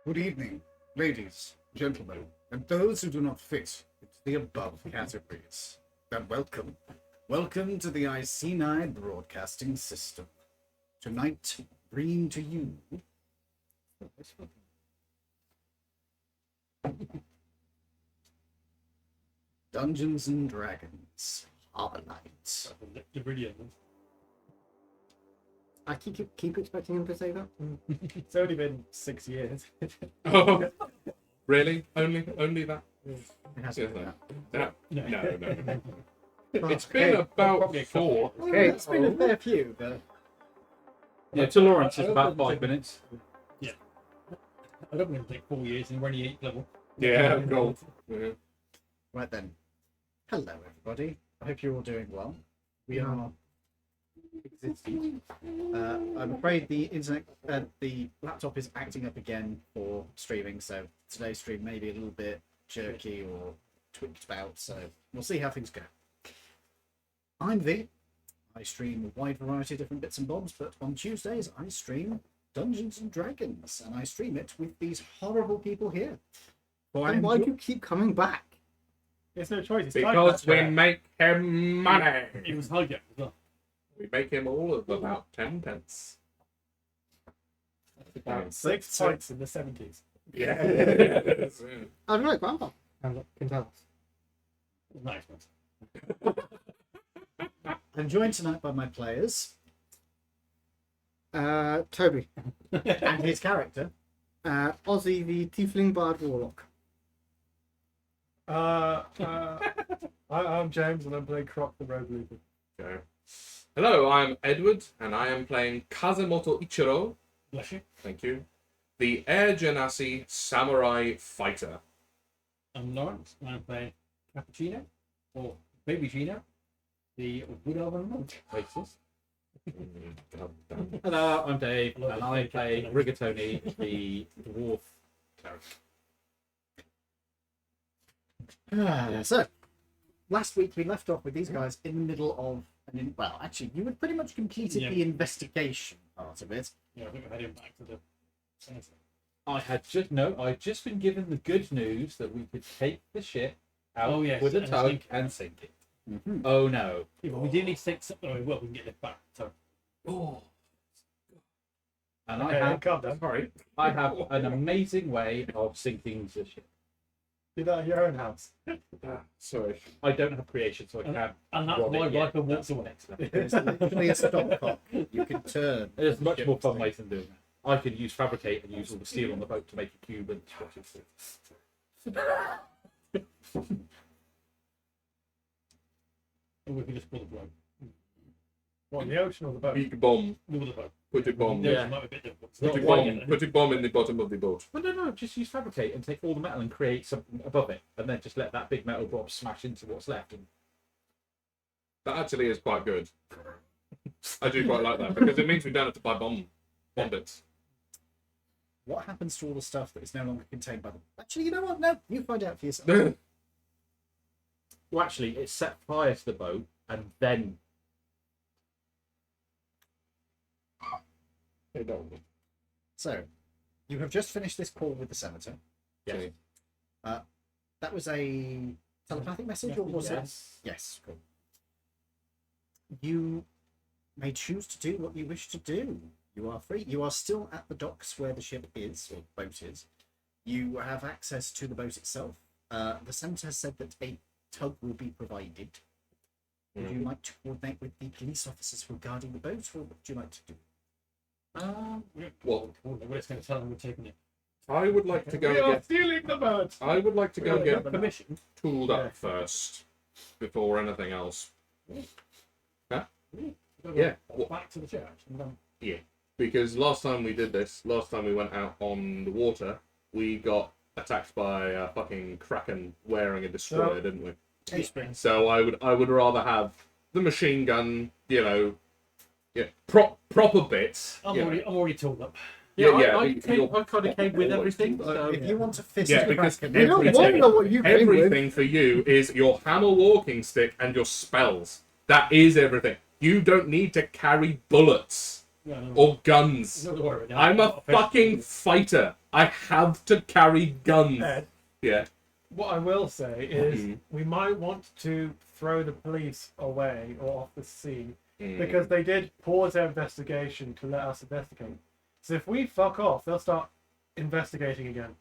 Good evening, ladies, gentlemen, and those who do not fit into the above categories. And welcome. Welcome to the IC9 Broadcasting System. Tonight, bringing to you Dungeons and Dragons Harbourlight. I keep expecting him to say that. It's only been 6 years. Oh, really? Only that? It hasn't been that. No. It's been about Probably a couple. 4. Okay, it's been a fair few, but Yeah, to Lawrence, it's about 5 minutes. I don't think it'll take 4 years and we're only 8th level. Yeah, gold. Yeah. right then. Hello, everybody. I hope you're all doing well. We are existing. I'm afraid the internet, the laptop is acting up again for streaming, so today's stream may be a little bit jerky or tweaked about, so we'll see how things go. I'm V. I stream a wide variety of different bits and bobs, but on Tuesdays I stream Dungeons and Dragons, and I stream it with these horrible people here. And why do you keep coming back? There's no choice. It's Because we make him money. It was hijacked as well. We make him all of about 10 pence. About 6 points in the 70s. Yeah. I don't know, Grandpa. Can tell us. Nice ones. I'm joined tonight by my players Toby. and his character. Ozzy, the Tiefling Bard Warlock. I'm James and I'm playing Croc the Rogue Looper. Okay. Hello, I'm Edward, and I am playing Kazumoto Ichiro. Bless you. Thank you. The Air Genasi Samurai Fighter. I'm Lawrence and I'm playing Cappuccino, or Baby Gino, the Wood Elven Racist. Hello, I'm Dave, and I play Rigatoni, the Dwarf Cleric. So, last week we left off with these guys in the middle of well, actually, you had pretty much completed the investigation part of it. Yeah, I think we're heading back to the center. I'd just been given the good news that we could take the ship out with a and tug sink it. and sink it. Mm-hmm. Oh no. Yeah, but we do need to take something. Oh, well, we can get it back. So. Oh, And Okay, calm down. sorry. I have an amazing way of sinking the ship. Do that in your own house. Sorry. I don't have creation, so I can't. And that's rod why it yet. Viper walks That's away. next level. There's literally a stopcock you can turn. There's much more fun ways than doing that. I could use fabricate and use all the steel on the boat to make a cube and squash it. Or we can just pull the plug. What, in the ocean or the boat? Big bomb. Pull the boat. Put a bomb. The Yeah. ocean might be a bit difficult. It's Put not a quite bomb. getting Put a bomb in the bottom of the boat. Well, no, just use fabricate and take all the metal and create something above it, and then just let that big metal blob smash into what's left. And That actually is quite good. I do quite like that because it means we don't have to buy bomb bits. What happens to all the stuff that is no longer contained by them? Actually, you know what? No, you find out for yourself. well, actually, it set fire to the boat, and then So, you have just finished this call with the senator. Okay. That was a telepathic message, or was it? Yes, cool. You may choose to do what you wish to do. You are free. You are still at the docks where the ship is, or boat is. You have access to the boat itself. The senator has said that a tug will be provided. Would you like to coordinate with the police officers who are guarding the boat, or what would you like to do? Well, We're just going to tell them we're taking it. I would like to go We are get. stealing the boat! I would like to go We get have permission. tooled up first before anything else. Huh? Yeah. Back to the church. And then... Yeah. Because last time we did this, last time we went out on the water, we got attacked by a fucking kraken wearing a destroyer, So- didn't we? Teespring. So I would rather have the machine gun, proper bits. I'm already tooled up. I kind of came with everything. So If you want to fist Yeah, the because Kraken, we don't want to know what you came with. everything for you is your hammer walking stick and your spells. That is everything. You don't need to carry bullets No. or guns. Not to worry. I'm a fucking fighter. I have to carry guns. Ed, Yeah. what I will say is Mhm. we might want to throw the police away or off the scene Mm. because they did pause their investigation to let us investigate. So if we fuck off, they'll start investigating again.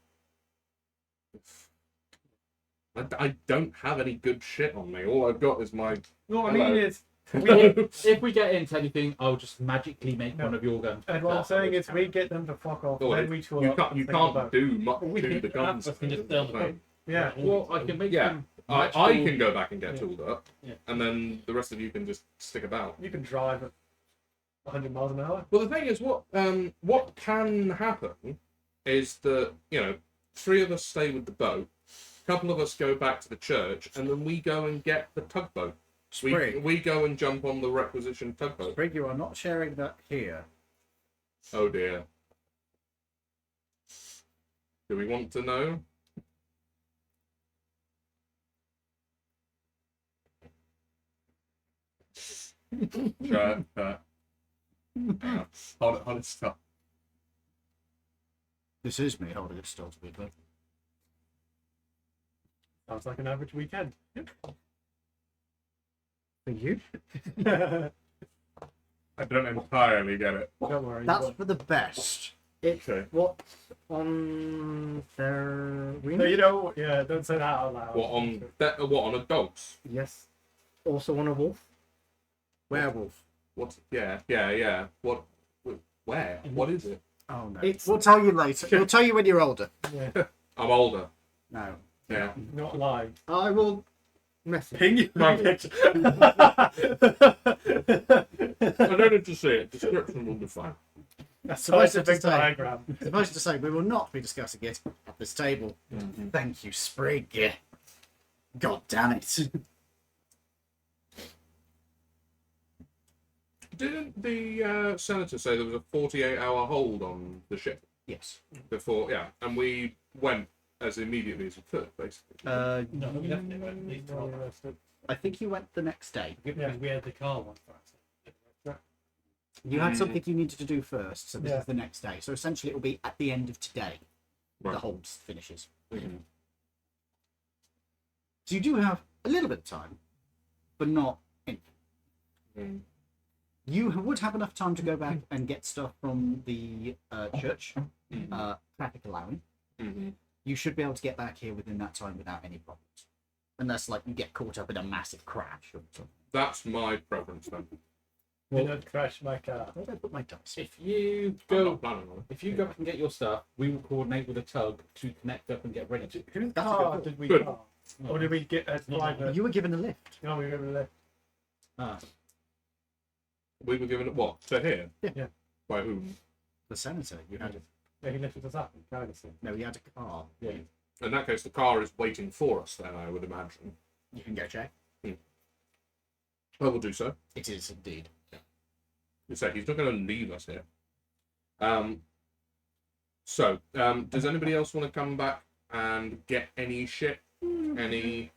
I don't have any good shit on me. All I've got is my. What I Hello. mean is, If we get into anything, I'll just magically make No. one of your guns. and what I'm That's saying how is, it's we get them to fuck off, Oh, then we tool you up can't. and You think about can't it. do much We to can the guns. we can just stay on the boat. Yeah. Well, I can make Yeah. them. I can go back and get Yeah. tooled up, Yeah. and then the rest of you can just stick about. You can drive at 100 miles an hour. Well, the thing is, what can happen is that, you know, 3 of us stay with the boat, a couple of us go back to the church, and then we go and get the tugboat. Sprig. We go and jump on the requisition tugboat. Sprig, you are not sharing that here. Oh dear. Do we want to know? Try it. Hold it, stop. This is me holding it still, to be fair. Sounds like an average weekend. For you? Don't I don't entirely get it. worry. That's for the best. Okay. What on their No, you know, yeah, don't say that out loud. What on a dog's? Yes. Also on a wolf. Werewolf. What? Yeah. What? Where? What is it? Oh no. It's- We'll tell you later. We'll tell you when you're older. Yeah, I'm older. No. Yeah. not lying. I will message. Ping you. I don't need to see it. Description will be fine. That's Suffice a it to big say- diagram. Supposed to say we will not be discussing it at this table. Thank you, Sprig. God damn it. Didn't the senator say there was a 48-hour hold on the ship Yes. before? Yeah, and we went as immediately as we could, basically. No, we left it at least 12 hours. I think you went the next day. Because we had the car one first. You had something you needed to do first, so this Yeah. is the next day. So essentially, it will be at the end of today. Right. The hold finishes. Mhm. So you do have a little bit of time, but not infinite. Mm. You would have enough time to go back and get stuff from the church, Mhm. traffic allowing. Mhm. You should be able to get back here within that time without any problems. Unless, like, you get caught up in a massive crash or something. That's my preference then. You don't crash my car. Where did I put my dice? If you I'm go, not planning on it. if you go back and get your stuff, we will coordinate with a tug to connect up and get ready to. Whose That's a car good- did we Good. car? Or did we get a private? You were given a lift. No, we were given a lift. Ah, We were given it what? To here? Yeah. By whom? The senator, you had Yeah, he lifted us up and carried us in. no, he had a car. yeah. In that case, the car is waiting for us then, I would imagine. You can go check. I will do so. It is indeed. You say he's not going to leave us here. Does anybody else want to come back and get any shit? Anybody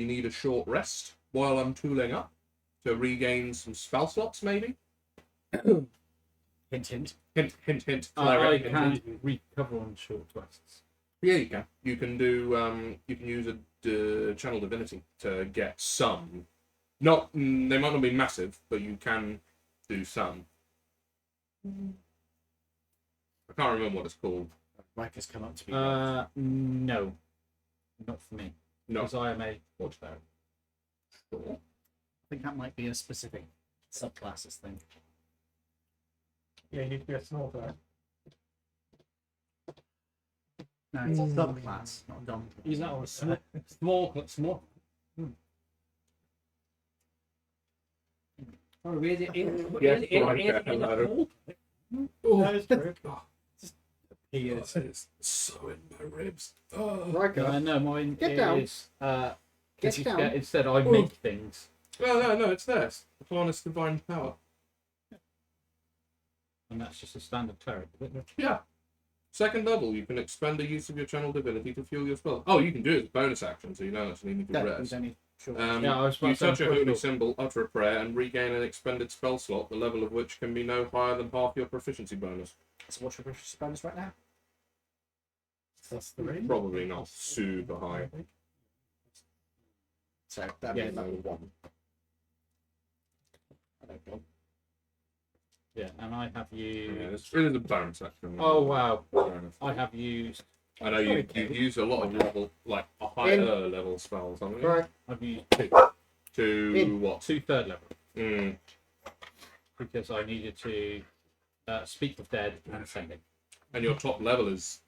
need a short rest while I'm tooling up to regain some spell slots, maybe? Hint, hint. Hint, hint, hint. I Cleric, hint, hint. can recover on short rests. Yeah, you can. You can do. You can use a channel divinity to get some. Not. They might not be massive, but you can do some. I can't remember what it's called. Mike has come up to me. No, not for me. No. Because I am a watchbearer. I think that might be a specific subclasses thing. Yeah, you need to be a snorter. No, it's a subclass, not a dom. He's not on a small. Oh, really? Yes, right, hello. That is true. He Oh, it's so in my ribs. Oh. Riker, No, mine Get down. is. Get down. Instead, I make things, No, it's this. Harness divine power. and that's just a standard cleric. Isn't it? Yeah. Second level, you can expend the use of your channel divinity to fuel your spell. Oh, you can do it as a bonus action, so you don't actually need to don't rest. use any Sure. Yeah, I was about You to say, touch a I'm pretty holy sure. symbol, utter a prayer, and regain an expended spell slot, the level of which can be no higher than half your proficiency bonus. So what's your British bonus right now? That's 3. Probably not super high. So that'd Yeah. be level 1. I don't know. Yeah, and I have Yeah, used. it is a bonus action. Oh wow! Fair enough. I have used. I know you Okay. use a lot of level, like a higher level spells, haven't you? Right. I've used two. To In. what? Two third level Mm. because I needed to speak with dead and send it. And your top level is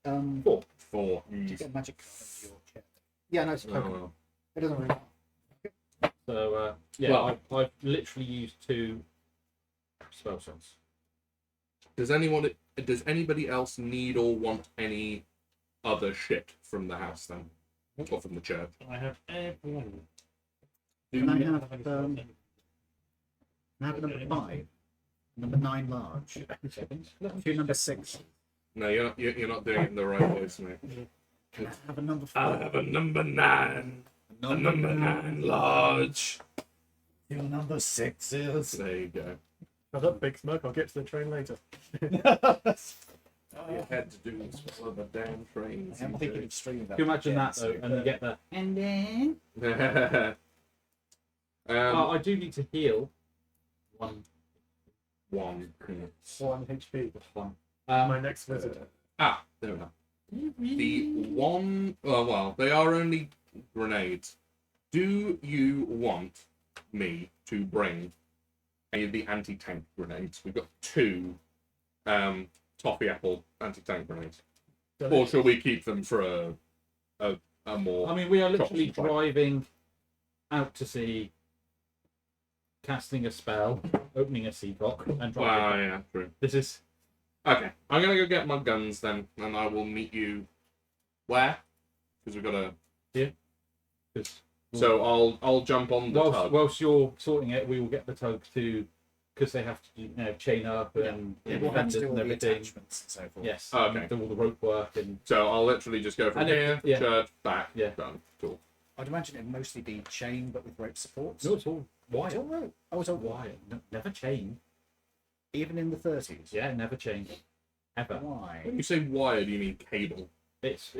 Four. 4. Do you get a magic card under your chair? Yeah, no, it's a Oh, token. well. It doesn't really matter. So yeah, Well- I've literally used two spell slots. Does anybody else need or want any other shit from the house then? Or from the church? I have everyone. Can I have number 5? Number 9 large. 2 number 6. No, you're not doing it in the right ways, mate. Can I have a number 4? I have a number 9. A number 9 large. 2 number 6s. There you go. Shut up, Big Smoke. I'll get to the train later. All you had to do was follow the damn trains. I'm thinking of streaming that. Can you imagine again, that though? so- And you get the and then. um, I do need to heal one. 1. 1 HP. One. My next visit. There we are. The one. Well, they are only grenades. Do you want me to bring any of the anti-tank grenades? We've got 2 toffee apple anti-tank grenades. Or shall we keep them for a more? I mean, we are literally Chops and driving out to sea, casting a spell, opening a seacock, and driving. Wow, yeah, true. This is Okay, I'm gonna go get my guns then, and I will meet you. Where? Because we've got to. because So I'll jump on the tug. whilst you're sorting it, we will get the tug to because they have to chain up and Yeah, we'll have to do all the everything. attachments and so forth. Yes, Okay. and do all the rope work and So I'll literally just go from And here, yeah. church, back, Yeah. done. Cool. I'd imagine it'd mostly be chain, but with rope supports. no, it's all It's wire. all rope. Oh, it's all Wire, no, never chain. Even in the 30s. Yeah, never chain, ever. When Why? you say wired, you mean cable. It's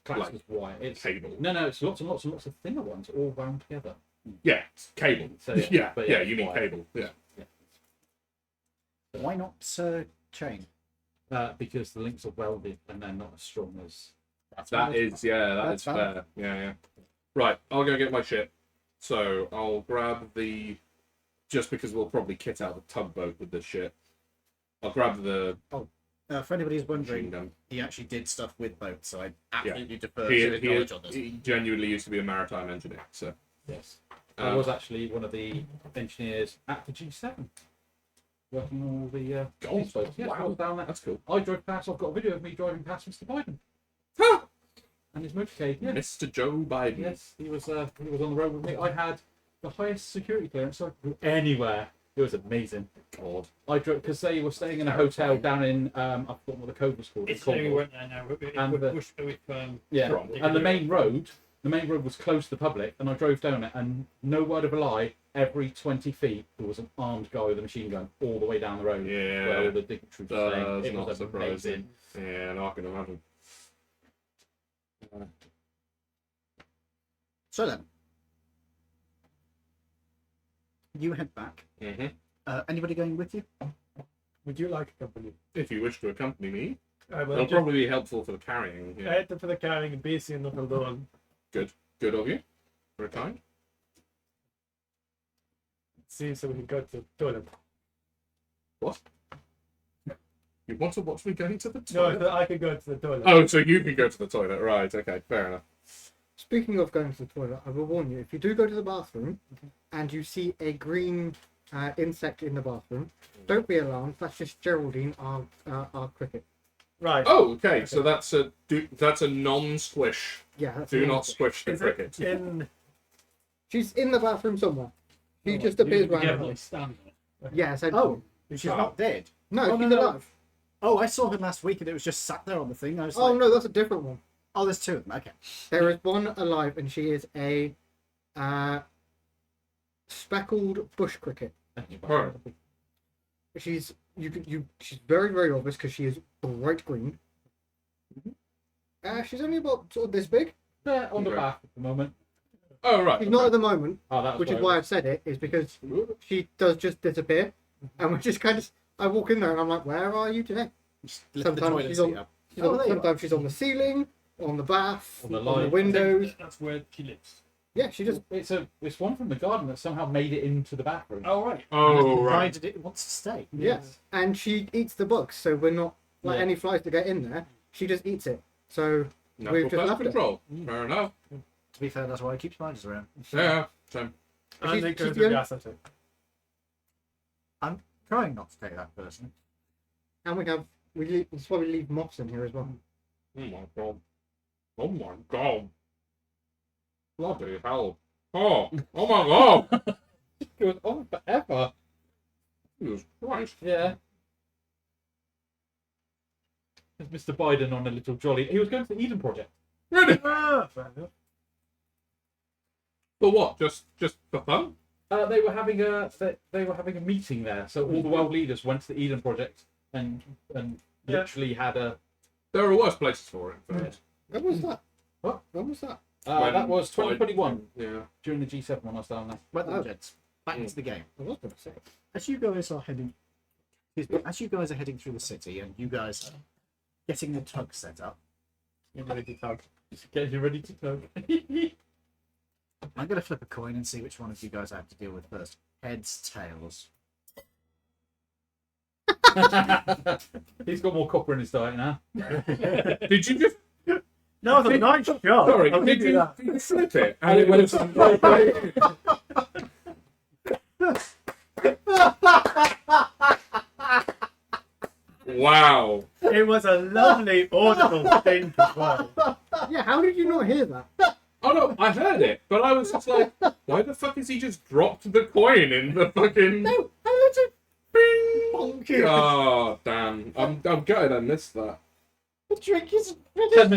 classed Like as wire. It's Cable. no, it's lots and lots and lots of thinner ones all wound together. Yeah, it's cable. So, yeah, yeah, but yeah, yeah, you mean wire. cable. Yeah. Why not chain? Because the links are welded and they're not as strong as. That's That valid. is, yeah, that That's is fair. Yeah, yeah. Right, I'll go get my shit. So I'll grab the. Just because we'll probably kit out the tugboat with this shit. I'll grab the For anybody who's machine wondering, gun. he actually did stuff with boats, so I absolutely defer He, to his he, knowledge on this. he genuinely used to be a maritime engineer. So Yes. I um, was actually one of the engineers at the G7, working on all the God, boats. Yes, I wow. was down there. that's cool. I drove past. I've got a video of me driving past Mr. Biden Huh! and his motorcade. Yeah. Mr. Joe Biden. Yes, he was on the road with me. I had the highest security clearance so I could go anywhere. It was amazing. God. I drove because they were staying in a hotel down in I forgot what the code was called. in Cornwall. And the- Yeah, Wrong. and the main road was closed to the public, and I drove down it, and no word of a lie, every 20 feet there was an armed guy with a machine gun all the way down the road where all Yeah. the dignitaries were staying. That's It not was surprising. amazing. Yeah, no, I can imagine. So then, you head back. Mm-hmm. Anybody going with you? Would you like a company? If you wish to accompany me, I will it'll just probably be helpful for the carrying. Yeah. head for the carrying and basically not alone. Good of you. For a time. See, so we can go to the toilet. What? You want to watch me going to the No, toilet? so I can go to the toilet. Oh, so you can go to the toilet, right? Okay, fair enough. Speaking of going to the toilet, I will warn you, if you do go to the bathroom and you see a green insect in the bathroom, don't be alarmed. That's just Geraldine, our cricket. Right. Oh, okay. So that's a non-squish. Yeah, that's Do the not insect. squish the Is cricket. it in? She's in the bathroom somewhere. She just appears randomly. Yeah, essentially. Oh, she's not dead. No, Oh, she's no. alive. Oh, I saw her last week and it was just sat there on the thing. I was Oh like, no, that's a different one. oh, there's 2 of them. Okay. There is one alive, and she is a speckled bush cricket. Her. She's she's very very obvious because she is bright green. She's only about sort of this big. They're on the Okay. back at the moment. Oh, right. She's not at the moment, Oh, that was which is why I've said it, is because she does just disappear, and we're just kind of. I walk in there and I'm like, "Where are you today?" Just lift the Sometimes toilet she's seat on- up. Sometimes she's on the ceiling, on the bath, On the on light. the windows. That's where she lives. Yeah, she just. It's one from the garden that somehow made it into the bathroom. Oh, right. Oh, right. Decided it wants to stay. Yes, and she eats the bugs, so we're not like Yeah. any flies to get in there. She just eats it. So Natural just pest left it. control. Fair enough. To be fair, that's why I keep spiders around. Yeah. Same. And She's- it she's goes the with only- gas, I think. I'm trying not to take that personally. and we probably leave moths in here as well. Oh my god. Oh my god. Bloody hell. Oh. Oh my god. It goes on forever. Jesus Christ. Yeah. There's Mr. Biden on a little jolly. He was going to the Eden Project. Really? Ah, fair enough. For what? Just for fun? They were having a meeting there, so all the world leaders went to the Eden Project and Yeah. literally had a. There are worse places for it. But When was that? What? When was that? when- That was 2021 Yeah. during the G7 when I was down there. Right then, Oh. gents, back into the game. I was going to say. As you guys are heading through the city, and you guys are getting the tug set up, You're ready to tug. Just getting ready to tug. I'm going to flip a coin and see which one of you guys I have to deal with first. Heads, tails. He's got more copper in his diet now. Did you just No, it's a nice shot. sorry, I'll did give you that. you flip it? And it went Wow. It was a lovely audible thing as well. Yeah, how did you not hear that? Oh no, I heard it, but I was just like, why the fuck has he just dropped the coin in the fucking No, I literally. bing? Oh damn. I'm gutted I missed that. The trick is 10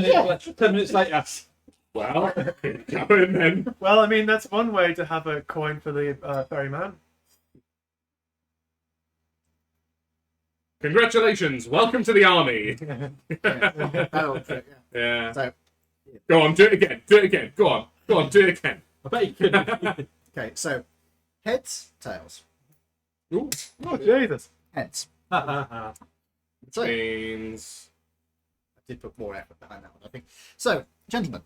minutes later. Well, going then. Well, I mean, that's one way to have a coin for the ferryman. Congratulations, welcome to the army. Oh, okay, yeah. Yeah. So, Go on, do it again. Do it again. Go on, do it again. I bet he could. okay, so heads, tails, Ooh. Oh, Jesus. heads. Oh, So, I Means did put more effort behind that one, I think. So, gentlemen,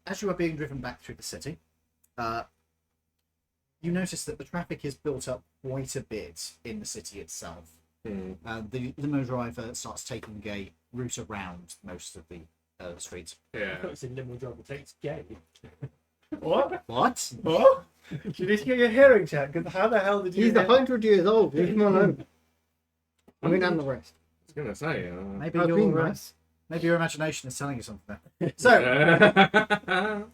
as you are being driven back through the city, you notice that the traffic is built up quite a bit in the city itself. The limo driver starts taking a route around most of the streets. yeah. It's in limo driver takes gay. What? What? What? You need to get your hearing checked, because how the hell did you He's hear- 100 years old. Leave him alone. I mean, and the rest. I was gonna say. Maybe I've been nice. maybe your imagination is telling you something there. So, You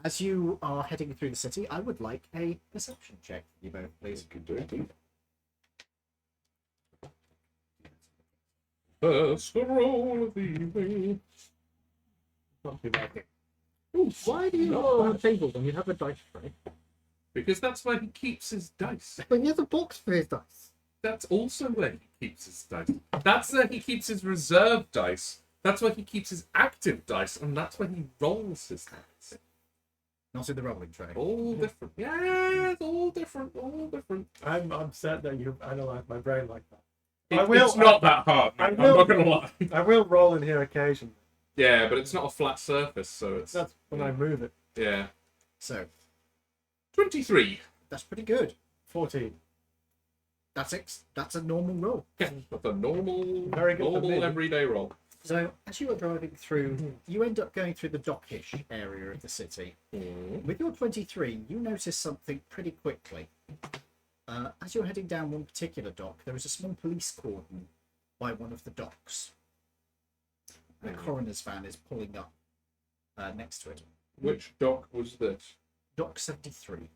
as you are heading through the city, I would like a perception check. You both, please. can do it. First roll of the evening. Not too bad. why do you not have a table when you have a dice tray? Because that's where he keeps his dice. But he has a box for his dice. That's also where he keeps his dice. That's where he keeps his reserve dice. That's where he keeps his active dice, and that's where he rolls his dice. Not in the rolling tray. All different. Yeah, it's all different. All different. I'm upset that you analyze my brain like that. It's not that hard, I mate. will- I'm not gonna lie. I will roll in here occasionally. Yeah, but it's not a flat surface, so it's That's when I move it. yeah. So, 23. that's pretty good. 14. That's a normal roll. Yeah, that's a normal, Very good for me. normal everyday roll. So, as you are driving through, you end up going through the dockish area of the city. With your 23, you notice something pretty quickly. As you're heading down one particular dock, there is a small police cordon by one of the docks. And a coroner's van is pulling up next to it. Which dock was this? Dock 73.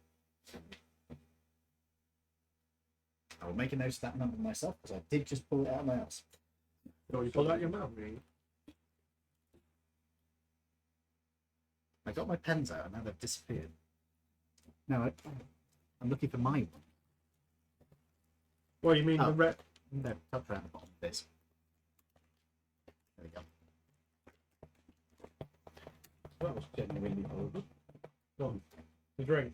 I will make a note of that number myself because I did just pull it out of my ass. So you pull out your mouth. I got my pens out and now they've disappeared. No, I'm looking for my one. What do you mean Oh. the red? No, touch around the bottom of this. There we go. That was genuinely horrible. The drink.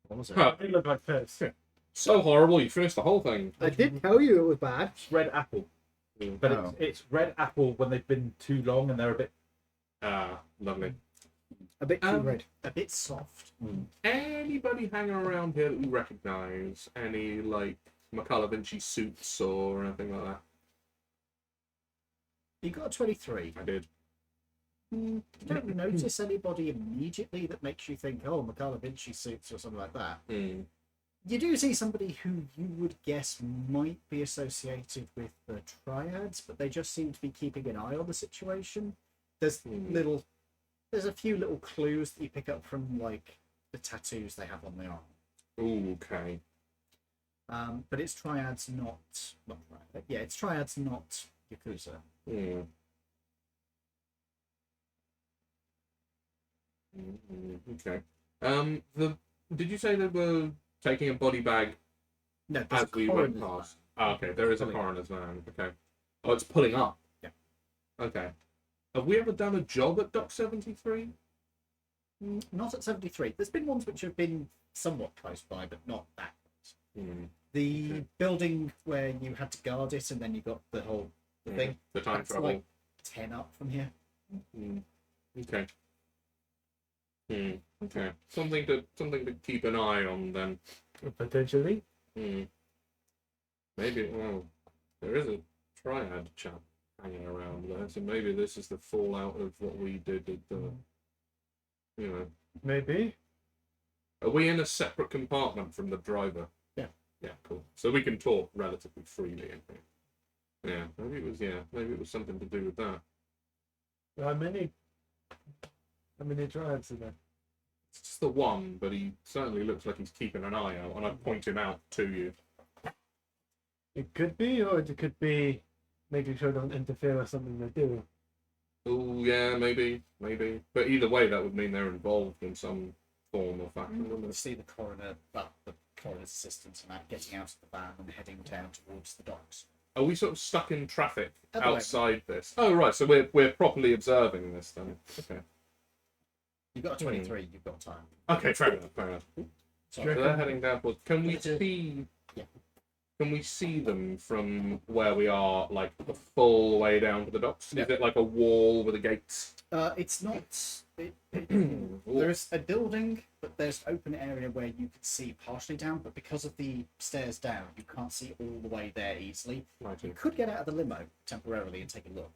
What was it? Huh. It looked like piss. So horrible, you finished the whole thing. I did tell you it was bad. It's red apple. But Oh. it's red apple when they've been too long and they're a bit. Ah, lovely. A bit too red. A bit soft. Anybody hanging around here that you recognise? Any, like, McCullough Vinci suits or anything like that? You got a 23. I did. You don't notice anybody immediately that makes you think, oh, Michaela Vinci suits or something like that. Hmm. You do see somebody who you would guess might be associated with the triads, but they just seem to be keeping an eye on the situation. There's a few little clues that you pick up from like the tattoos they have on the arm. Ooh, okay. But it's triads, not yeah, it's triads, not Yakuza. Hmm. Okay. Did you say they were taking a body bag No, there's as a we went coroner's past? Ah, okay, there is a Pulling up. coroner's van. Okay. Oh, it's pulling up. Yeah. Okay. Have we ever done a job at Dock 73? Not at 73. There's been ones which have been somewhat close by, but not that close. Hmm. The Okay. building where you had to guard it, and then you got the whole thing. The time That's travel. like 10 up from here. Hmm. Okay. Okay. Something to keep an eye on then. Potentially. Maybe. Well, there is a triad chap hanging around there, so maybe this is the fallout of what we did at the. You know. Maybe. Are we in a separate compartment from the driver? Yeah. Yeah. Cool. So we can talk relatively freely in here. Yeah. Maybe it was. Yeah. Maybe it was something to do with that. How many triads in there? It's just the one, but he certainly looks like he's keeping an eye out, and I point him out to you. It could be, or it could be making sure it doesn't interfere with something they do. Oh, yeah, maybe. But either way, that would mean they're involved in some form or fashion, You wouldn't it? see the coroner's assistant and that getting out of the van and heading down towards the docks. Are we sort of stuck in traffic At the moment. outside this? Oh, right, so we're properly observing this then. Okay. You've got a 23, you've got time. Okay, fair enough. So Sorry. they're heading down towards... Can we It's a- see... Yeah. Can we see them from where we are, like, the full way down to the docks? Yeah. Is it like a wall with a gate? It's not. There's a building, but there's an open area where you could see partially down, but because of the stairs down, you can't see all the way there easily. You could get out of the limo temporarily and take a look.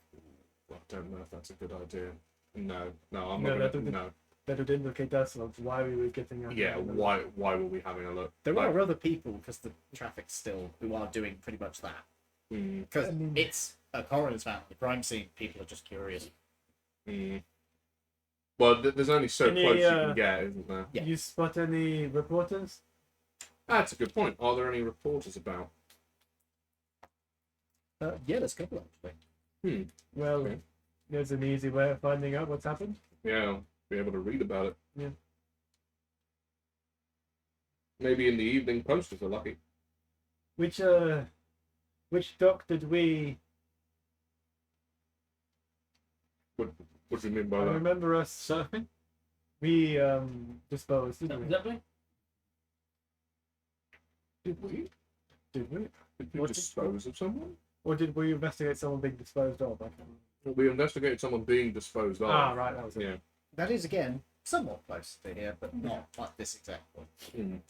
Well, I don't know if that's a good idea. No, I'm No, not that gonna... would- No. That would indicate us of why we were getting out. Yeah, why were we having a look? There Like, are other people, because the traffic's still, who are doing pretty much that. Because I mean- it's a coroner's van, the crime scene, people are just curious. Well, there's only so Any, close you can get, isn't there? Yeah. You spot any reporters? That's a good point. Are there any reporters about? Yeah, there's a couple actually. Well, Okay. there's an easy way of finding out what's happened. Yeah, I'll be able to read about it. Yeah. Maybe in the evening post if they're lucky. Which dock did we? What do you mean by I that? remember us. Surfing? We disposed, didn't we? That way? Did we? Did we? Did we What dispose of someone? Or did we investigate someone being disposed of? I can't remember. We investigated someone being disposed of. Ah, right, that was it. Yeah. That is again somewhat close to here, but not at this exact point.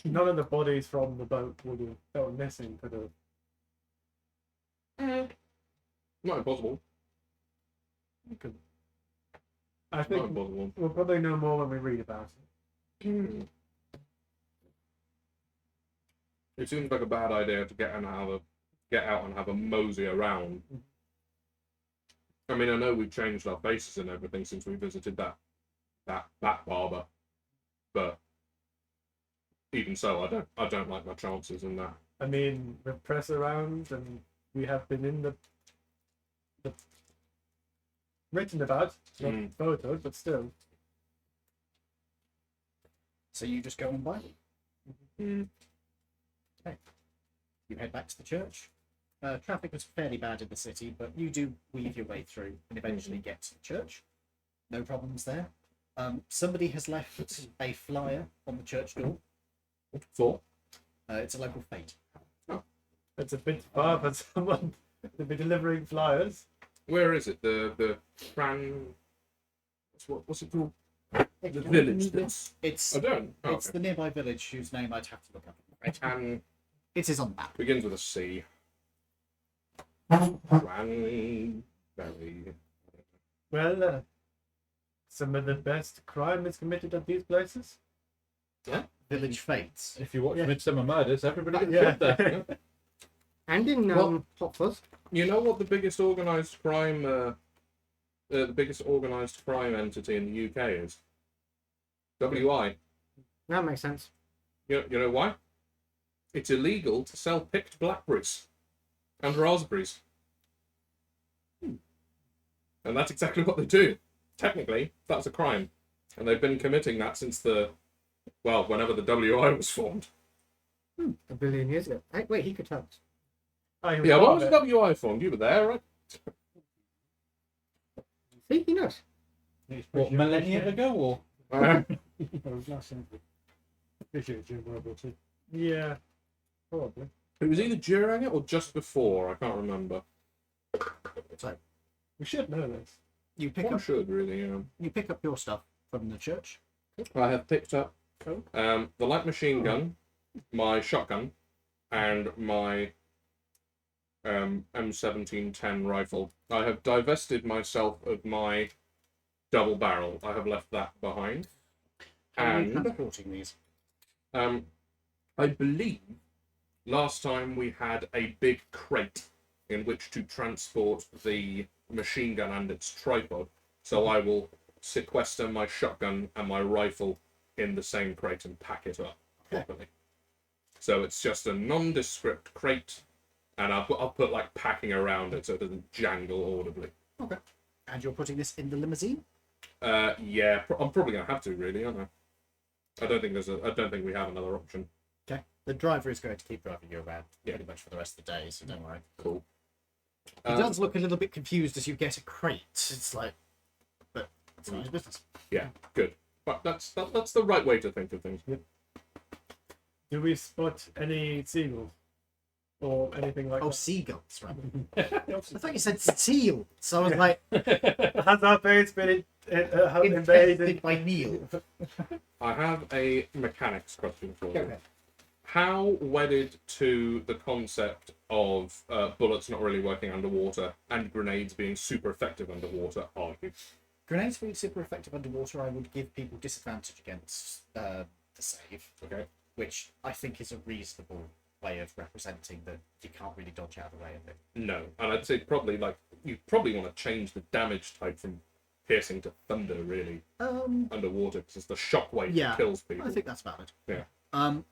None of the bodies from the boat that were missing could have. Not impossible. I Not think impossible. we'll probably know more when we read about it. It seems like a bad idea to get out and have a mosey around. I mean, I know we've changed our faces and everything since we visited that barber, but even so, I don't like my chances in that. I mean, with press around, and we have been in the written about, not photos, but still. So you just go on by. Mm. Okay. You head back to the church. Traffic was fairly bad in the city, but you do weave your way through and eventually get to the church. No problems there. Somebody has left a flyer on the church door. What for? It's a local fete. It's a bit far for someone to be delivering flyers. Where is it? The what's it called? The village. It's I don't. Oh, it's the nearby village whose name I'd have to look up. Cranberry It is on the map. begins with a C. Cranberry. Well, some of the best crime is committed at these places. Village fates. If you watch Yeah. Midsummer Murders, everybody gets Yeah. killed there. And in Well- Hot Fuzz. You know what the biggest organised crime, the biggest organised crime entity in the UK is? WI. That makes sense. You know why? It's illegal to sell picked blackberries and raspberries. And that's exactly what they do. Technically, that's a crime. And they've been committing that since whenever the WI was formed. A billion years ago. Hey, wait, he could tell us. Oh, he was Yeah, part when of was it. the WI formed? You were there, right? See, he knows. What, millennia ago or? Yeah, probably. It was either during it or just before. I can't remember. We should know this. You pick I up should really. you pick up your stuff from the church. I have picked up Cool. the light machine gun, my shotgun, and my M1710 rifle. I have divested myself of my double barrel. I have left that behind. How are you And transporting these? I believe last time we had a big crate in which to transport the machine gun and its tripod. So I will sequester my shotgun and my rifle in the same crate and pack it up properly. So it's just a nondescript crate, and I'll put like packing around it so it doesn't jangle audibly. And you're putting this in the limousine? Yeah, I'm probably gonna have to really, aren't I? I don't think we have another option. Okay. The driver is going to keep driving you around Yeah. pretty much for the rest of the day, so don't worry. Cool. He does look a little bit confused as you get a crate. It's like, but it's not his business. Yeah, good. But that's the right way to think of things. Do we spot any seagulls or anything like Oh, that? seagulls, right? I thought you said seal. So I was like, Has our base been invaded? infested by Neil. I have a mechanics question for Go you. ahead. How wedded to the concept of bullets not really working underwater and grenades being super effective underwater are you? Grenades being super effective underwater, I would give people disadvantage against the save, Okay. which I think is a reasonable way of representing that you can't really dodge out of the way of it. No, and I'd say probably you probably want to change the damage type from piercing to thunder really underwater because it's the shockwave Yeah, that kills people. I think that's valid. Yeah.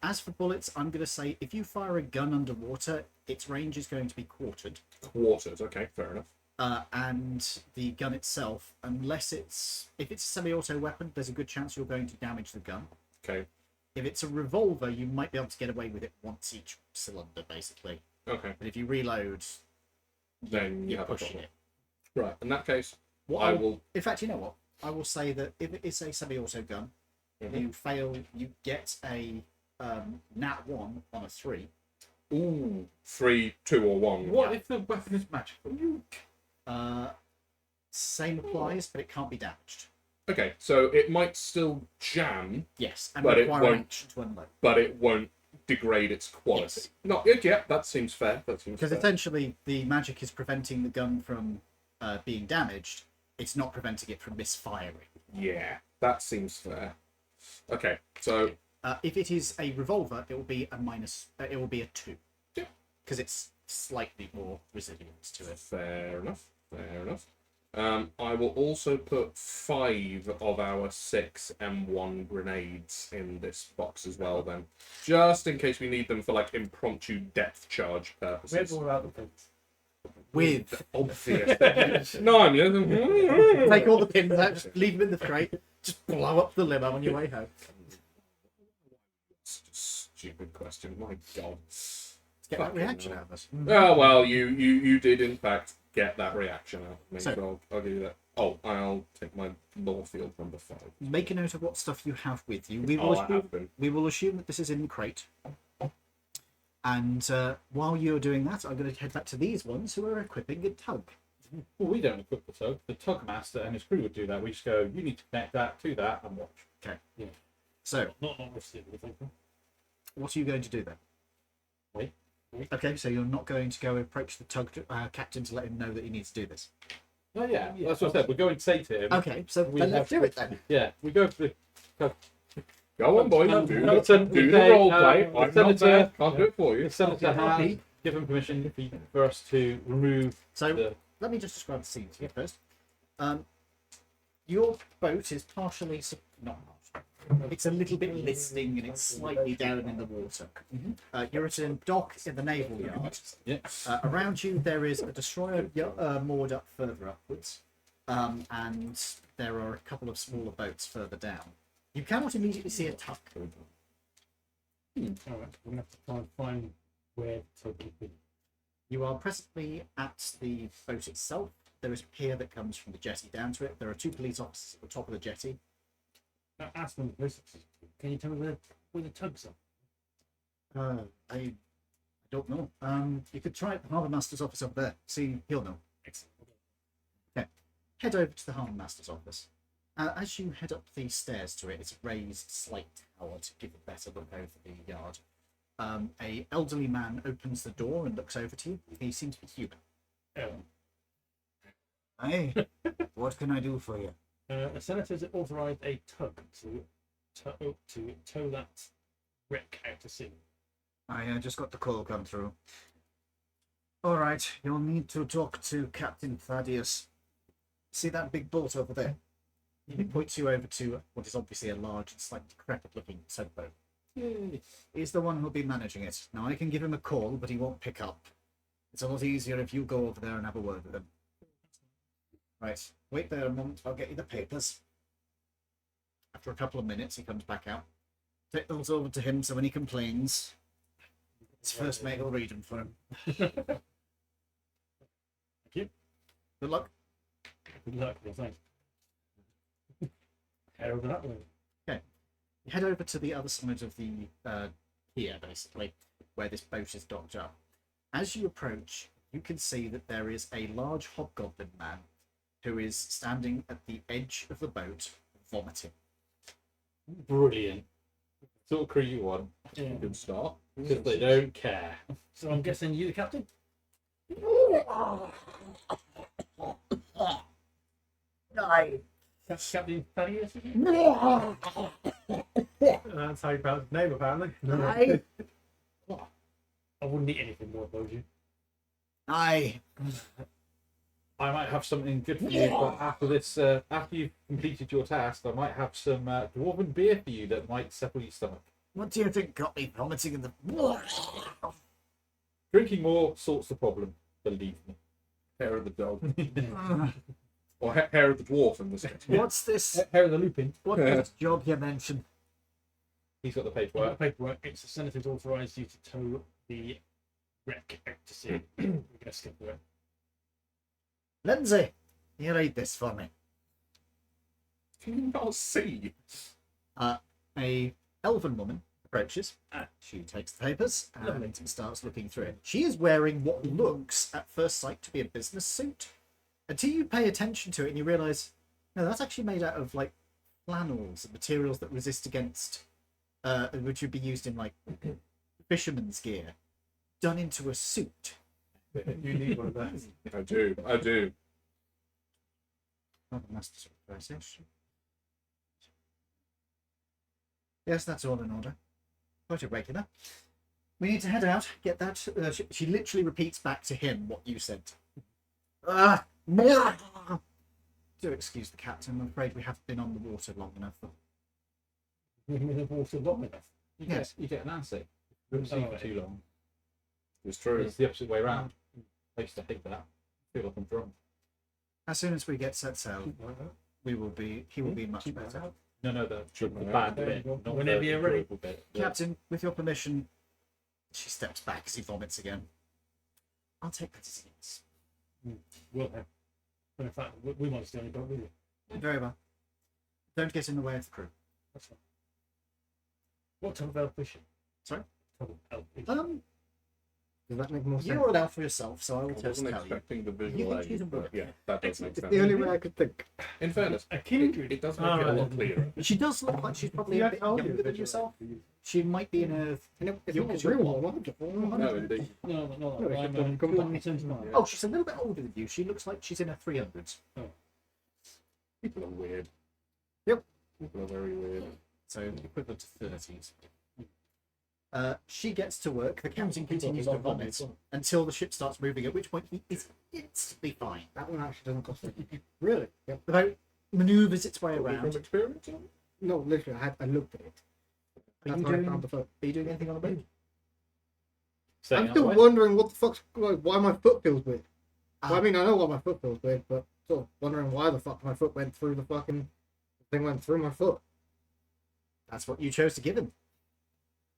As for bullets, I'm going to say if you fire a gun underwater, its range is going to be quartered. Quarters. Okay, fair enough. And the gun itself, if it's a semi-auto weapon, there's a good chance you're going to damage the gun. Okay. If it's a revolver, you might be able to get away with it once each cylinder, basically. Okay. But if you reload, Then you you're have a pushing problem. it. Right. In that case, What I will. In fact, you know what? I will say that if it is a semi-auto gun, Mhm. you fail, you get a nat 1 on a 3. Ooh, 3, 2, or 1. What if the weapon is magical? Same applies, but it can't be damaged. Okay, so it might still jam, Yes, and But it require an won't- action to unload. but it won't degrade its quality. Yes. No, yeah, that seems fair. That seems Because fair. essentially, the magic is preventing the gun from being damaged. It's not preventing it from misfiring. Yeah, that seems fair. Okay, so If it is a revolver, it will be a minus. It will be a 2. Yeah. Because it's slightly more resilient to it. fair enough. Fair enough. I will also put 5 of our 6 M1 grenades in this box as well, then, just in case we need them for like impromptu depth charge With purposes. or without the pins? With Obvious. None. Yeah. take all the pins out, just leave them in the crate, just blow up the limo on your way home. stupid question. My God. Let's get that Fucking reaction hell. out of us. Oh well, you did in fact get that reaction out of me. So- So I'll do that. Oh, I'll take my law field number 5. Make a note of what stuff you have with you. Oh, I have been. We will assume that this is in the crate. And while you're doing that, I'm going to head back to these ones who are equipping a tug. Well, we don't equip the tug. The tug master and his crew would do that. We just go, you need to connect that to that and watch. So, Not receiving anything. what are you going to do then? Wait. Okay, so you're not going to go approach the tug captain to let him know that he needs to do this. Oh, yeah. That's what I said. We're going to say to him. Okay, so We then let's have- do it then. Yeah, we go for the Go on, boys. No, do no, the, no, do we the say, role play. the I'm not senator- there. Can't do it for you. The senator has given permission for us to remove So, the. let me just describe the scene to you first. Your boat is partially, not partially, it's a little bit listing and it's slightly down in the water. You're at a dock in the naval yard. Yeah. Around you there is a destroyer moored up further upwards, and there are a couple of smaller boats further down. You cannot immediately see a tug. Alright, we're gonna have to try and find where the tug would be. You are presently at the boat itself. There is a pier that comes from the jetty down to it. There are 2 police officers at the top of the jetty. Now, ask them, can you tell me where the tugs are? I don't know. You could try at the harbour master's office up there. See, he'll know. Excellent. Head over to the harbour master's office. As you head up the stairs to it, it's a raised slight tower to give a better look over the yard. A elderly man opens the door and looks over to you. He seems to be human. Hey, what can I do for you? The senators authorised a tug to tow that wreck out to sea. I just got the call come through. All right, you'll need to talk to Captain Thaddeus. See that big boat over there? He points you over to what is obviously a large and slightly decrepit-looking tugboat. He's the one who'll be managing it. Now, I can give him a call, but he won't pick up. It's a lot easier if you go over there and have a word with him. Right, wait there a moment, I'll get you the papers. After a couple of minutes, he comes back out. Take those over to him, so when he complains, his first mate will read them for him. Thank you. Good luck. Good luck, well, thanks. Head over that way. You head over to the other side of the pier, basically, where this boat is docked up. As you approach, you can see that there is a large hobgoblin man who is standing at the edge of the boat, vomiting. Brilliant. Sort of crew you want. Yeah. Good start. Because they don't care. So I'm guessing you the captain? That's Captain Thaddeus? That's how you pronounce his name, apparently. I wouldn't eat anything more, would you? Aye. I might have something good for you, but after this, after you've completed your task, I might have some dwarven beer for you that might settle your stomach. What do you think got me vomiting in the... Drinking more sorts the problem, believe me. Hair of the dog. Or hair of the dwarf in this case. What's this? Hair of the Lupin. What's this job you mentioned? He's got the Well, paperwork. paperwork. It's the senators authorised you to tow the wreck out to sea. We're going to skip the it. Lindsay, you read this for me. Can you not see? A elven woman approaches. She takes the papers Lovely. and starts looking through it. She is wearing what looks at first sight to be a business suit. Until you pay attention to it and you realise, no, that's actually made out of like flannels and materials that resist against, which would be used in like fisherman's gear, done into a suit. You need one of those. I do. Oh, the master's authorization. Yes, that's all in order. Quite irregular. We need to head out, get that. She literally repeats back to him what you said. Do excuse the captain. I'm afraid we haven't been on the water long enough. The water long enough. Yes. You get an answer. You haven't seen it for too long. It's true. It's the opposite way around. I used to hate that. I feel like I'm drunk. As soon as we get set sail, he will be much better. No, the Shouldn't bad have. bit, not Whenever the you're ready. enjoyable bit. Captain, with your permission, she steps back as he vomits again. I'll take that as a yes. We'll have. But in fact, we might stay on the boat with you. Very well. Don't get in the way of the crew. That's fine. What type of elf is she? Sorry? What type of elf is she? Does that make more sense? You're an elf for yourself, so I will I just wasn't tell you. expecting the You visual think aid, she's a but woman? yeah, that does make It's sense. the only way I could think. In fairness, A it, kindred. it does make it a lot clearer. She does look like she's probably a bit younger than yourself. She might be in a. It's You're- not a real one. No, indeed. No, No, it's I'm just come back. 275. Oh, she's a little bit older than you. She looks like she's in her 300s. People are weird. Yep. People are very weird. So equivalent to 30s. She gets to work. The captain continues to vomit until the ship starts moving, at which point he is instantly fine. That one actually doesn't cost me. Really? The boat maneuvers its way From around. experience? No, literally, I looked at it. Are That's you why I doing, found the foot. are you doing anything on the boat? Staying I'm out the still way. wondering what the fuck's like, why my foot feels weird. Well, I Ah. mean, I know why my foot feels weird, but sort of wondering why the fuck my foot went through the fucking thing went through my foot. That's what you chose to give him.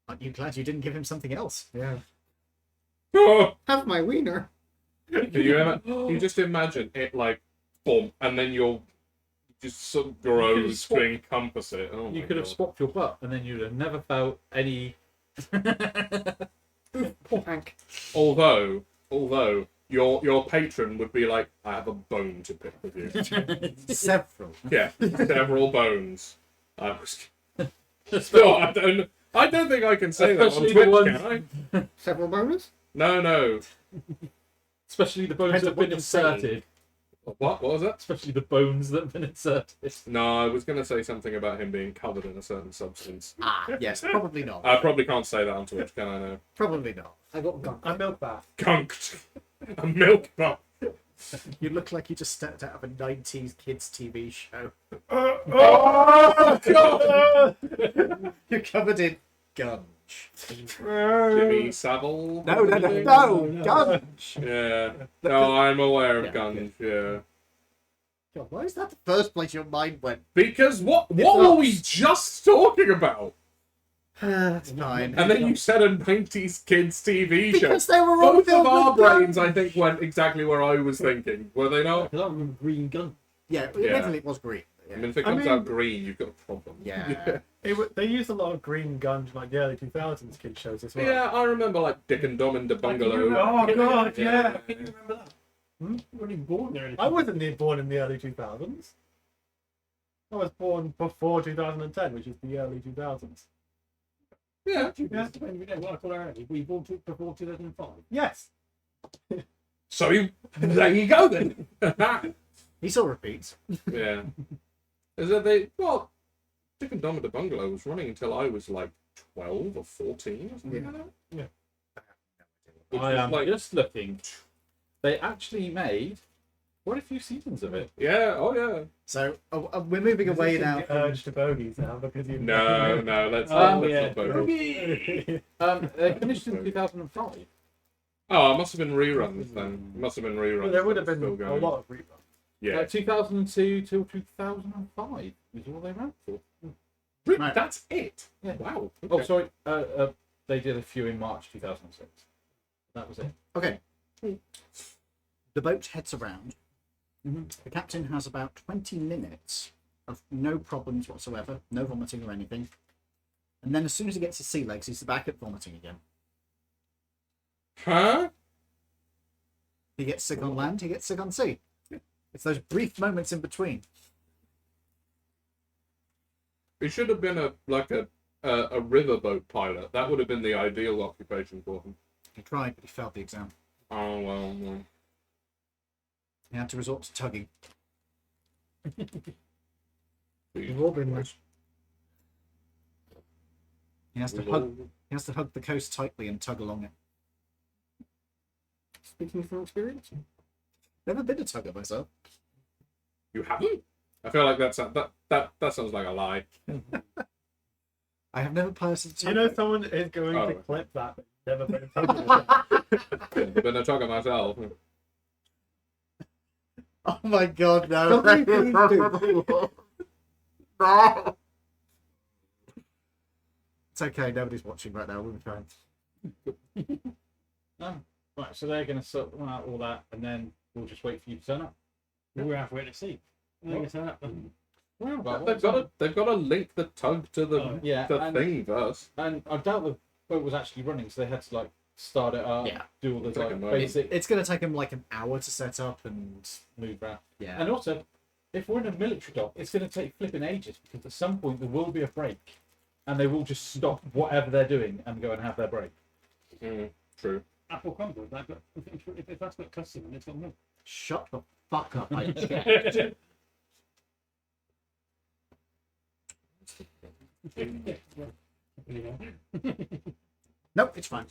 Aren't you glad you didn't give him something else? Yeah. Oh, Have my wiener. can you ever? You just imagine it like, boom, and then you're just some grows swap- to encompass it. Oh You my could have God. swapped your butt, and then you'd have never felt any. Poor Hank. Although your patron would be like, I have a bone to pick with you. Several. Yeah, several bones. I was. No, I don't think I can say that on Especially Twitch, the ones- can I? Several bonus? No. Especially the bones Depends that on have what been you're saying. inserted. What was that? Especially the bones that have been inserted. No, I was going to say something about him being covered in a certain substance. Ah, yes, probably not. I probably can't say that on Twitch, can I now? Probably not. I got gunk. A milk bath. Gunked. A milk bath. You look like you just stepped out of a 90s kids TV show. Oh, God! You're covered in gunge. Jimmy Savile? No, no. gunge. Yeah. No, I'm aware of Yeah, guns, yeah. God, why is that the first place your mind went? Because what were we just talking about? That's fine. And then you said a 90s kids TV show. Because they were all Both of filled our with guns. brains, I think, went exactly where I was thinking. Were they not? Because I remember Green Gun. Yeah, admittedly it was green. I mean, if it I comes mean- out green, you've got a problem. Yeah. They used a lot of green guns in like the early 2000s kid shows as well. Yeah, I remember like Dick and Dom in the Bungalow. Oh god, yeah. Can you remember that? You weren't even born there. I wasn't born in the early 2000s. I was born before 2010, which is the early 2000s. Yeah. Yeah. What I call early. Were you born before 2005? Yes. So there you go then. He still repeats. Yeah. Is that well, Dick and Dom at the Bungalow was running until I was like 12 or 14 or something like that. Which I was am like, just looking. They actually made quite a few seasons of it. yeah, oh yeah. So we're moving away now. The urge to bogeys now because you. No, let's Oh, not yeah. bogey. They finished in 2005. Oh, it must have been reruns then. It must have been reruns. Well, there would have Still been a going. lot of reruns. Yeah. 2002 till 2005 is all they ran for. Right. That's it. Yeah. Wow. Oh, Okay. sorry. They did a few in March 2006. That was it. Okay. The boat heads around. Mhm. The captain has about 20 minutes of no problems whatsoever, no vomiting or anything. And then as soon as he gets his sea legs, he's back at vomiting again. Huh? He gets sick on land, he gets sick on sea. It's those brief moments in between. It should have been a riverboat pilot. That would have been the ideal occupation for him. He tried, but he failed the exam. Oh well. He had to resort to tugging. We've all been there. He has to hug the coast tightly and tug along it. Speaking from experience. Never been a tugger myself. You haven't? I feel like that sounds like a lie. I have never piloted a You know, tugboat. someone is going Oh. to clip that. Never been a I've been a tugger myself. Oh my god, no. Somebody please do. No. It's okay. Nobody's watching right now. We'll be fine. Right, so they're going to sort out all that, and then we'll just wait for you to turn up. We're halfway to see. They're going to turn up. Well, They've got to link the tug to the Oh, yeah, the and, thing first. and I doubt the boat was actually running, so they had to like start it up, Yeah. do all the Take a like, moment. basic It's going to take them like an hour to set up, and move around. yeah. And also, if we're in a military dock, it's going to take flipping ages because at some point there will be a break, and they will just stop whatever they're doing and go and have their break. True. Apple crumble. If that's got custard in it, it's got milk. Shut the fuck up. I Nope, it's fine.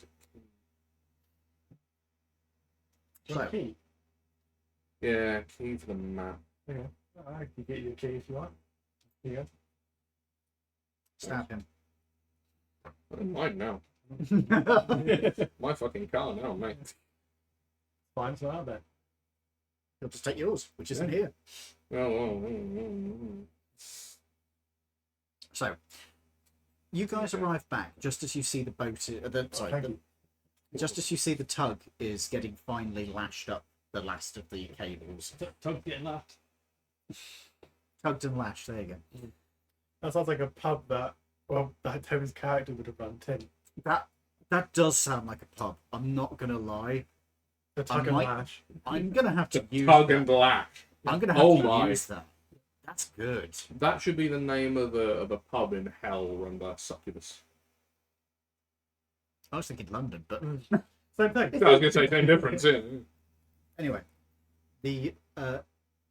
So, Key. Yeah, key for the map. Okay. I can get you a key if you want. Here you stab him. I don't mind now. My fucking car now, mate. go. Fine, so out there. He'll just take yours, which isn't here. So, you guys arrive back just as you see the boat. Just as you see the tug is getting finally lashed up the last of the cables. Tug getting laughed. Tugged and lashed. There you go. That sounds like a pub that, well, that Toby's character would have run. Tim. That does sound like a pub. I'm not gonna lie. The tug and might- lash. I'm gonna have to use. Tug that. and lash. I'm gonna have Oh to my. use that. That's good. That should be the name of a pub in hell run by a succubus. I was thinking London, but Same thing. I was going to say same difference. Yeah. anyway, the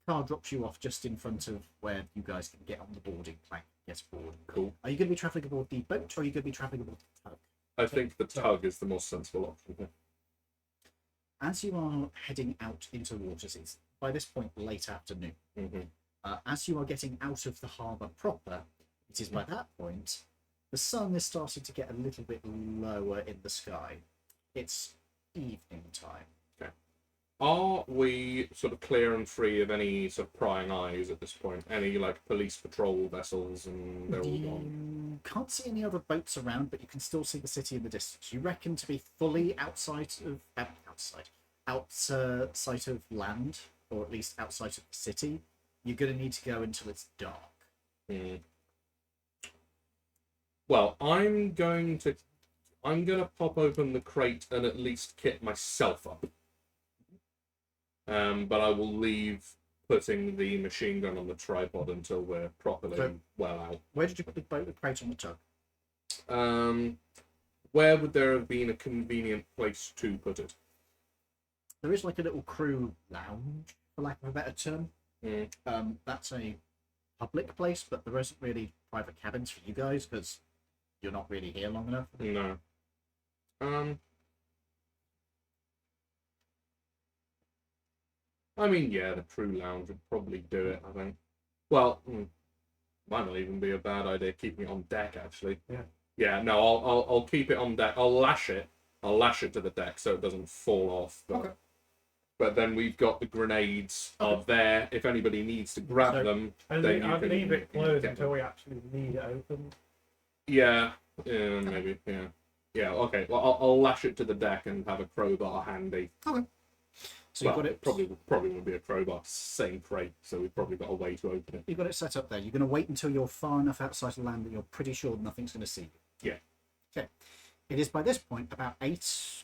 car drops you off just in front of where you guys can get on the boarding plank. Get aboard. Cool. Are you going to be travelling aboard the boat, or are you going to be travelling aboard the tug? I think the tug is the most sensible option here. As you are heading out into the waters, it's by this point late afternoon. Mm-hmm. As you are getting out of the harbour proper, it is by that point the sun is starting to get a little bit lower in the sky. It's evening time. Are we sort of clear and free of any sort of prying eyes at this point? Any like police patrol vessels and they're all gone? You can't see any other boats around, but you can still see the city in the distance. You reckon to be fully outside of land, or at least outside of the city. You're going to need to go until it's dark. Hmm. Well, I'm gonna pop open the crate and at least kit myself up. But I will leave putting the machine gun on the tripod until we're properly So- well out. Where did you put the boat, the crate on the tug? Where would there have been a convenient place to put it? There is like a little crew lounge, for lack of a better term. Mm. That's a public place, but there isn't really private cabins for you guys because you're not really here long enough. No. I mean, yeah, the crew lounge would probably do it, I think. Well, might not even be a bad idea keeping it on deck, actually. Yeah. Yeah, no, I'll keep it on deck. I'll lash it to the deck so it doesn't fall off. But, Okay. But then we've got the grenades are there. If anybody needs to grab So- them, And then you I'll can leave it closed get until we actually need it open. Yeah, maybe, yeah. Yeah, okay. Well, I'll lash it to the deck and have a crowbar handy. So you've Well, got it. probably would be a crowbar, same crate, so we've probably got a way to open it. You've got it set up there. You're going to wait until you're far enough outside of land that you're pretty sure nothing's going to see you. Yeah. Okay. It is by this point about I'm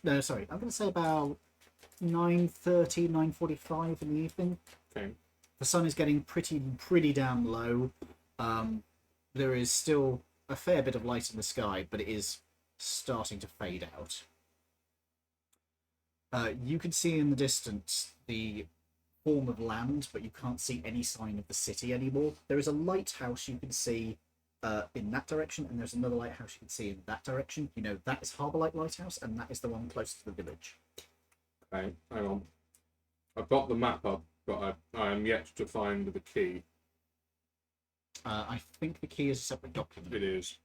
going to say about 9:30, 9:45 in the evening. Okay. The sun is getting pretty damn low. There is still a fair bit of light in the sky, but it is starting to fade out. You can see in the distance the form of land, but you can't see any sign of the city anymore. There is a lighthouse you can see in that direction, and there's another lighthouse you can see in that direction. You know, that is Harbourlight Lighthouse, and that is the one closest to the village. Okay, hang on. I've got the map up, but I am yet to find the key. I think the key is a separate document. It is.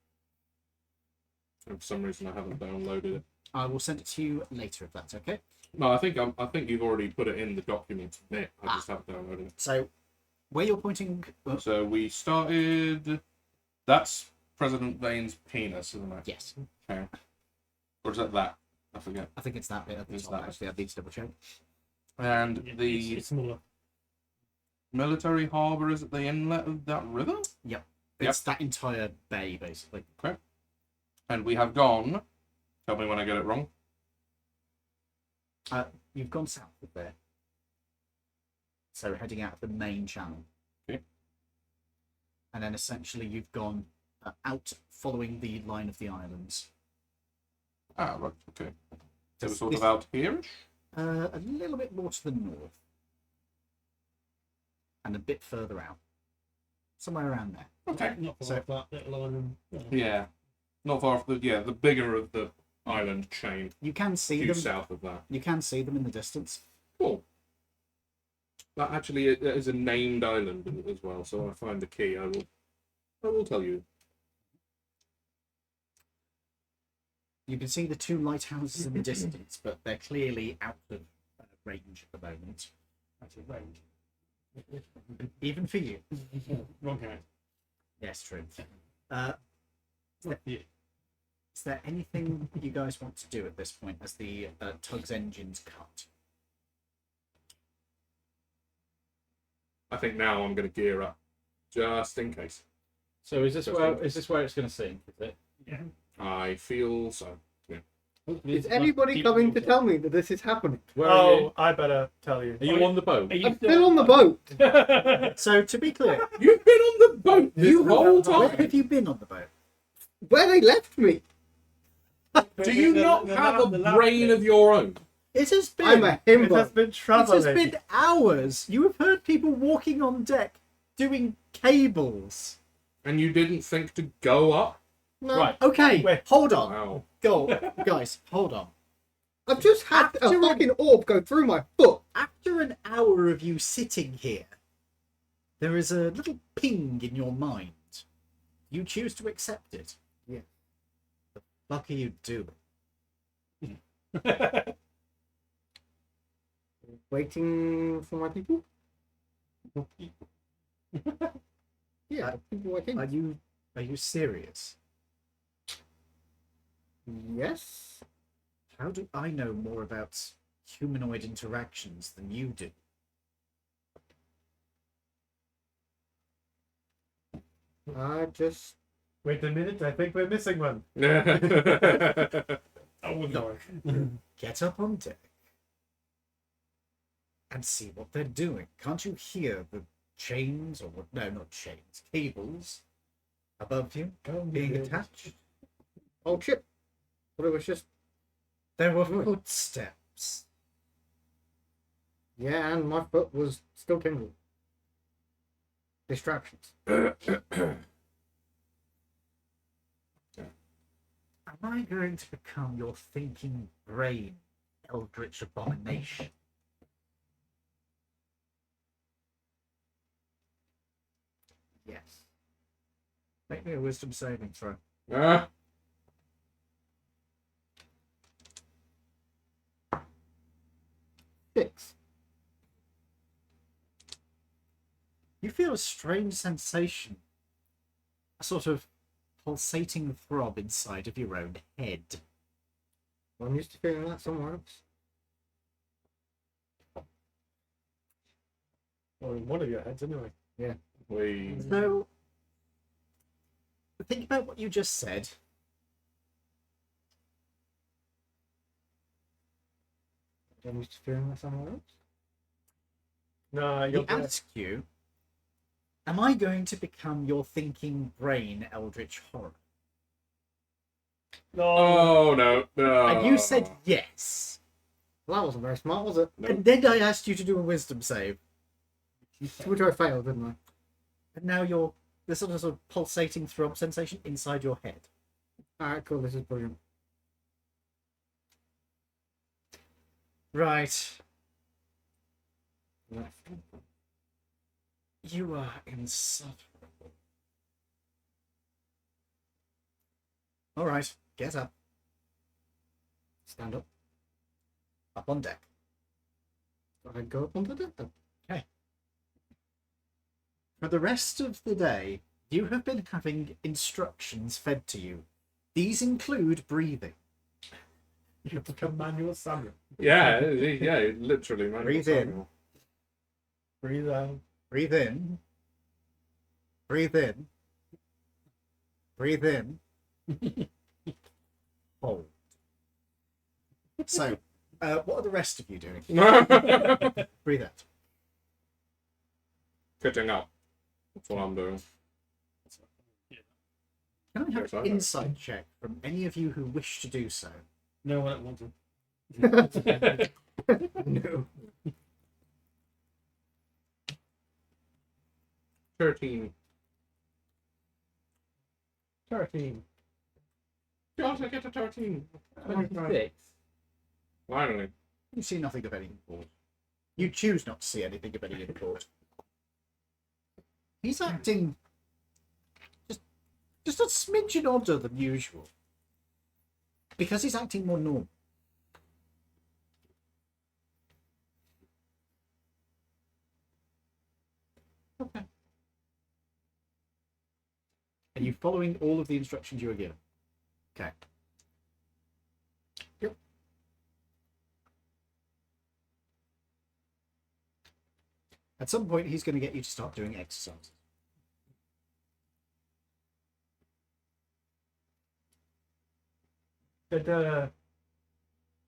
And for some reason I haven't downloaded it. I will send it to you later if that's okay. No, I think you've already put it in the document bit. I just haven't downloaded it. So, where you're pointing, So we started. That's President Vane's penis, isn't it? Yes, Okay. Or is that that? I forget. I think it's that bit at the It's top. that. Actually, I need to double check. And Yeah, the it's smaller. military harbour is at the inlet of that river? It's that entire bay, basically. And we have gone. Tell me when I get it wrong. You've gone south of there. So heading out of the main channel. Okay. And then essentially you've gone out following the line of the islands. Ah, right. Okay. So we're This- sort this- of out here-ish? A little bit more to the north. And a bit further out. Somewhere around there. Okay. Not far So- off that little island. Yeah. Not far off the the bigger of the island chain. You can see Due them. south of that. You can see them in the distance. Cool. That actually is a named island as well, so when I find the key, I will tell you. You can see the two lighthouses in the distance, but they're clearly out of range at the moment. Actually, range. Even for you. Wrong character. Yes, true. Not you. Is there anything you guys want to do at this point as the tug's engines cut? I think now I'm going to gear up, just in case. So is this Just where in is this where it's going to sink? Is it? Yeah. I feel so. Hopefully Is it's not anybody deep coming to water. tell me that this is happening? Where are you? Oh, I better tell you. Are you on the boat? Are you I'm still on the boat. So to be clear, You've been on the boat this whole where time. have you been on the boat? Where they left me. Do you not have a brain of your own? It has been. I'm a It has himbo. been It traveling. has been hours. You have heard people walking on deck doing cables. And you didn't think to go up? No, Right. Okay, Wait. hold on. Wow. Go, guys, hold on. I've just had a After- fucking orb go through my foot. After an hour of you sitting here, there is a little ping in your mind. You choose to accept it. Yeah. The fuck are you doing? Waiting for my people? Yeah, Uh, people I came. Are you serious? Yes. How do I know more about humanoid interactions than you do? I just. Wait a minute, I think we're missing one. Oh, no. Get up on deck and see what they're doing. Can't you hear the chains or what? No, not chains, cables above you being attached? Oh shit. But it was just. There were footsteps. Yeah, and my foot was still tingling. Distractions. Am I going to become your thinking brain, eldritch abomination? Yes. Make me a wisdom saving throw. Ah, 6. You feel a strange sensation, a sort of pulsating throb inside of your own head. I'm used to feeling that somewhere else. Or in one of your heads, anyway. we. So, think about what you just said. I'm used to feeling that somewhere else. No, He you're asks you, am I going to become your thinking brain, eldritch horror? No. Oh no, no. And you said yes. Well, that wasn't very smart, was it? No. And then I asked you to do a wisdom save. Which I failed, didn't I? And now you're there's sort of pulsating throb sensation inside your head. Alright, cool, this is brilliant. Right. Left. You are insufferable. Alright, get up. Stand up. Up on deck. I go up onto the deck then. For the rest of the day, You have been having instructions fed to you. These include breathing. You have become manual Samuel. Yeah, literally, man. Breathe in. Breathe out. Breathe in. Breathe in. Breathe in. Hold. So, what are the rest of you doing? Breathe out. Cutting out. That's what I'm doing. Can I have Yes, I an know. insight check from any of you who wish to do so? No, I don't want to. No. 13. 13. God, I get a 13. 26. Finally. You see nothing of any import. You choose not to see anything of any import. He's acting just a smidgen odder than usual. Because he's acting more normal. Okay. Are you following all of the instructions you were given? Okay. Yep. At some point, he's going to get you to start doing exercises. But,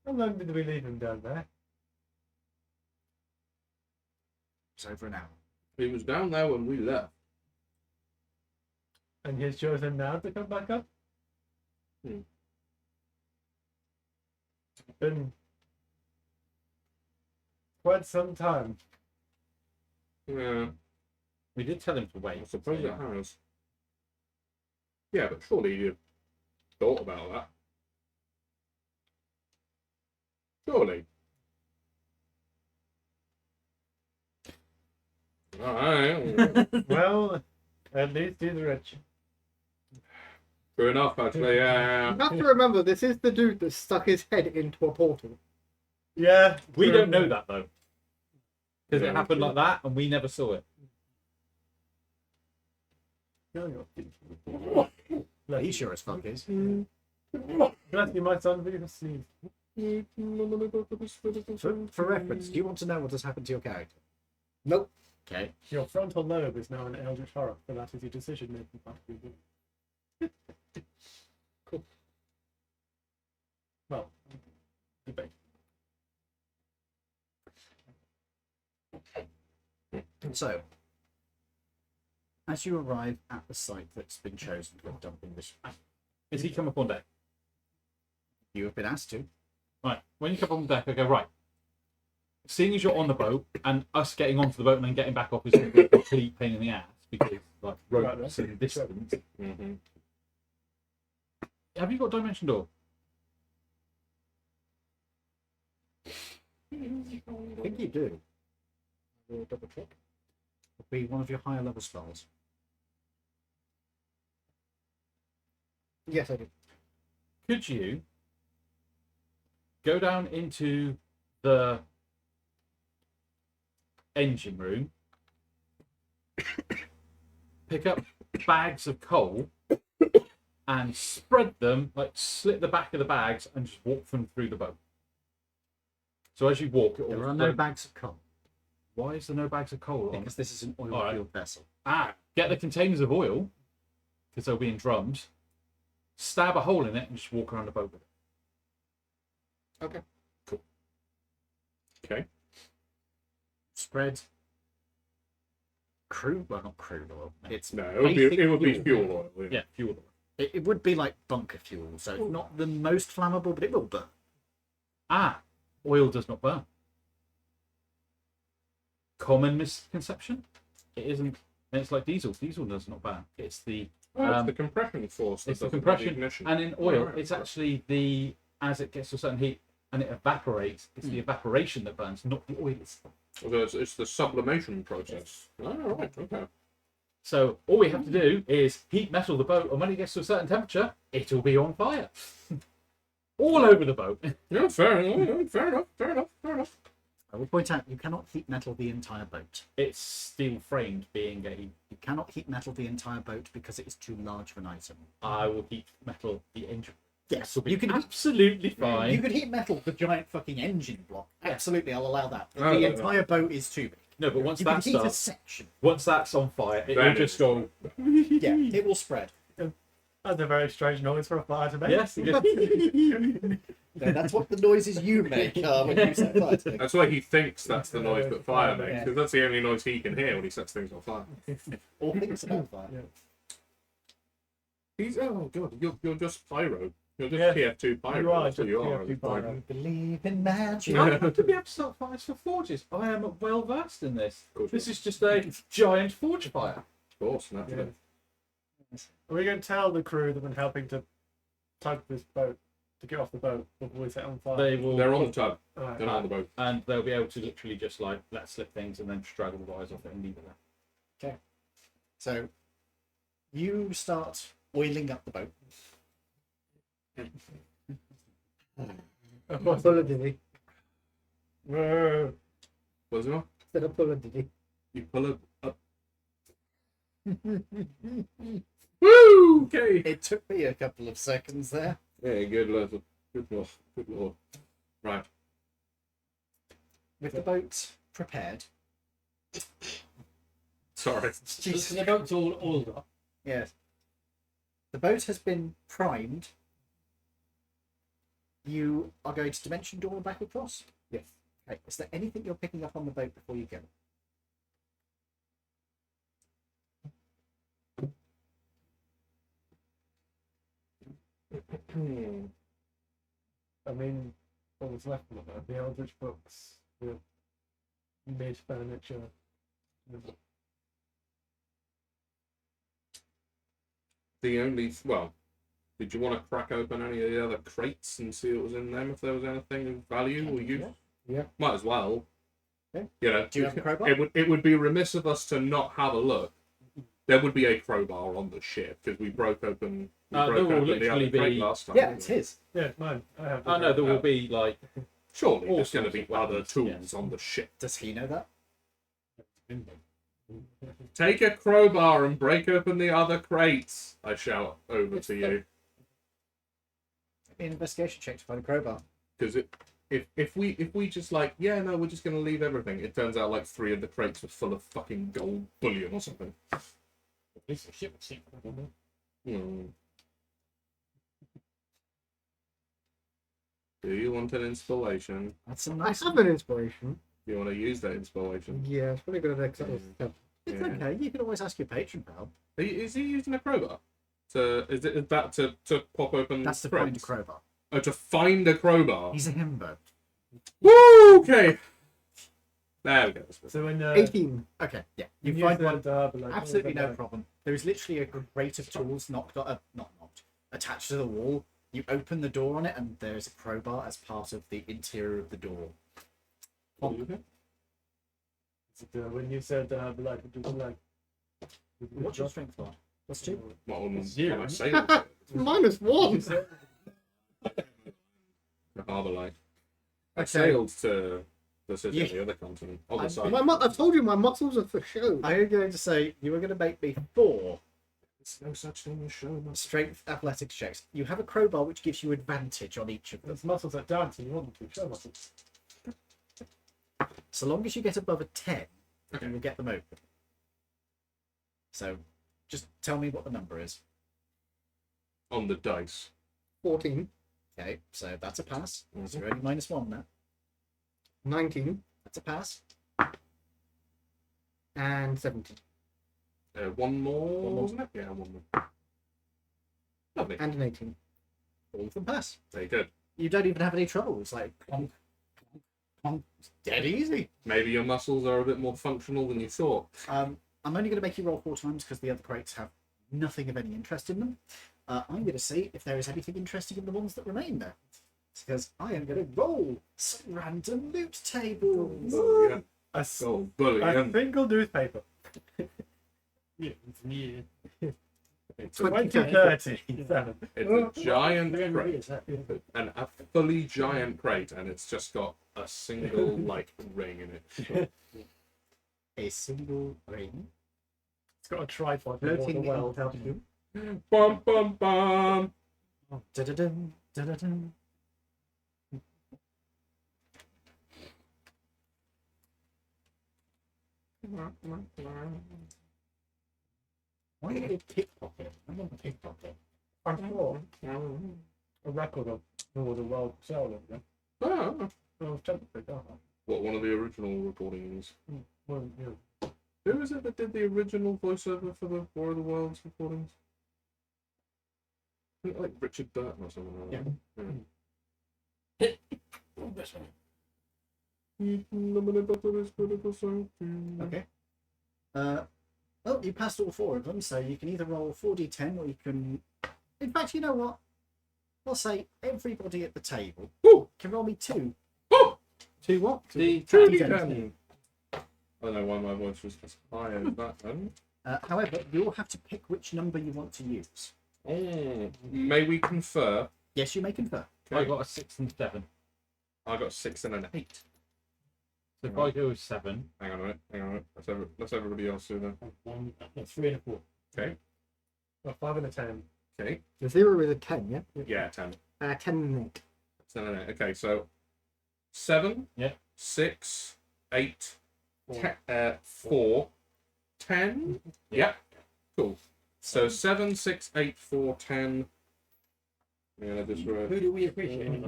how long did we leave him down there? It's over an hour. He was down there when we left. And he's chosen now to come back up? Hmm. Been quite some time. Yeah, We did tell him to I wait. suppose so- it has. Yeah, but surely you thought about that. Surely. Alright. Well, at least he's rich. True enough, actually, yeah. You have to remember, this is the dude that stuck his head into a portal. Yeah. We true. don't know that though. Because Yeah. it happened like that and we never saw it. He sure as fuck is. Bless you, my son, for your sneeze. For reference, do you want to know what has happened to your character? Nope. Okay. Your frontal lobe is now an eldritch horror, but that is your decision making part of your Cool. Well, debate. So, as you arrive at the site that's been chosen for dumping this, Is he come up on deck? you have been asked to. Right. When you come up on deck, I go, right. Seeing as you're on the boat and us getting onto the boat and then getting back off is a complete pain in the ass because like ropes and distance. Mm-hmm. Have you got dimension door? I think you do. We'll double check. It'll be one of your higher level spells. Yes, I do. Could you go down into the engine room, pick up bags of coal, and spread them, like slit the back of the bags, and just walk them through the boat? So as you walk, it all There are no bags of coal Why is there no bags of coal on? because this is an oil Alright. field vessel. Get the containers of oil, because they'll be in drums, stab a hole in it, and just walk around the boat with it. Okay. Spread crude, well, not crude oil. It's No, it would be basic fuel oil. Yeah, fuel oil. It would be like bunker fuel, so it's not the most flammable, but it will burn. Oil does not burn. Common misconception. It isn't. And it's like diesel. Diesel does not burn. It's the Oh, it's the compression force. it's the that does compression, ignition. and in oil, Right, it's right. actually the as it gets to a certain heat and it evaporates. It's the evaporation that burns, not the oil itself. Although it's the sublimation process. Oh, right, okay. So all we have to do is heat metal the boat, and when it gets to a certain temperature, it'll be on fire. All over the boat. Yeah, fair enough. Fair enough. I will point out you cannot heat metal the entire boat. It's steel framed, being a. You cannot heat metal the entire boat because it is too large for an item. I will heat metal the engine. Yes, Will be you can. absolutely fine. You could heat metal the giant fucking engine block. Absolutely, I'll allow that. Oh, The yeah. entire boat is too big. No, but once You that can heat a starts, section. once that's on fire, it will Then just it's- go. Yeah, it will spread. That's a very strange noise for a fire to make. Yes. No, that's what the noises you make are when you set fire to. That's why he thinks that's the noise that fire makes, Yeah. because that's the only noise he can hear when he sets things on fire. All things about fire. Yeah. He's oh god, you're just pyro. You're just Yeah. TF2 pyro. You are That's what just you are. TF2 pyro. You believe in magic. I have to be able to start fires for forges. I am well versed in this. Good. This is just a giant forge fire. Of course, naturally. Are we going to tell the crew that have been helping to tug this boat to get off the boat before we set it on fire? They will. They're on the tub. Alright. They're not on the boat. And they'll be able to literally just like let slip things and then straggle the wires off it and leave it there. So, you start oiling up the boat. A puller diddy. Whoa. What's it on? Instead of puller diddy. You pull it up. Woo! Okay. It took me a couple of seconds there. Yeah, good lord. Good lord. Good lord. Right. With the boat prepared. Sorry. So the boat's all oiled up. Yes. The boat has been primed. You are going to dimension door back across? Yes. Okay. Is there anything you're picking up on the boat before you go? I mean, what was left of it? The Eldritch books, the mid furniture. The only well, did you want to crack open any of the other crates and see what was in them? If there was anything of value or use? Yeah. Might as well. Yeah. You know, Do you have a crowbar? it would be remiss of us to not have a look. There would be a crowbar on the ship because we broke open. There will the literally other crate be- last time. Yeah, didn't it's we? his. Yeah, it's mine. I have. Oh no, there will be like Surely All there's going to sorts be of other weapons, tools yeah. on the ship. Does he know that? Take a crowbar and break open the other crates. I shout over to you An investigation check to find a crowbar. because if we just like no, we're just going to leave everything. It turns out like 3 of the crates were full of fucking gold bullion or something. At least the ship was secret. Hmm. Do you want an inspiration? That's a I nice. have an inspiration. Do you want to use that inspiration? Yeah, it's probably good at Excel. It's Yeah. okay. You can always ask your patron for help. Is he using a crowbar? Is that to pop open? That's to crates? find a crowbar. Oh, to find a crowbar. He's a himbo. Woo! Okay. There we go. So when 18. Okay, yeah. you You find one. the Harbourlight, Absolutely no problem. There is literally a crate of tools not knocked, attached to the wall. You open the door on it, and there is a crowbar as part of the interior of the door. When you said Harbourlight, it was like. What's your strength for? Plus 2. Well, Zero. can I say that? -1. The Harbourlight. I Okay. sailed to the city Yeah. on the other continent. Other I'm- side. I've told you my muscles are for show. I am going to say you are going to make me 4 There's no such thing as show must. strength athletics checks. You have a crowbar which gives you advantage on each of them. There's muscles that dance and you want them to show muscles. So long as you get above a 10, Okay. you will get them open. So just tell me what the number is. On the dice. 14. Okay, so that's a pass. So you're only -1 now. 19. That's a pass. And 17. One more, One more. wasn't it? Yeah, one more. Lovely. And an 18. All of them pass. Very good. You don't even have any trouble. It's like clonk, clonk, clonk. It's dead easy. Maybe your muscles are a bit more functional than you thought. I'm only going to make you roll 4 times because the other crates have nothing of any interest in them. I'm going to see if there is anything interesting in the ones that remain there. Because I am going to roll some random loot tables. Oh, A, yeah. Oh, bully. a single newspaper. Yeah. It's 2030. it's a giant There really crate, is that. a fully giant crate, and it's just got a single like ring in it. A single ring. It's got a tripod for Floating the world in- helping you. Bum bum bum. Da-da-dum, da-da-dum. Why did it pickpocket? I want a pickpocket. I thought a record of the world selling. Yeah? Ah, I was tempted to go. what, one of the original recordings? Well, yeah. Who was it that did the original voiceover for the War of the Worlds recordings? I think like Richard Burton or something like that. Oh, that's right. Okay. Well, you passed all four of them, so you can either roll 4d10 or you can. In fact, you know what? I'll say everybody at the table can roll me two. Two what? The Truly 10. can. I don't know why my voice was as high as that then. However, you all have to pick which number you want to use. Oh, may we confer? Yes, you may confer. I got a 6 and 7. I got 6 and an 8. So if I go with 7, Hang on a minute. Let's everybody else do that. 1, 3 and a 4. Okay. A 5 and a 10. Okay. The 0 is a 10, yeah? Yeah, 10. 10 and 8. 10 and 8. Okay, so 7. Yeah. 6, 8, 4, 10. Yeah. Cool. So 7, 6, 8, 4, 10. Yeah, just right. Who do we appreciate?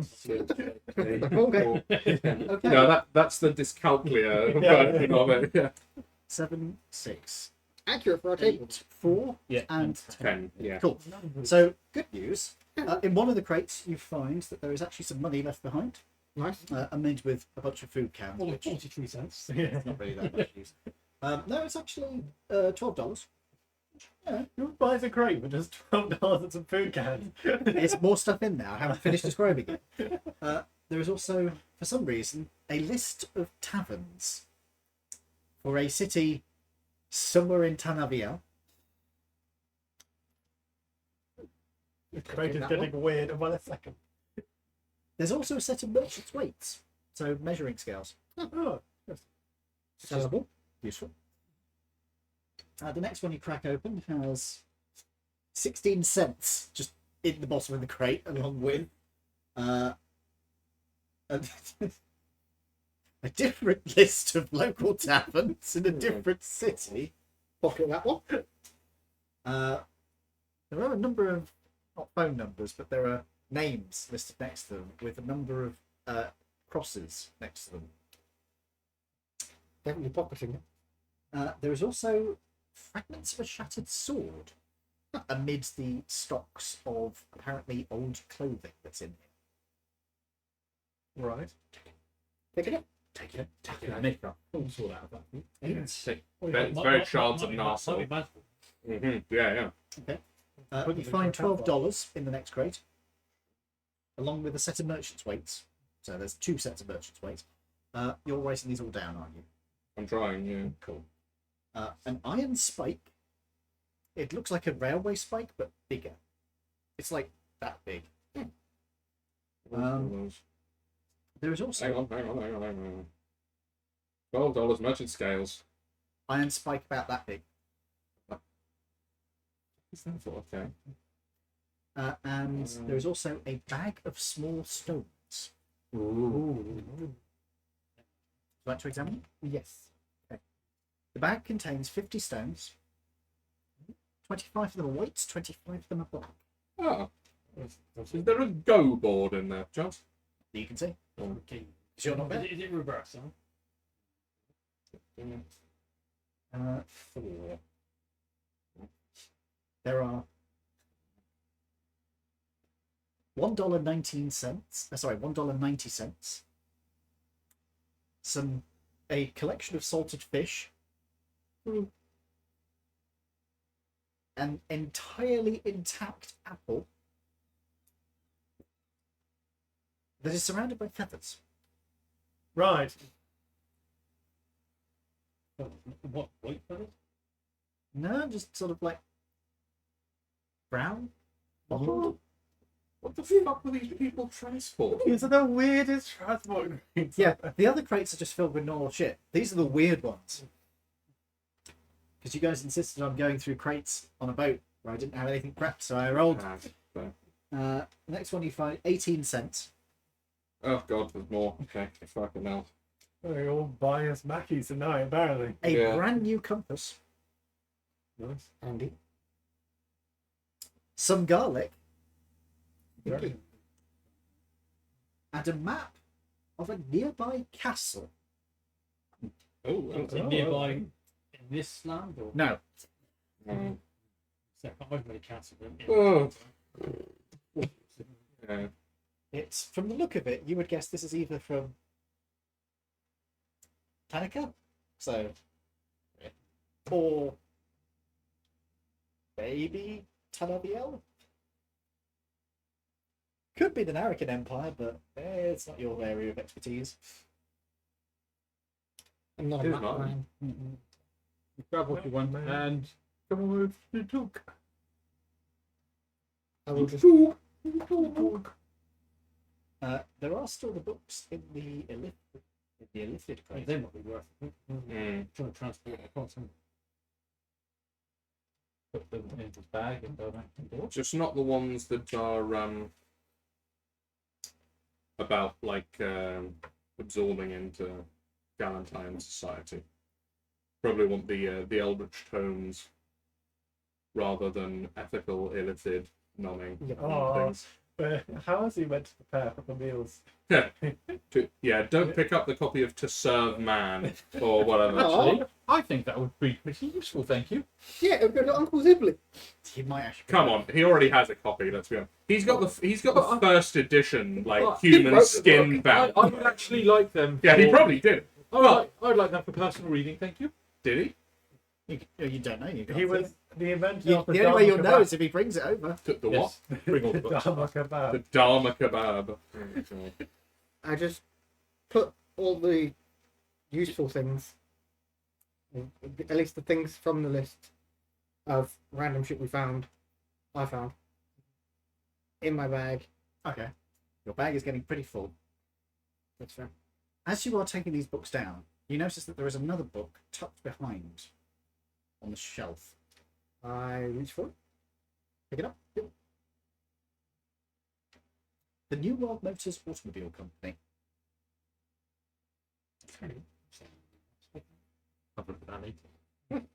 Okay. Okay. No, that's the dyscalculia version of it. Yeah. 7, 6, Accurate for our table. 8, 4, Yeah. and 10. 10. Yeah. Cool. So, good news. In one of the crates, you find that there is actually some money left behind, Nice. amid with a bunch of food cans, Well, which 43 cents. is not really that much use. No, it's actually $12. Who buys a crate with just $12 and some food cans? There's more stuff in there. I haven't finished describing it. There is also, for some reason, a list of taverns for a city somewhere in Tanaviel. The crate is getting weird. And one second. There's also a set of merchant's weights, so measuring scales. Oh, Sellable, useful. The next one you crack open has 16 cents just in the bottom of the crate, along with a different list of local taverns in a different city. Pocket that one. There are a number of, not phone numbers, but there are names listed next to them with a number of crosses next to them. Definitely pocketing it. There is also fragments of a shattered sword amid the stocks of apparently old clothing that's in here. right. Take it. take it. Nick up. We'll sort out that. It's very Shards of Narsel. Yeah. You find $12 in the next crate, along with a set of merchant's weights. So there's two sets of merchant's weights. You're writing these all down, aren't you? I'm trying, yeah. Cool. An iron spike. It looks like a railway spike, but bigger. It's like that big. There is also Hang on. $12 merchant scales. iron spike about that big. What's that for? Okay. And there is also a bag of small stones. Ooh. Would you like to examine? Yes. The bag contains 50 stones. 25 of them are weights, 25 of them are black. Oh. Is there a go board in there, John? You can see. Okay. Is your not bad? Is it reverse? Huh? 4. There are $1.19. Sorry, $1.90. A collection of salted fish. An entirely intact apple that is surrounded by feathers. Right. What? White feathers? No, just sort of like brown. What the fuck were these people transporting? These are the weirdest transport crates. Yeah, the other crates are just filled with normal shit. These are the weird ones. Because you guys insisted on going through crates on a boat where I didn't have anything prepped, so I rolled. Next one you find 18 cents. Oh god, there's more. Okay, fucking hell. They all biased Mackies tonight, apparently. A Yeah. brand new compass. Nice. Andy. Some garlic. Very- And a map of a nearby castle. Oh, Is it nearby in this land or? No. mm. So I can't remember the castle. but- Oh. Yeah. It's from the look of it, you would guess this is either from Tanika, so or maybe Tanabiel. Could be the Narakan Empire, but it's not your area of expertise. I'm not a Who's map not? man. You grab what you want and come on with the talk. I will just There are still the books in the Illithid I mean, crate. they might be worth it. Mm. Trying to transport it across. Put them in his bag and go back to the door. Just not the ones that are about like absorbing into Galantine society. Probably want the Eldritch tomes rather than ethical illithid numbing Oh. things. But how is he meant to prepare for the meals? Don't pick up the copy of To Serve Man or whatever. Actually, I think that would be pretty useful, thank you. yeah, it'll go to Uncle Zibley. He might actually. Come on, he already has a copy. Let's be honest. He's got the first edition, like But- human He wrote the skin book. bound. I would actually like them. Yeah, he for- probably did. I'd like them for personal reading, thank you. Did he? You don't know. You He was the inventor of the only way you'll know kebab. is if he brings it over. The what? Yes. Bring all the The books. Dharma kebab. The Dharma kebab. I just put all the useful things, at least the things from the list of random shit I found, in my bag. Okay. Your bag is getting pretty full. That's fair. As you are taking these books down, you notice that there is another book tucked behind on the shelf. I reach for it. Pick it up. Yep. The New World Motors Automobile Company. I've looked at that later.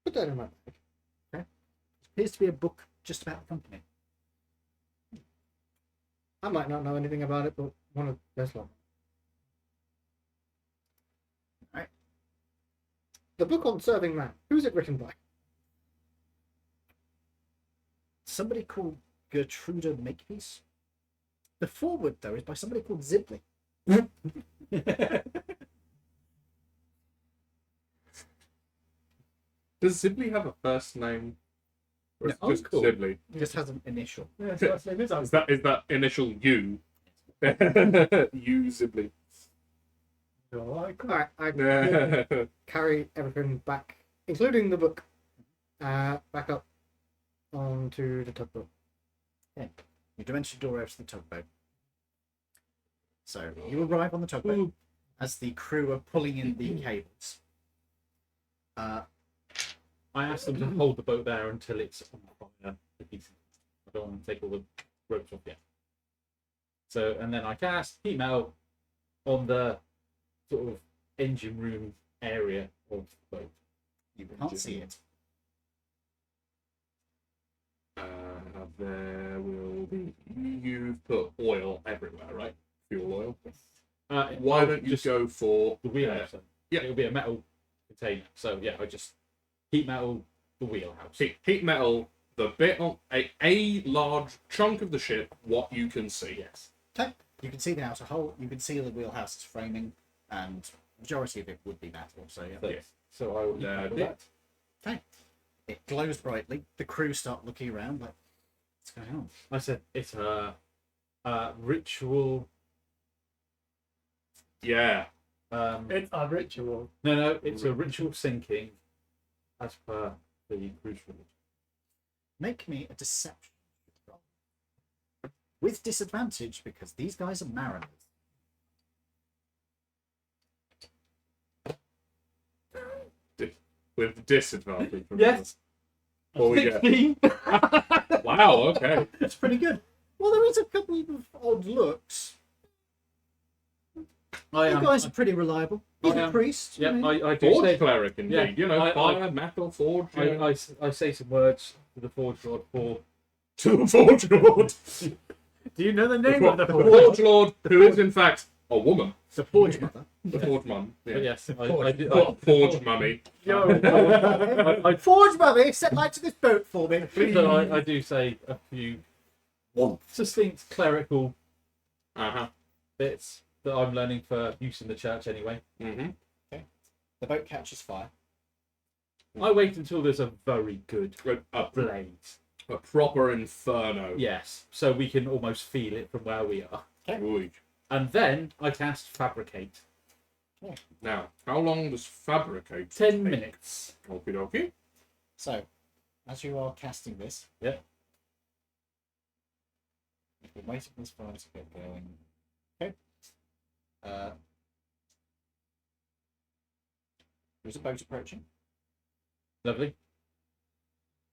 Put that in my bag. Appears to be a book just about the company. I might not know anything about it, but one of there's one. Right. The book on serving man. Who's it written by? Somebody called Gertruda Makepeace. The foreword, though, is by somebody called Zibley. Does Sibley have a first name? Or is it No. just Oh, cool. Sibley? Just has an initial. Yeah, his last name is Is Uncle. that initial U? U Sibley. Like, Alright, I carry everything back, including the book, back up onto the tugboat. You dimension door out to the tugboat. So you arrive on the tugboat as the crew are pulling in the cables. I asked them to hold the boat there until it's on fire. I don't want to take all the ropes off yet. So, and then I cast heat metal on the sort of engine room area of the boat. You can't see it. There will be. You've put oil everywhere, right? Fuel oil. Why I'll don't you just go for the wheelhouse? Then? yeah. It'll be a metal container. So yeah, I just heat metal the wheelhouse. heat metal? The bit on a large chunk of the ship. What you can see. Yes. Okay. You can see the outer hull. You can see the wheelhouse's framing, and majority of it would be metal. So yeah. So, Yes. so I will heat metal Yeah. that. Okay. It glows brightly. The crew start looking around like, what's going on? I said it's a ritual Yeah. It's a ritual. No, it's a ritual sinking as per the cruise rule. Make me a deception roll. With disadvantage because these guys are mariners. With disadvantage. Yes. What we get? 16. Wow. Okay. That's pretty good. Well, there is a couple of odd looks. I You am. guys are pretty reliable. He's I a am. priest. Yeah, I mean, I do Forge say. cleric, indeed. Yeah, You know, fire, metal, forge. I say some words to the forge lord for. To the forge lord. Do you know the name of the The forge? forge lord, who is in fact a woman. the forge mother. The forge mum. Yeah. But yes, Forge mummy. Yo, Forge mother, set light to this boat for me. so I do say a few succinct clerical bits that I'm learning for use in the church anyway. Mm-hmm. The boat catches fire. I wait until there's a very good A blaze. proper inferno. Yes, so we can almost feel it from where we are. Ooh. And then I cast Fabricate. Now, how long does fabricate? 10 take? minutes. Okie dokie. So, as you are casting this, Yeah. you've been waiting for this fire to get going. Okay. There's a boat approaching. Lovely.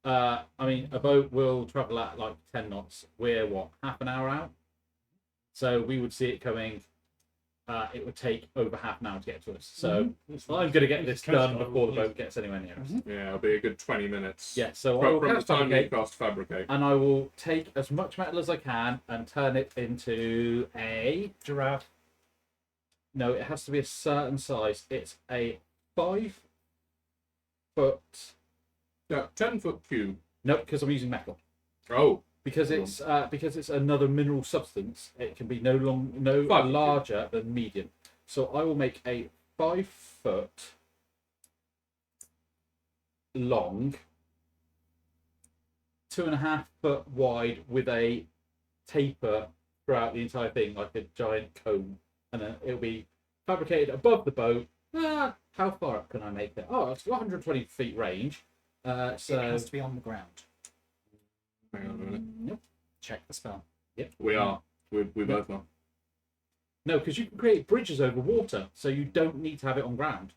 I mean, a boat will travel at like 10 knots. We're what, half an hour out? So we would see it coming. It would take over half an hour to get to us. So I'm going to get this done before the boat gets anywhere near us. Yeah, it'll be a good 20 minutes. Yeah, so I will From the cast time you Fabricate, cast fabricate. and I will take as much metal as I can and turn it into a... giraffe. No, it has to be a certain size. It's a 5 foot... Yeah, 10-foot cube. No, because I'm using metal. Oh, Because it's another mineral substance, it can be no Five. larger than medium. So I will make a 5 foot long, 2.5 foot wide with a taper throughout the entire thing, like a giant cone, and then it'll be fabricated above the boat. How far up can I make it? Oh, it's 120 feet range. So It has to be on the ground. hang on a minute. Yep. Check the spell. We are. We both are. No, because you can create bridges over water, so you don't need to have it on ground.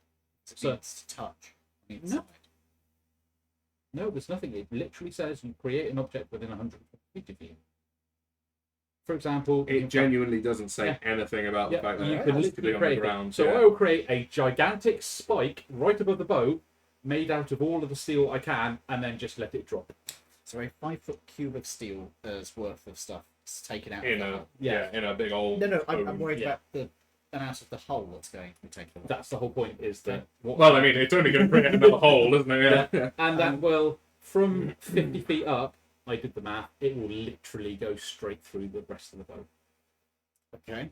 It So- needs to touch. Needs No. to- No, there's nothing. It literally says you create an object within 150 feet. For example, you It can- genuinely doesn't say Yeah. anything about the yeah, fact that you it can has to be literally on the create it. ground. So yeah. I will create a gigantic spike right above the boat, made out of all of the steel I can, and then just let it drop. So a 5-foot cube of steel is worth of stuff is taken out. in of the a hull. in a big old. No, I'm cone. worried yeah. about the amount of the hull that's going to be taken away. That's the whole point. Is that what? Well, I mean, it's only going to create another hole, isn't it? Yeah. And that will, from 50 feet up, I did the math. It will literally go straight through the rest of the boat. Okay.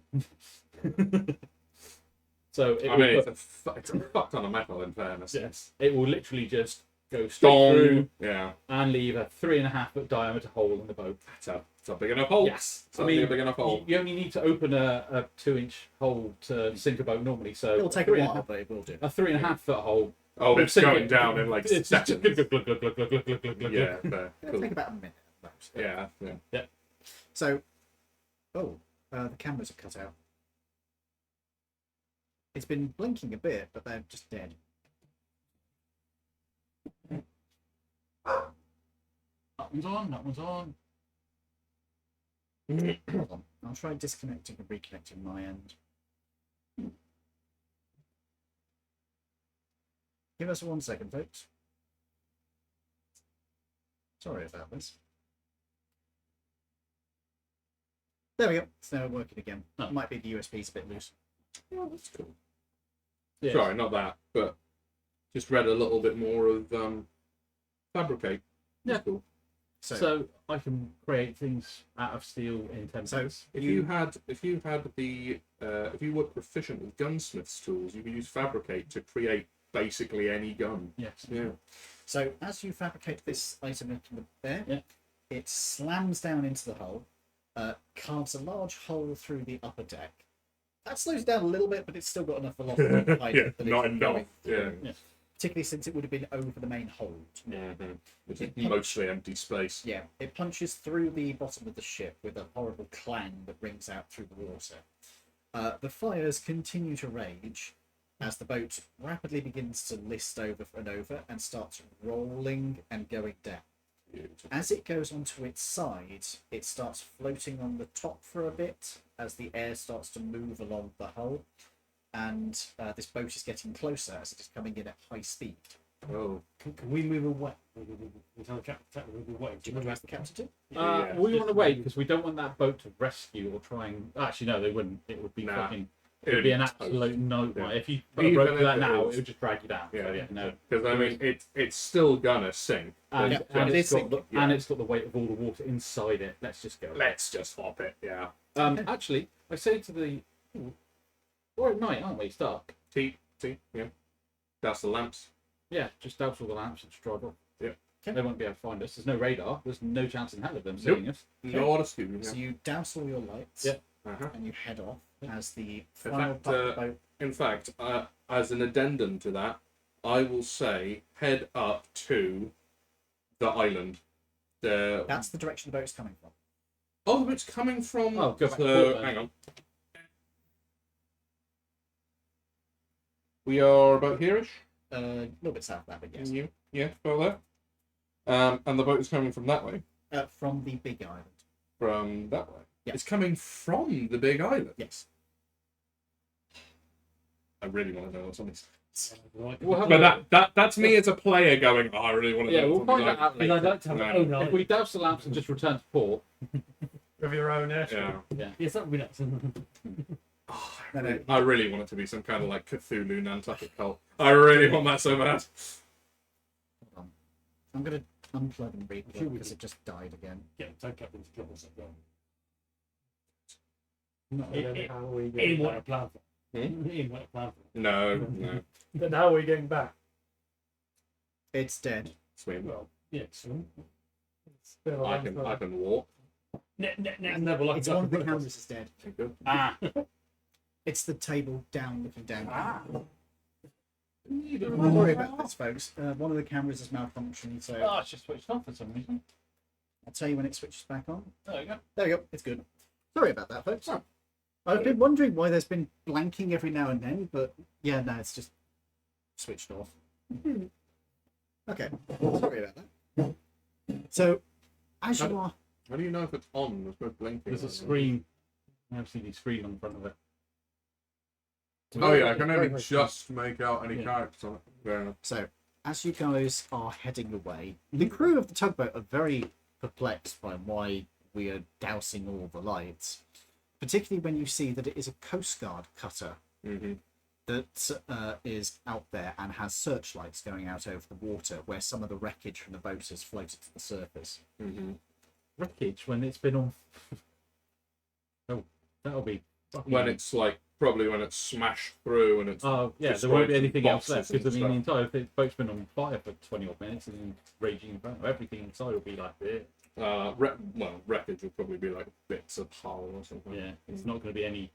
So it I will mean, put- it's a fuck ton of metal, in fairness. yes, it will literally just go straight Dong. through Yeah. and leave a 3.5 foot diameter hole in the boat. It's a big enough hole. Yes, It's a big enough hole. you only need to open a 2-inch hole to sink a boat normally. So It'll take a while, but it will do. A 3.5 foot hole. Oh, it's sink going it- down in like It's just seconds. glug, glug, glug, glug, glug, glug, glug, glug, glug, Yeah, glug. fair. It'll Cool. take about a minute at most. Yeah. So, the cameras are cut out. It's been blinking a bit, but they're just dead. That one's on. That one's on. Hold on. I'll try disconnecting and reconnecting my end. Give us 1 second, folks. Sorry about this. There we go. It's now working again. Oh. Might be the USB's a bit loose. Oh, that's cool. Yes. Sorry, not that, but just read a little bit more of fabricate. That's Yeah. cool. So I can create things out of steel in 10 So minutes. If you were proficient with gunsmith's tools, you could use fabricate to create basically any gun. Yes. Yeah. So as you fabricate this item into there, Yeah. it slams down into the hull, carves a large hole through the upper deck, That slows down a little bit, but it's still got enough velocity to hide Yeah, it that not it's enough. going Yeah. through, particularly since it would have been over the main hold. Which is It punch- mostly empty space. Yeah, it punches through the bottom of the ship with a horrible clang that rings out through the water. The fires continue to rage as the boat rapidly begins to list over and over and starts rolling and going down. As it goes onto its side, it starts floating on the top for a bit as the air starts to move along the hull, and this boat is getting closer as it is coming in at high speed. Oh. Can we move away? We tell the captain to move away. Do you want to ask the captain to? Yeah. We want to wait because we don't want that boat to rescue or try and. Actually, no, they wouldn't. It would be Nah. fucking. It would be an absolute nightmare. If you put a rope to that now, it would just drag you down. Yeah. So, yeah, no. Because I mean, it's still gonna sink. And, Yeah, and, it it's is got the, sinking. and it's got the weight of all the water inside it. Let's just go. Let's just hop it. Yeah. Actually, I say to the. We're at night, aren't we? It's dark. Tea. Yeah. That's the lamps. Yeah, just douse all the lamps and just drive off. Yeah. Okay. They won't be able to find us. There's no radar. There's no chance in hell of them Nope. seeing us. No other student. So you douse all your lights Yeah. Uh-huh. and you head off as the In final fact, part of the boat. In fact, as an addendum to that, I will say head up to the island. That's the direction the boat's coming from. Oh, it's coming from. Oh, go back to the. port then. Hang on. We are about here-ish. A little bit south of that, but yes. Yeah, about there. And the boat is coming from that way. From the big island. From that way. Yeah. It's coming from the big island. Yes. I really want to know what's on this. We'll have But that's me as a player going, oh, I really want to Yeah, know we'll what's on find this that out And I'd later. like to have No. it. Oh no. If we douse the lamps and just return to port, With your own airship. Yeah. Yes, that would be nuts. No. I really want it to be some kind of like Cthulhu Nantucket cult. I really want that so bad. Hold on. I'm going to unplug and replug Sure we because can. it just died again. Get the tug up into trouble. So Then how are we Ian getting want a back? plan for. Hmm? Ian want a plan for. No. Then how are we getting back? It's dead. Swim. Well, yeah. So, Still I alive, can walk. next level. It's one of the cameras is dead. Good. It's the table down looking down. you Don't don't worry about this, folks. One of the cameras is malfunctioning, so Oh, it's just switched off for some reason. I'll tell you when it switches back on. There you go. There we go. It's good. Sorry about that, folks. I've been wondering why there's been blanking every now and then, but yeah, no, it's just switched off. Okay. Sorry about that. So, as you are, How do you know if it's on? There's no blinking. There's a screen, an LCD screen on the front of it. Oh yeah, I can only Very just make out any Yeah. characters on it. Fair enough. so as you guys are heading away, the crew of the tugboat are very perplexed by why we are dousing all the lights, particularly when you see that it is a Coast Guard cutter Mm-hmm. that is out there and has searchlights going out over the water where some of the wreckage from the boat has floated to the surface. Mm-hmm. Wreckage when it's been on. Oh, that'll be. fucking- When it's like probably when it's smashed through and it's Oh yeah, there destroyed won't be some anything else boxes left because I and mean the entire boat's been on fire for 20 odd minutes and raging in front of everything inside will be like this. wreckage will probably be like bits of hull or something. Yeah, it's not going to be any.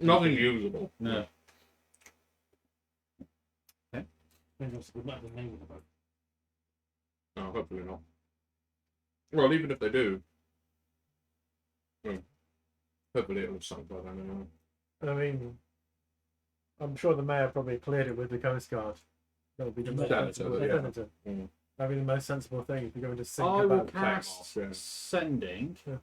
Nothing usable. No. Depends on the name of the boat. No, hopefully not. Well, even if they do, well, hopefully it'll have sunk by then anyway. I mean, I'm sure the mayor probably cleared it with the Coast Guard. That would be the most Senator, sensible. yeah. Senator. Mm. That'd be the most sensible thing if you're going to sink I a will boat. cast yeah. sending, Yeah.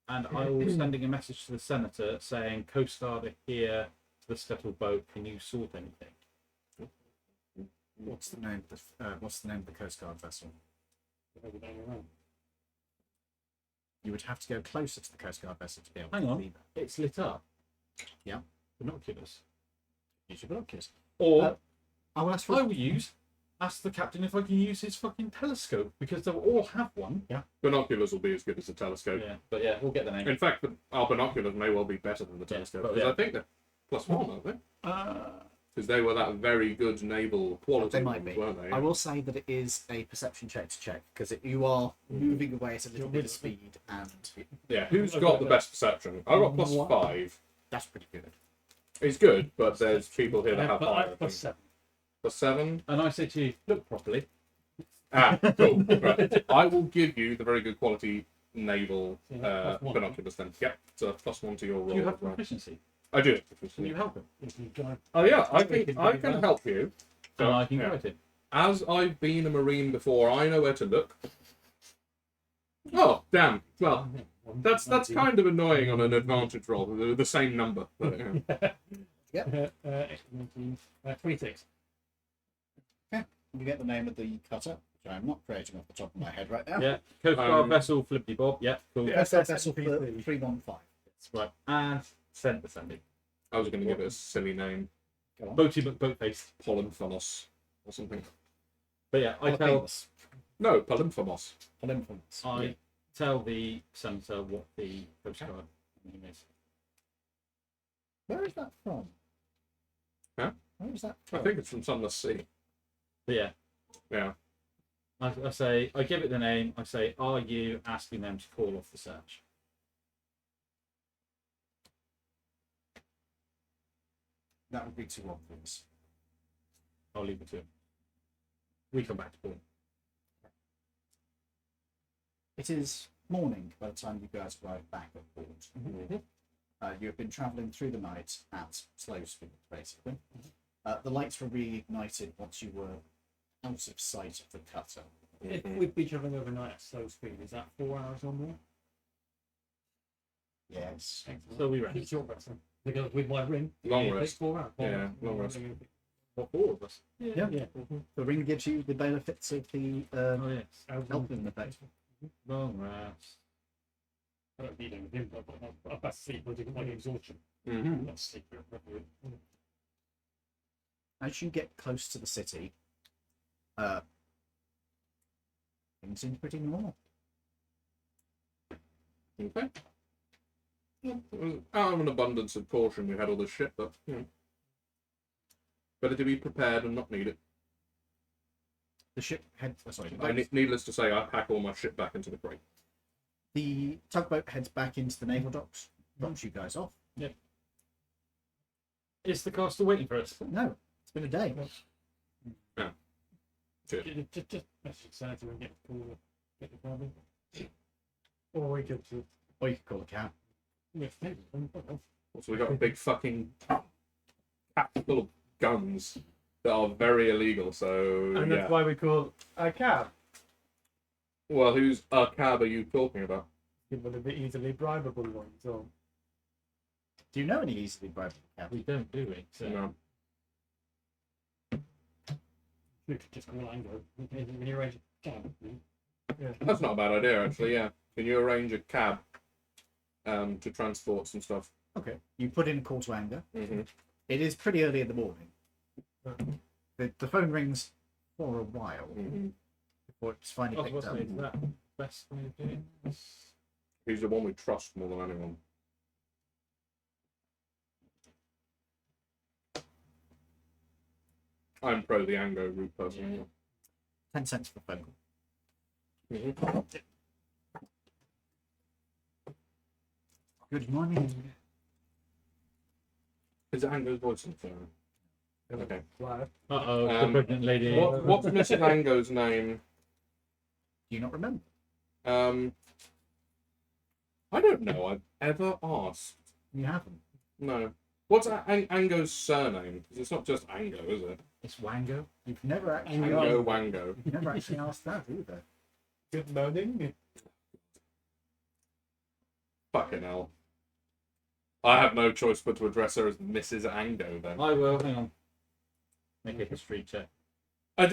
and I will sending a message to the senator saying Coast Guard are here to the scuttle boat. Can you sort anything? What's the name of the Coast Guard vessel? You would have to go closer to the Coast Guard vessel to be able Hang to on. see that. It's lit up. Yeah. Binoculars. Use your binoculars. Or I will ask for. I will ask the captain if I can use his fucking telescope because they'll all have one. Binoculars will be as good as a telescope. Yeah, but yeah, we'll get the name. In fact, our binoculars may well be better than the Yeah, telescope but because yeah. I think they're +1, aren't they? Uh, Because they were that very good naval quality, They might ones, be. weren't they? I will say that it is a perception check to check because you are moving away at a little bit of speed, and Yeah, who's got the best perception? I've got +5. that's pretty good. It's good, but there's people here that have But higher. plus 7. Plus 7. And I say to you, look properly. Ah, cool. Right. I will give you the very good quality naval So that's +1. binoculars then. Yep. So +1 to your roll. Do you have as well. proficiency? I do. Can you help him? If you go- Oh yeah, I can help you. And I can yeah. guide him. As I've been a marine before, I know where to look. Oh damn! Well, that's 19. kind of annoying on an advantage roll. They're the same number. But, yeah. 19, 26. You get the name of the cutter, which I'm not creating off the top of my head right now. Yeah. Coast Guard Um, vessel, Flippy Bob. Yeah, cool. Yeah. That's vessel for SSPC. 315. That's right. And send ascending. I was going to give it a silly name, Boaty McBoatface. Polymphomos or something. But yeah, I tell No, Polymphomos. I tell the senator what the Coast Guard name is. Where is that from? Huh? Where is that I from? think it's from Sunless Sea. But yeah, Yeah. I say, I give it the name. I say, are you asking them to call off the search? That would be too obvious. I'll leave it to him. We come back to Paul. It is morning by the time you guys arrive back at port. You have been travelling through the night at slow speed, basically. The lights were reignited once you were out of sight of the cutter. If we'd be travelling overnight at slow speed, is that 4 hours or more? Yes. Excellent. So we rest. It's your rest then. Because with my ring, Long it takes rest. 4 hours. Yeah, long rest. What, four of us? Yeah. Yeah. The ring gives you the benefits of the Oh, yes. helping effect. Long rest. I don't need anything, but I've got sleep, but it's my exhaustion. Mm-hmm. Not sleep, but As you get close to the city, things seem pretty normal. Okay. Yeah, it was out of an abundance of caution we had all this shit, but you know. Better to be prepared and not need it. The ship heads. Sorry, the, Needless to say, I pack all my shit back into the crate. the tugboat heads back into the naval docks. Drops you guys off. Is the caster waiting for us? No, it's been a day. just message Santa and get the problem. Or we could just Or you could call a cab. Yes, maybe. So we got a big fucking cap full of guns that are very illegal. So and yeah. that's why we call a cab. Well, whose cab are you talking about? One of the easily bribable ones. Or Do you know any easily bribable cabs? We don't do it. So. No. We could just call Ango. Can you arrange a cab? That's not a bad idea, actually. Yeah. Can you arrange a cab to transport some stuff? Okay. You put in a call to anger. Mm-hmm. It is pretty early in the morning. The phone rings for a while Mm-hmm. before it's finally I was picked up. saying, is that the best way of doing it? He's the one we trust more than anyone. I'm pro the Ango route personally. 10 cents for the phone call. Mm-hmm. Good morning. Is it Ango's voice in the phone? Okay. Clive. Uh-oh, the Um, pregnant lady. What's Mrs. Ango's name? Do you not remember? I don't know. I've ever asked. You haven't. No. What's Ango's surname? 'Cause it's not just Ango, is it? It's Wango. You've never actually Ango Wango. You've never actually asked that either. Good morning. Fucking hell. I have no choice but to address her as Mrs. Ango then. I will. Hang on. Make a history check. A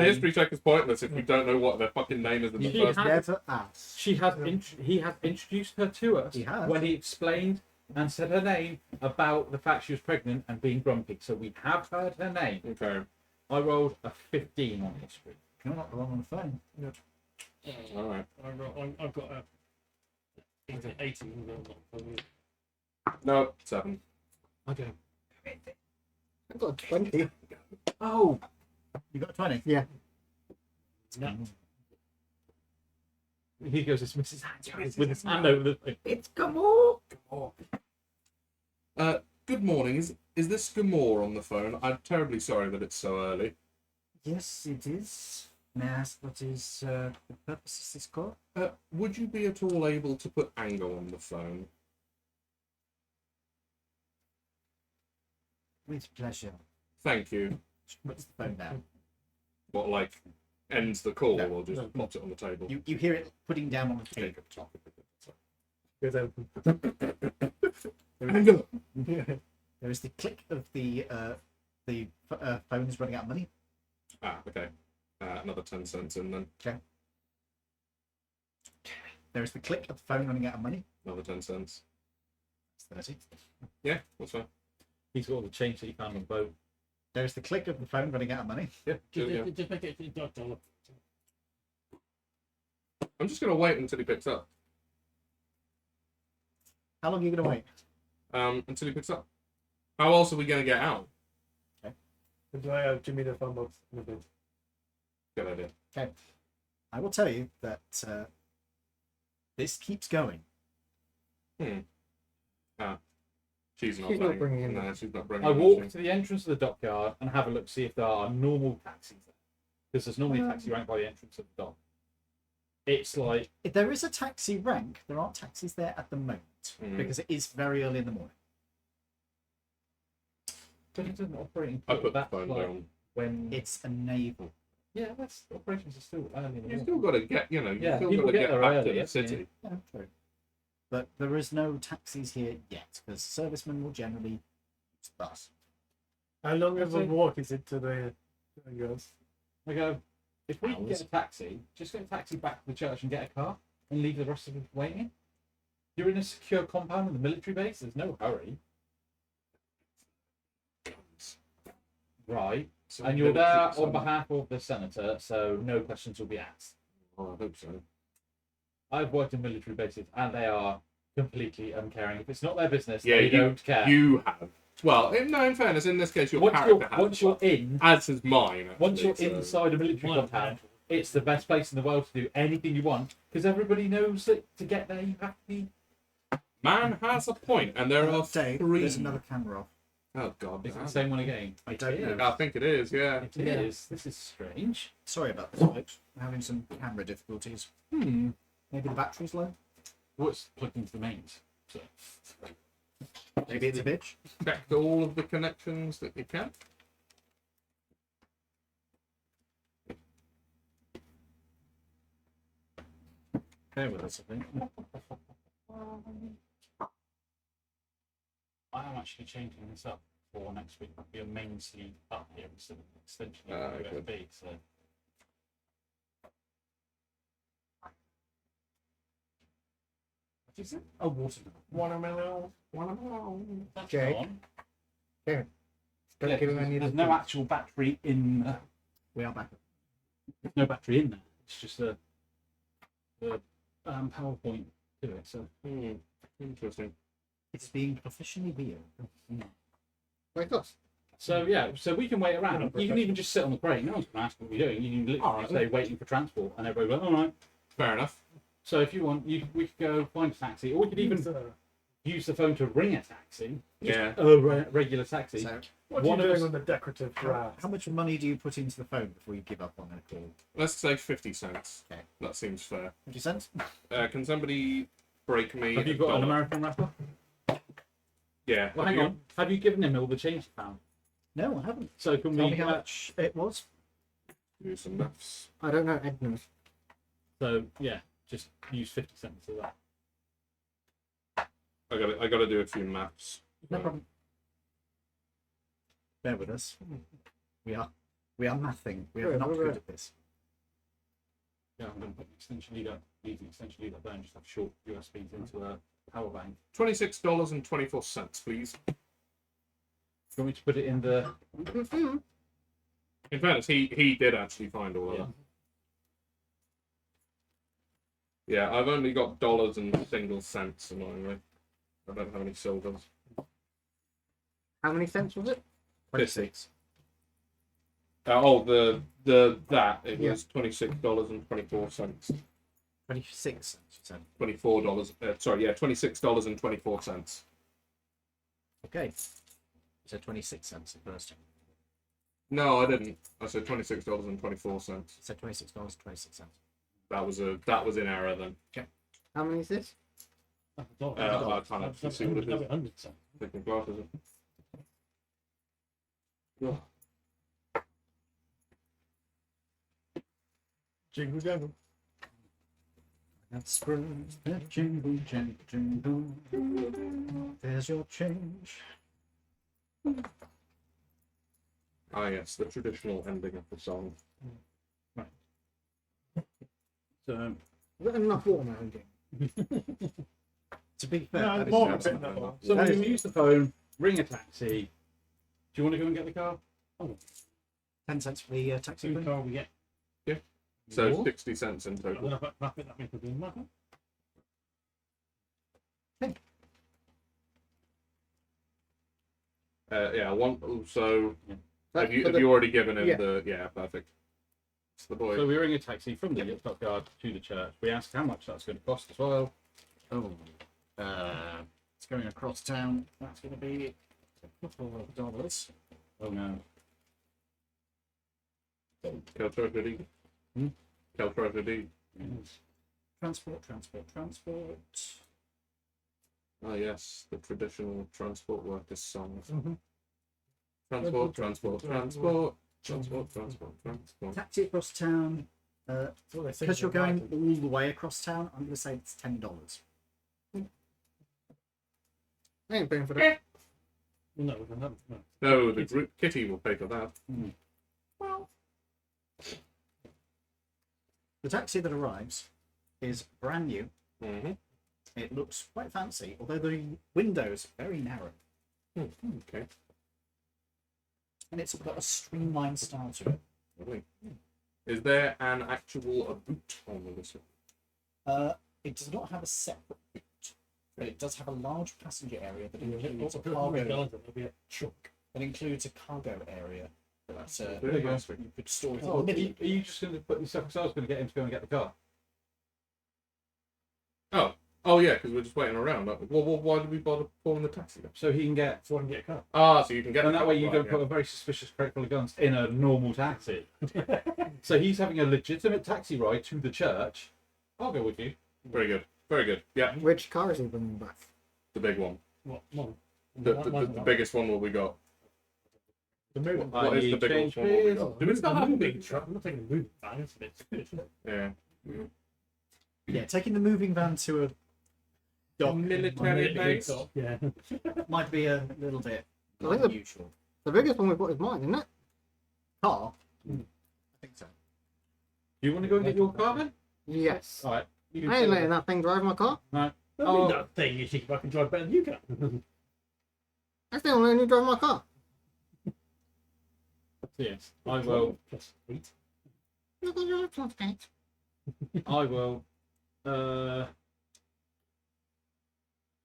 history check is pointless if you don't know what their fucking name is in the She first has- place. Never asked. He has introduced her to us He has. when he explained and said her name about the fact she was pregnant and being grumpy. So we have heard her name. Okay. I rolled a 15 on history. You're not the one on the phone. Alright. I've got a 18. No, 7. Okay. I've got 20. Oh, You got 20. Yeah. No. he goes, it's Mrs. Andrews with his hand over the thing. It's come on. good morning. Is this Gamor on the phone? I'm terribly sorry that it's so early. Yes, it is. May I ask what is the purpose of this call? Would you be at all able to put Ango on the phone? With pleasure. Thank you. She puts the phone down. What, like, ends the call No, or just no. pops it on the table? You hear it putting down on the table. Goes open. There is the click of the phone is running out of money. Ah, okay. Another 10 cents in then. There is the click of the phone running out of money. Another 10 cents. That's 30. Yeah, that's fine. He's got all the change that he found on the boat. There is the click of the phone running out of money. Yeah, yeah. Just make it $1. I'm just going to wait until he picks up. How long are you going to wait? Until he picks up. How else are we going to get out? Do I have Jimmy the phone box in the bed? Good idea. I will tell you that this keeps going. She's not She's not bringing in. No, she's not bringing I in. walk to the entrance of the dockyard and have a look, see if there are normal taxis there. Because there's normally a taxi rank by the entrance of the dock. It's like, If there is a taxi rank, there aren't taxis there at the moment because it is very early in the morning. but it doesn't operate in I port. put the That's phone like down. when It's a naval. yeah, that's operations are still early in the You morning. still got to get, you know, you Yeah, still people got to get get there back early, to the yeah. city. Yeah, true. But there is no taxis here yet because servicemen will generally use the bus. How long of a That's it. walk is it to the girls? I go, if we can get Hours. a taxi, just get a taxi back to the church and get a car and leave the rest of them waiting. You're in a secure compound in the military base, there's no hurry. Right. So And you're they will there keep on some- behalf of the senator, so no questions will be asked. Oh, I hope so. I've worked in military bases and they are completely uncaring. If it's not their business, Yeah, they you- don't care. You have. Well, in fairness, in this case, your once character has. once you're in, as is mine. once you're actually, so- inside a military compound, it's the best place in the world to do anything you want because everybody knows that to get there you have to be. Man has a point, and there are Dave, three. there's another camera off. Oh God, Is it the same one again? I don't It know. I think it is. Yeah. It is. This is strange. Sorry about this, folks. I'm having some camera difficulties. Maybe the battery's low. What's plugged into the mains? So. Maybe it's a bitch. Check all of the connections that you can. Bear with us, I think. I am actually changing this up for next week. It'll be a main sleeve up here instead of extension of good. USB. So what is it? Oh, watermelon. Watermelon. That's Jake. on. Don't Yeah, give him there's any of there's the no things. actual battery in. We are back. There's no battery in there. It's just a PowerPoint to it. So Interesting. It's being professionally viewed. Like us. So yeah, so we can wait around. You can even just sit on the crane. No one's going to ask what you're doing. You can literally Alright. say waiting for transport, and everybody goes, all right. Fair enough. So if you want, we could go find a taxi, or we could even use the phone to ring a taxi. Just Yeah. a regular taxi. So, What are One you of doing us- on the decorative grass? how much money do you put into the phone before you give up on a call? Let's say 50 cents. Okay. That seems fair. 50 cents? Can somebody break me? Have you a got an dollar? American rapper? Yeah. Well, have hang you? on. Have you given him all the change you found? No, I haven't. So can Tell we? me how much it was. Do some maths. I don't know, Ed knows. So yeah, just use 50 cents of that. I got to do a few maths. No problem. Bear with us. We are mathing. We are Right, not right, good right. at this. Yeah, I'm going to put the extension lead up. Leave the extension lead up there and just have short USBs into a power bank. $26.24, please. Do you want me to put it in the? In fairness, he did actually find all of Yeah. that. Yeah, I've only got dollars and single cents, annoyingly. I don't have any silvers. How many cents was it? 26. It Yeah. was $26.24. 26 cents, you said. $24. Sorry, yeah, $26.24. Okay. You said 26 cents at first. No, I didn't. I said $26.24. You said $26.26. That was in error then. How many is this? I can't actually see what it is. 100%. Taking glasses. Oh. Jingle jangle. That spurs that jingle, jingle, jingle. There's your change. Ah, yes, the traditional ending of the song. So, We've got enough water now, again. To be fair, No, that is more just of it, something no. like so that. we use the phone, ring a taxi. Do you want to go and get the car? 10 cents for the taxi. Who fee. car we get? So More? 60 cents in And total. then I've got traffic that makes a good matter. Yeah, one. So have For you the- already given him yeah. the? Yeah, perfect. It's the boy. So we ring a taxi from the Stock Yard to the church. We ask how much that's going to cost as well. Oh, it's going across town. That's going to be a couple of dollars. Oh no. Caltragedy. Hmm? Caltragedy. Transport. Ah, yes, the traditional transport workers song. Mhm. Transport. Taxi across town. Because you're going all the way across town, I'm going to say it's $10. I ain't paying for that. Well, no, we can have no. No, the group kitty will pay for that. Well, the taxi that arrives is brand new. Mm-hmm. It looks quite fancy, although the windows are very narrow. Okay. And it's got a streamlined style to it. Lovely. Is there an actual boot on this one? It does not have a separate boot, but it does have a large passenger area that We'll includes a put cargo. McDonald's, it'll be a chunk. That includes a cargo area. That's Very you nice. could store it in Oh, the are middle. you just going to put yourself? Because I was going to get him to go and get the car. Oh yeah, because we're just waiting around. Aren't we? Well, why did we bother calling the taxi then? So he can get. So I can get a car. Ah, so you can get. And the that car, way you right, don't yeah. put a very suspicious crate full of guns in a normal taxi. So he's having a legitimate taxi ride to the church. I'll go with you. Very good. Very good. Yeah, Which car is he bringing back? the big one. What? One. The biggest one. What we got? The moving. I What is the need biggest change, one? What we please. got? Do we still have a big truck? I'm not taking a moving van. It's a bit. Yeah. Yeah, taking the moving van to a dock Military base. Yeah. might be a little bit I think the- unusual. The biggest one we've got is mine, isn't it? Car? I think so. Do you want to go and get your car then? Yes. All right. You can I ain't stay letting that thing drive my car. Oh, that thing you think I can drive better than you can. I still only let you drive my car. Yes, I will. Plus 8. Look at your plus eight. I will. Do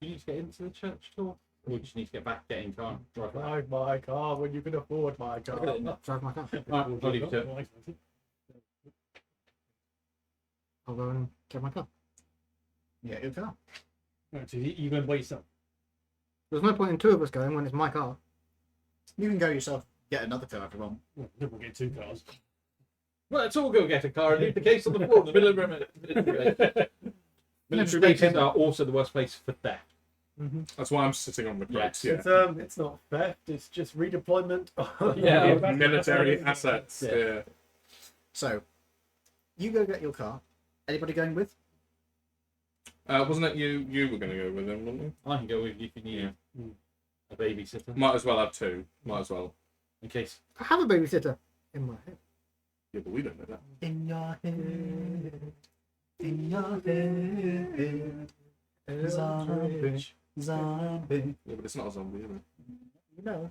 you need to get into the church at all? Or do you just need to get back, get in car, and drive back? Drive my car when you can afford my car. Drive my car. Right, I'll leave you to it. I'll go and get my car. Yeah, your car. Right, so you're going to wait some. There's no point in two of us going when it's my car. You can go yourself, get another car if you want. We'll get 2 cars. Well, let's all go get a car and leave the case on the floor in the middle of the military base. Military bases are also the worst place for theft. That's why I'm sitting on the crates. Yes. It's not theft. It's just redeployment. Yeah. Yeah. Military assets. Yeah. Yeah. So, you go get your car. Anybody going with? Wasn't it you? You were going to go with him, wasn't you? I can go with you if you need a babysitter. Might as well have two. Might as well. In case. I have a babysitter in my head. Yeah, but we don't know that. In your head. In your head. Zombie. Zombie. Yeah, but it's not a zombie, is it? You know.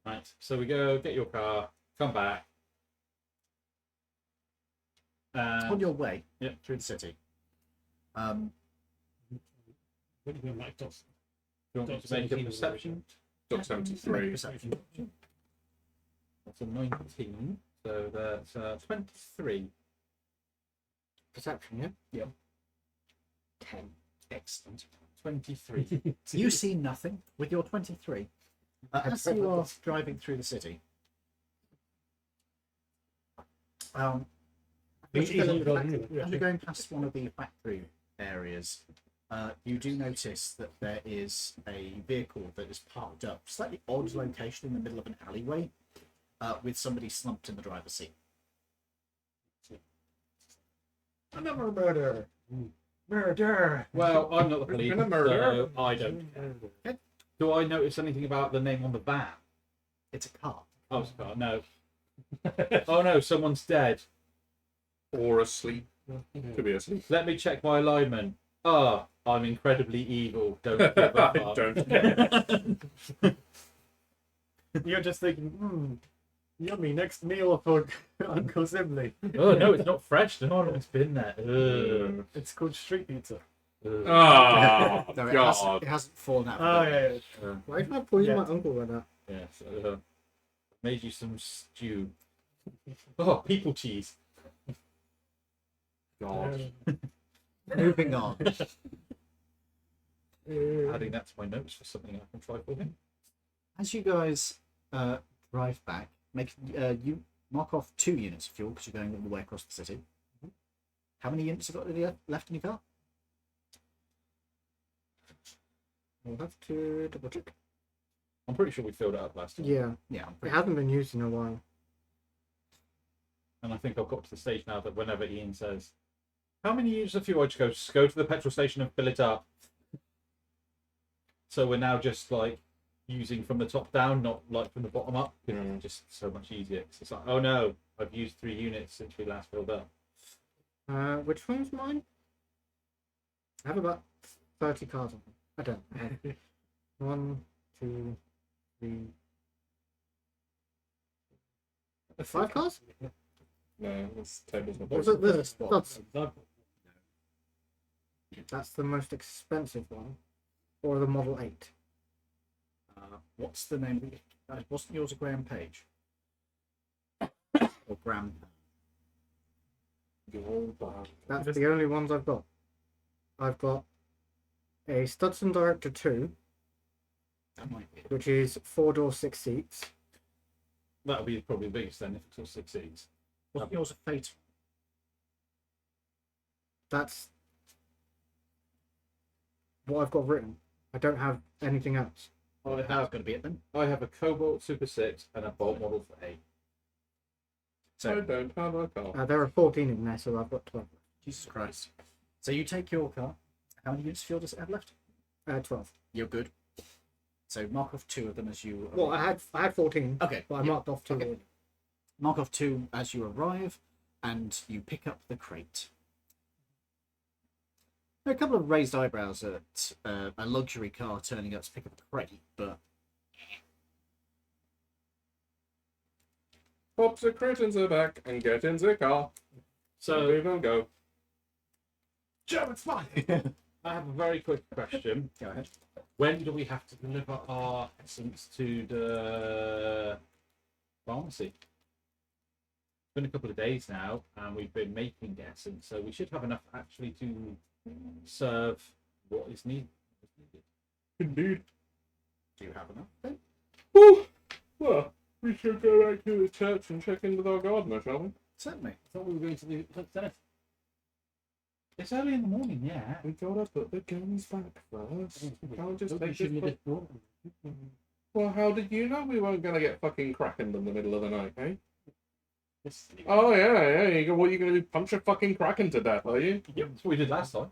Right, so we go, get your car, come back. On your way Yep. through the city. What are you going to make us? Do you want me to make a perception? Dot Make 73. perception. That's a 19, so that's 23. Perception, yeah? Yep. 10. Excellent. 23. You see nothing with your 23. As you are driving through the city, as you're going past one of the factory areas, you do notice that there is a vehicle that is parked up, slightly odd location in the middle of an alleyway, with somebody slumped in the driver's seat. Another murder. Murder. Well, I'm not the police, Gonna murder. so I don't care. Do I notice anything about the name on the van? It's a car. Oh, it's a car. No. Oh no, someone's dead. Or asleep. Could be asleep. Let me check my alignment. Ah, I'm incredibly evil. Don't give a fuck. Don't. You're just thinking, yummy, next meal for Uncle Sibley. Oh no, it's not fresh. No, it's been there. Ugh. It's called street pizza. Ugh. Oh, No, it God. hasn't fallen out. Oh, Of the yeah. Why did I poison Yeah. my uncle with that? Yeah, so, made you some stew. Oh, people cheese. God. Moving on. Adding that to my notes for something I can try for him. As you guys drive back, you mark off 2 units of fuel because you're going all the way across the city. How many units have got left in your car? We'll have to double check. I'm pretty sure we filled it up last time. Yeah, Yeah, I'm it pretty hasn't been used in a while. And I think I've got to the stage now that whenever Ian says, how many units of fuel? I just go to the petrol station and fill it up. So we're now just like using from the top down, not like from the bottom up. Mm. Just so much easier. 'Cause it's like, oh no, I've used 3 units since we last filled up. Which one's mine? I have about 30 cars on them. I don't know. 1, 2, 3. 5 cars? No, this table's not What's broken. it? This? That's the most expensive one. Or the Model 8. What's the name? Wasn't yours a Graham Page? Or Graham? That's the only ones I've got. I've got a Studson Director 2, That might be it. which is 4-door, 6 seats. That'll be probably the biggest then if it's all 6 seats. Wasn't yours a Phaeton? That's what I've got written. I don't have anything else. I That's have going to be it then. I have a Cobalt Super 6 and a Bolt model for 8. I So, don't have a car. There are 14 in there, so I've got 12. Jesus Christ. So you take your car. How many units of fuel does it have left? 12. You're good. So mark off 2 of them as you. Well, I had 14, Okay. but I yeah. marked off 2. Okay. Mark off 2 as you arrive, and you pick up the crate. There are a couple of raised eyebrows at a luxury car turning up to pick up a crate, but Pops the curtains are back and get in the car. So We will go. German spy. I have a very quick question. go ahead. When do we have to deliver our essence to the pharmacy? It's been a couple of days now, and we've been making the essence, so we should have enough actually to serve what is needed. Indeed. Do you have enough? Whew. Well, we should go back to the church and check in with our gardener, shall we? Certainly. I thought we were going to do tennis. It's early in the morning, yeah. We gotta put the guns back first. We can't just take this. Well, how did you know we weren't gonna get fucking crackened in the middle of the night, eh? Oh yeah. What are you gonna do? Punch a fucking kraken to death, are you? Yep, that's what we did last time.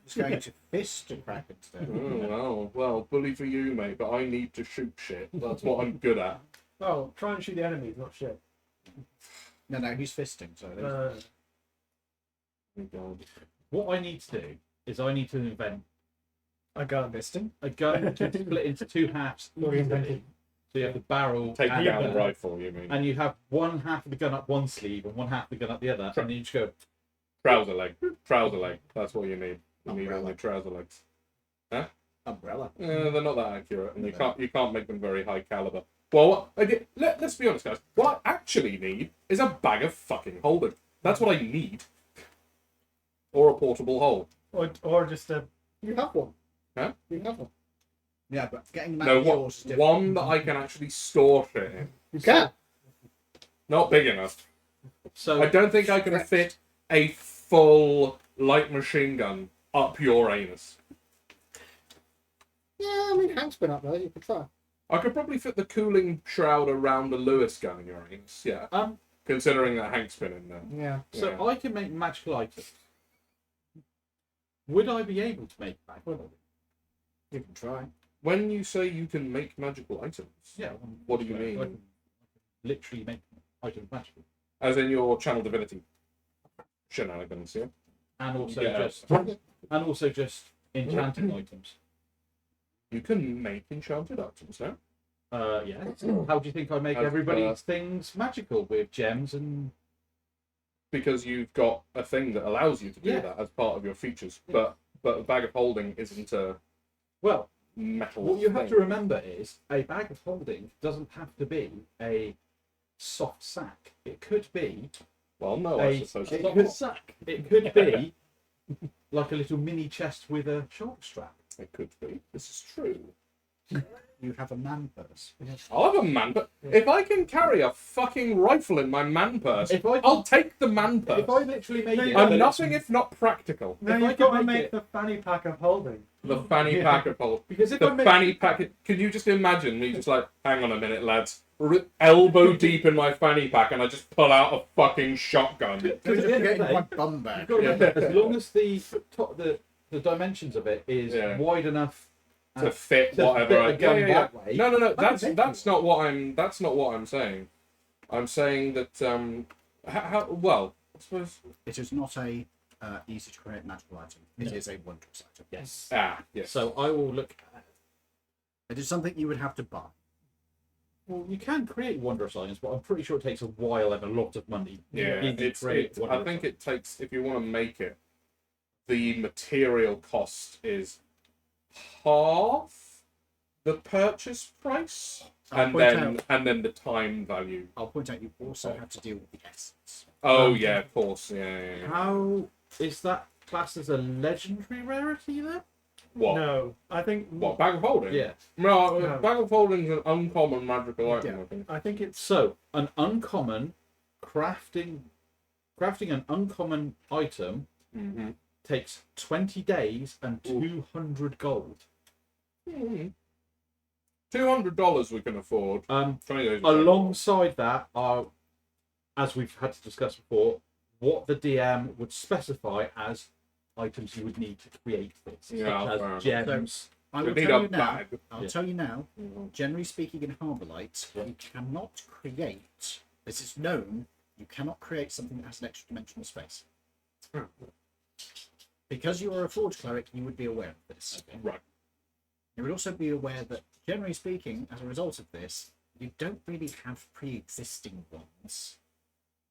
Just going to fist a kraken today. Oh, well, bully for you, mate. But I need to shoot shit. That's what I'm good at. Oh, try and shoot the enemies, not shit. No, he's fisting. So there's- What I need to do is I need to invent I gun. fisting. a gun to split into 2 halves. Already easily. invented. So you have the barrel Take and, down the- the rifle, you mean? and you have one half of the gun up one sleeve and one half of the gun up the other, and then you just go. Trouser leg. Trouser leg. That's what you need. You need Umbrella. only trouser legs. Umbrella. They're not that accurate, and you can't make them very high caliber. Well, let's be honest, guys. What I actually need is a bag of fucking holding. That's what I need. Or a portable hole. Or just a. You have one. Huh? You have one. Yeah, but getting No, that yours is different. one that I can actually store shit in. You can. Not big enough. So I don't think I can fit a full light machine gun up your anus. Yeah, I mean, Hank's been up there. You could try. I could probably fit the cooling shroud around the Lewis gun in your anus. Yeah. Considering that Hank's been in there. Yeah. So Yeah. I can make magical items. Would I be able to make magical? You can try. When you say you can make magical items, Yeah. what do you I mean? can literally make items magical, As in your channel divinity shenanigans, yeah? and also Yeah. just enchanting items. You can make enchanted items, no? Yeah. How do you think I make As, everybody's things magical with gems and? Because you've got a thing that allows you to do Yeah. that as part of your features. Yeah. But a bag of holding isn't a Well, metal what you have thing. to remember is a bag of holding doesn't have to be a soft sack. It could be Well, no, I suppose it it's could, not. it could be like a little mini chest with a shoulder strap. It could be. This is true. You have a man purse. I'll have a man purse. If I can carry a fucking rifle in my man purse, If I I'll take the man purse. if I literally made it, I'm nothing if not practical. No, If I you've could got to make make it- the fanny pack of holding. The fanny pack of hold. because if The I make fanny pack. Can you just imagine me just like, hang on a minute, lads. Elbow deep in my fanny pack, and I just pull out a fucking shotgun. You're Because just at the end of getting the my day, bum you've back. got to remember, as long as the dimensions of it is Yeah. wide enough To fit to whatever. fit I- a gun yeah, yeah, that yeah. way. No. can make That's not what I'm saying. I'm saying that well, I suppose. It is not a easy to create magical item. It is a wondrous item. Yes. Yes. So I will look at. It is something you would have to buy. Well, you can create wondrous items, but I'm pretty sure it takes a while and a lot of money. Yeah, to it's. create I wondrous think items. it takes, if you want to make it, the material cost is half the purchase price, I'll point out- and then the time value. I'll point out you also have to deal with the essence. Oh yeah, of course. Yeah. How is that classed as a legendary rarity then? What? No, I think. What, bag of holding? Yeah. No, No. bag of holding is an uncommon magical item. Yeah. I think. I think it's. So an uncommon crafting an uncommon item Mm-hmm. takes 20 days and 200 gold. $200 we can afford. 20 days. Alongside that are, as we've had to discuss before, what the DM would specify as items you would need to create this, Yeah, such fair as enough. gems. I We will need tell a you now. bag. I'll Yeah. tell you now. Generally speaking, in Harbourlight, you cannot create. This is known. You cannot create something that has an extra dimensional space. Because you are a Forge cleric, you would be aware of this. Right. You would also be aware that, generally speaking, as a result of this, you don't really have pre-existing ones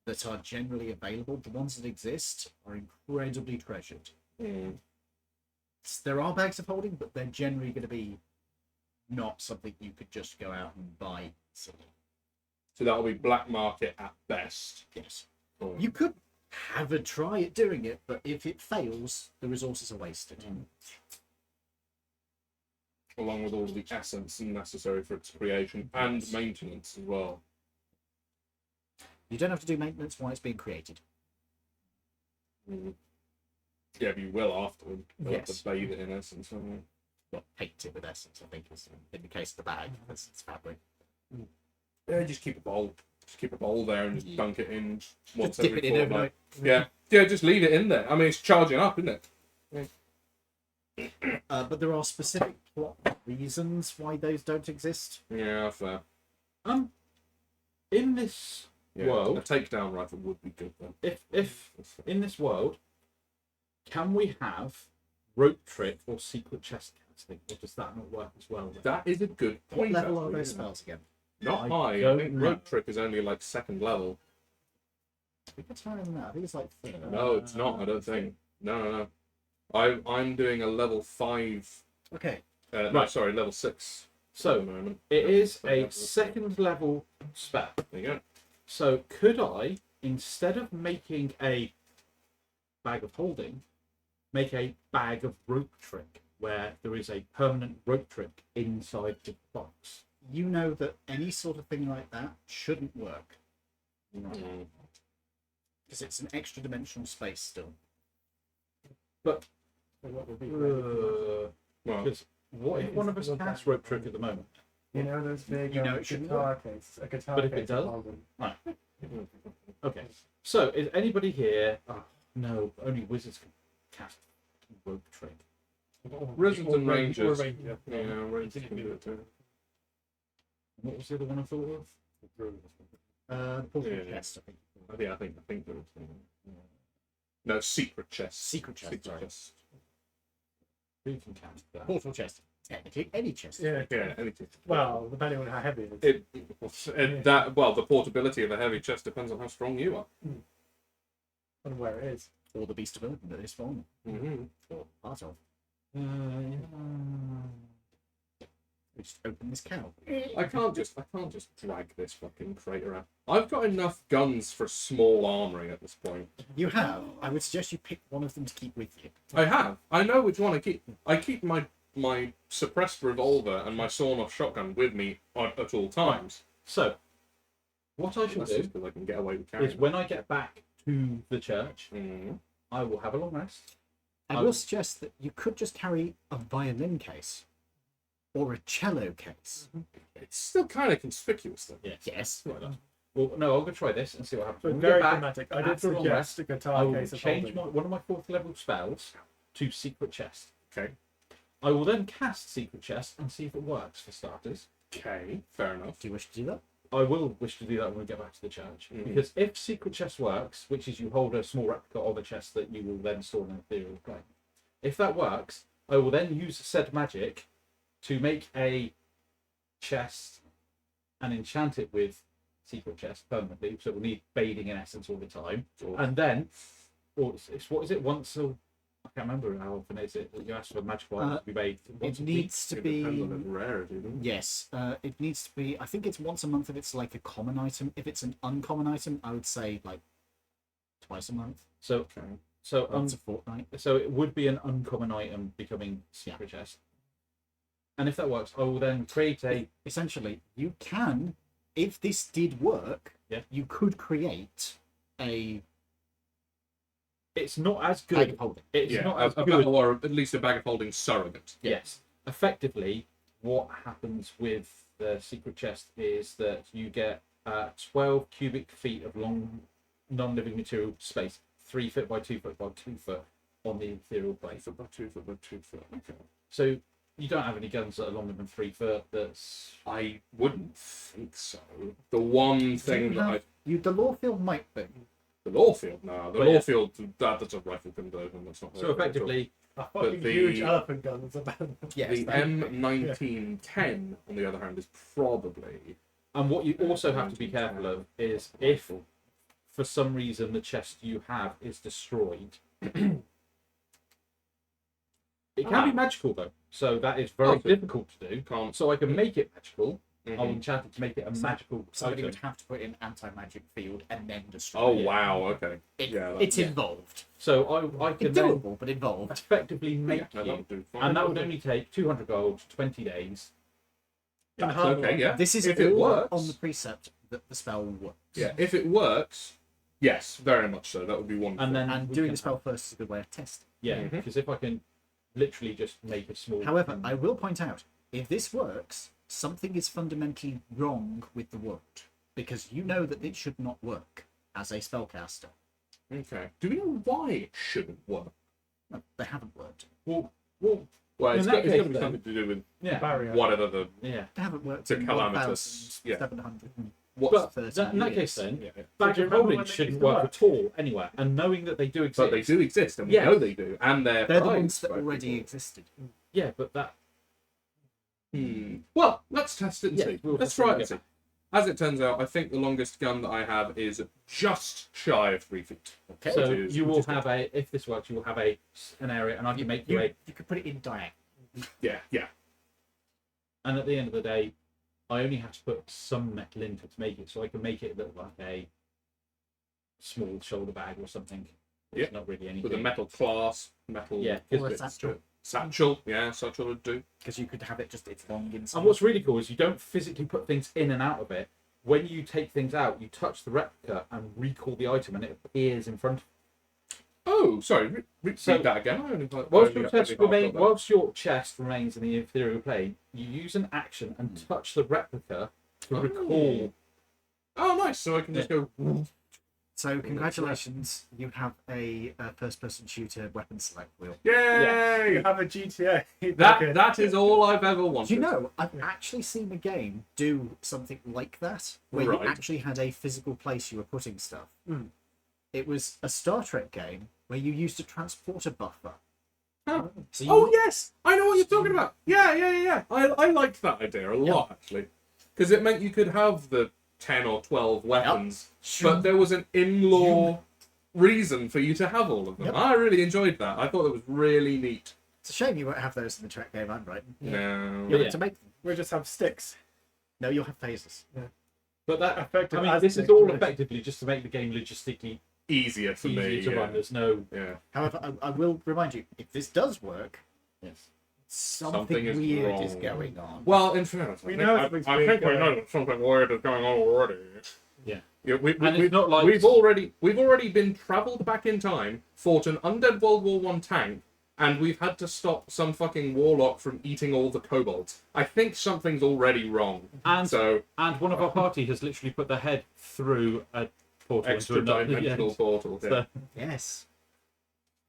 that are generally available. The ones that exist are incredibly treasured. There are bags of holding, but they're generally going to be not something you could just go out and buy. So that'll be black market at best. Yes. Oh. You could have a try at doing it, but if it fails, the resources are wasted. Along with all the essence necessary for its creation and maintenance as well. You don't have to do maintenance while it's being created. Yeah, but you will afterward. You'll have Yes. to bathe it in essence. Won't you? Well, paint it with essence, I think, is in the case of the bag, that's its fabric. Yeah, just keep a bowl. Just keep a bowl there and just dunk it in once Just dip every it in fortnight. overnight. Yeah, just leave it in there. I mean, it's charging up, isn't it? But there are specific plot reasons why those don't exist. Yeah, fair. In this Yeah, world, a takedown rifle would be good then. if in this world, can we have rope trick or secret chest casting, or does that not work as well? That is a good What point. level are actually, those yeah. spells again? Not I high. I don't think know. rope trick is only like second level. I think it's higher than that. I think it's like third. No, it's not. I don't think. No. I'm doing a level 5. Okay. No, Right. sorry, level 6. So, at the moment. it is Yeah, a level 6. second level spell. There you go. So could I, instead of making a bag of holding, make a bag of rope trick where there is a permanent rope trick inside the box. You know that any sort of thing like that shouldn't work because it's an extra dimensional space still. But So what would be Well, because what if one of us casts rope trick at the moment? you know those big You know it shouldn't guitar case, a guitar But if it case does? of Holden. Okay. So is anybody here? Oh, no, only wizards can cast rope trick. Wizards and Rangers. Or ranger. Yeah, Rangers can do it too. What was the other one I thought of? Portal Yeah. chest, I think. Yeah, I think there is. No, secret chest. Secret chest. Secret Sorry. chest. Who can cast that? Portal chest. Technically, any chest. Yeah. Yeah, anything. Well, depending on how heavy it is. The portability of a heavy chest depends on how strong you are. And where it is. Or the beast of burden that is from, Mm-hmm. or part of. Yeah. We just open this cow. I can't just drag this fucking crater out. I've got enough guns for small armory at this point. You have. I would suggest you pick one of them to keep with you. I have. I know which one I keep. I keep my suppressed revolver and my sawn-off shotgun with me at all times. So, what I shall That's do just because I can get away with carrying. is when I get back to the church, Mhm. I will have a long rest. I will suggest that you could just carry a violin case or a cello case. It's still kind of conspicuous though. Yes. Well, no, I'll go try this and see what happens. So When we very get back, thematic. I did after a long suggest a I guitar will case of change Holden. one of my 4th level spells to secret chest. Okay. I will then cast secret chest and see if it works for starters. Okay, fair enough. Do you wish to do that? I will wish to do that when we get back to the church. Mhm. Because if secret chest works, which is you hold a small replica of a chest that you will then store in an ethereal plane. If that works, I will then use said magic to make a chest and enchant it with secret chest permanently. So we'll need bathing in essence all the time. And then, or it's what is it? Once a, I can't remember how often is it that you ask for magical items to be bathed. Once It a week? needs to It be. depends on its rarity, doesn't it? Yes, it needs to be. I think it's once a month if it's like a common item. If it's an uncommon item, I would say like twice a month, So Okay. so once a fortnight. so it would be an uncommon item becoming secret chest. And if that works, I will then create a Essentially, you can, if this did work, Yeah. you could create a it's not as bag good. of holding. It's Yeah, not as a good. or at least a bag of holding surrogate. Yes. Effectively, what happens with the secret chest is that you get 12 cubic feet of long, non-living material space, 3 foot by 2 foot by 2 foot on the ethereal plane. 2 foot by 2 foot by 2 foot. Okay. So you don't have any guns that are longer than 3 foot. That's I wouldn't think so. The one thing that I The law field might be. the Lawfield, no, the But yeah. Lawfield that's a rifle conversion. That's not so effectively. A fucking the- huge elephant gun that's about. Yes. The M1910, on the other hand, is probably And what you also have to be careful of is if, for some reason, the chest you have is destroyed. It can be magical though, so that is very Okay. difficult to do. can't. So I can make it magical. Mhm. I'll enchant it to make it a magical Somebody item. would have to put in anti-magic field and then destroy Oh it. wow! Okay. It- Yeah, that- it's yeah. involved. So I can It's then doable, but involved. effectively make No, that you, would do fine. and that would only take 200 gold, 20 days. In That's Harbourlight. okay. Yeah. This is If it all works. on the precept that the spell works. Yeah. If it works, yes, very much so. That would be wonderful. And then And we doing can the spell have- first is a good way of testing. yeah, Mhm. because if I can literally just make a small. However, I will point out, if this works, something is fundamentally wrong with the world. Because you know that it should not work as a spellcaster. Okay. Do we know why it shouldn't work? No, they haven't worked. well, Well, In it's that got to case, be then- something to do with yeah, Barrier. whatever the yeah. They haven't worked It's a in calamitous, yeah. 1,700. what's. But 30 in that years. case, then Yeah, yeah. bag do you of remember holding when they shouldn't used to work work? at all anywhere. And knowing that they do exist, But they do exist, and we Yes. know they do, and they're They're the prized ones that by already people. existed. yeah, but that Well, let's test it and Yeah, see. we'll Let's test it try and it and get see. As it turns out, I think the longest gun that I have is just shy of 3 feet. Okay. so Which is- you which will is good. have a. If this works, you will have an area, and I can make you You, a. you could put it in diagonal. Yeah, yeah. And at the end of the day, I only have to put some metal into it to make it, so I can make it look like a small shoulder bag or something. There's not really anything. With a metal clasp, metal. Yeah, Or a bits satchel. to- Satchel, yeah, satchel would do. Because you could have it just it's long inside. And what's really cool is you don't physically put things in and out of it. When you take things out, you touch the replica and recall the item, and it appears in front of Oh, sorry. Read So- that again. I only, Whilst only- your, chest only half remain, got that. whilst your chest remains in the ethereal plane, you use an action and touch the replica to Oh. recall. Oh, nice. So I can just go. So congratulations, you have a first-person shooter weapon select wheel. Yay! You have a GTA. That is all I've ever wanted. Do you know, I've actually seen a game do something like that, where Right. you actually had a physical place you were putting stuff. Mm. It was a Star Trek game where you used a transporter buffer. Huh. So you, Oh yes, I know what you're talking about. Yeah. I liked that idea a lot actually, because it meant you could have the 10 or 12 weapons, but there was an in-law reason for you to have all of them. Yep. I really enjoyed that. I thought it was really neat. It's a shame you won't have those in the Trek game, I'm right. No. You'll Yeah. have to make them. We just have sticks. No, you'll have phasers. But that, Effective I mean, as this is sticks, all really. effectively just to make the game logistically Easier for easier me. to Yeah. run. There's no. Yeah. However, I will remind you, if this does work, Yes. something is weird is wrong. going on. Well, in fairness, We I know think, something's I weird think we going know on. that something weird is going on already. Yeah. Yeah, And it's not like we've already been travelled back in time, fought an undead World War One tank, and we've had to stop some fucking warlock from eating all the kobolds. I think something's already wrong. and So and one of our party has literally put their head through a portal extra into another. dimensional portal. Yeah. Yes.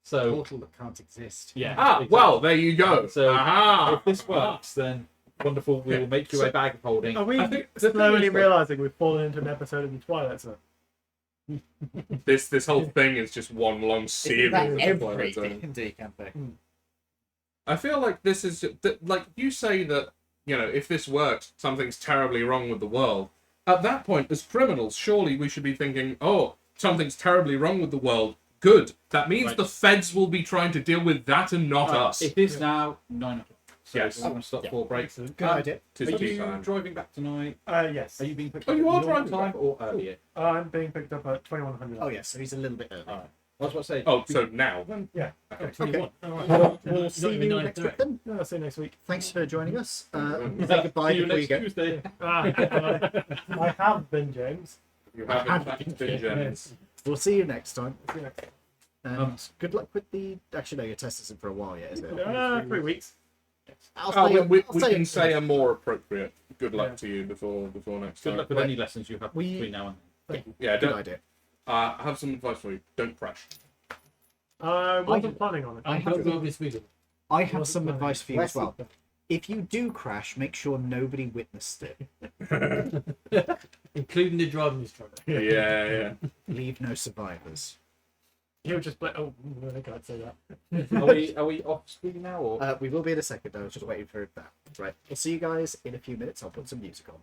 So Portal that can't exist. yeah. Ah, exactly. well, there you go. So, Aha! if this works, then wonderful. We will make you a bag of holding. Are we I think the thing slowly is that- realizing we've fallen into an episode of the Twilight Zone? This whole thing is just one long series. Isn't that of every Twilight Zone. D&D campaign? I feel like this is like you say that, you know, if this works, something's terribly wrong with the world. At that point, as criminals, surely we should be thinking, oh, something's terribly wrong with the world. Good. That means Right. the feds will be trying to deal with that and not us. It is now 9 o'clock. So Yes. we're going to stop for a break. Good idea. Tis Are tea you time. driving back tonight? Yes. Are you being picked Oh, up you at are normal driving time back? or earlier? I'm being picked up at 2100. Oh, yes, so he's a little bit early. Alright. I was about to say. Oh, so now then? Yeah. Okay. 21. All right. We'll Not see even you 9:30. next week then. No, I'll see you next week. Thanks for joining us. Mhm. Say goodbye See you before you next go. Tuesday. I have been, James. You have in fact been James. We'll see you next time. See you next time. And good luck with the. Actually, no, your test isn't for a while yet, is it? 3 weeks. I'll Oh, say, we I'll say can it say a first. more appropriate good luck Yeah. to you before next Good time. luck with Right. any lessons you have We- between now and then. Yeah, Good don't, idea. I have some advice for you. Don't crash. I wasn't planning on it. I have to go this week. I have some advice for you as well. Less- If you do crash, make sure nobody witnessed it. Including the driving instructor. Yeah. Leave no survivors. He'll just play. Oh, I can't say that. Are we off screen now or? We will be in a second. I was just waiting for that. Right. We'll see you guys in a few minutes. I'll put some music on.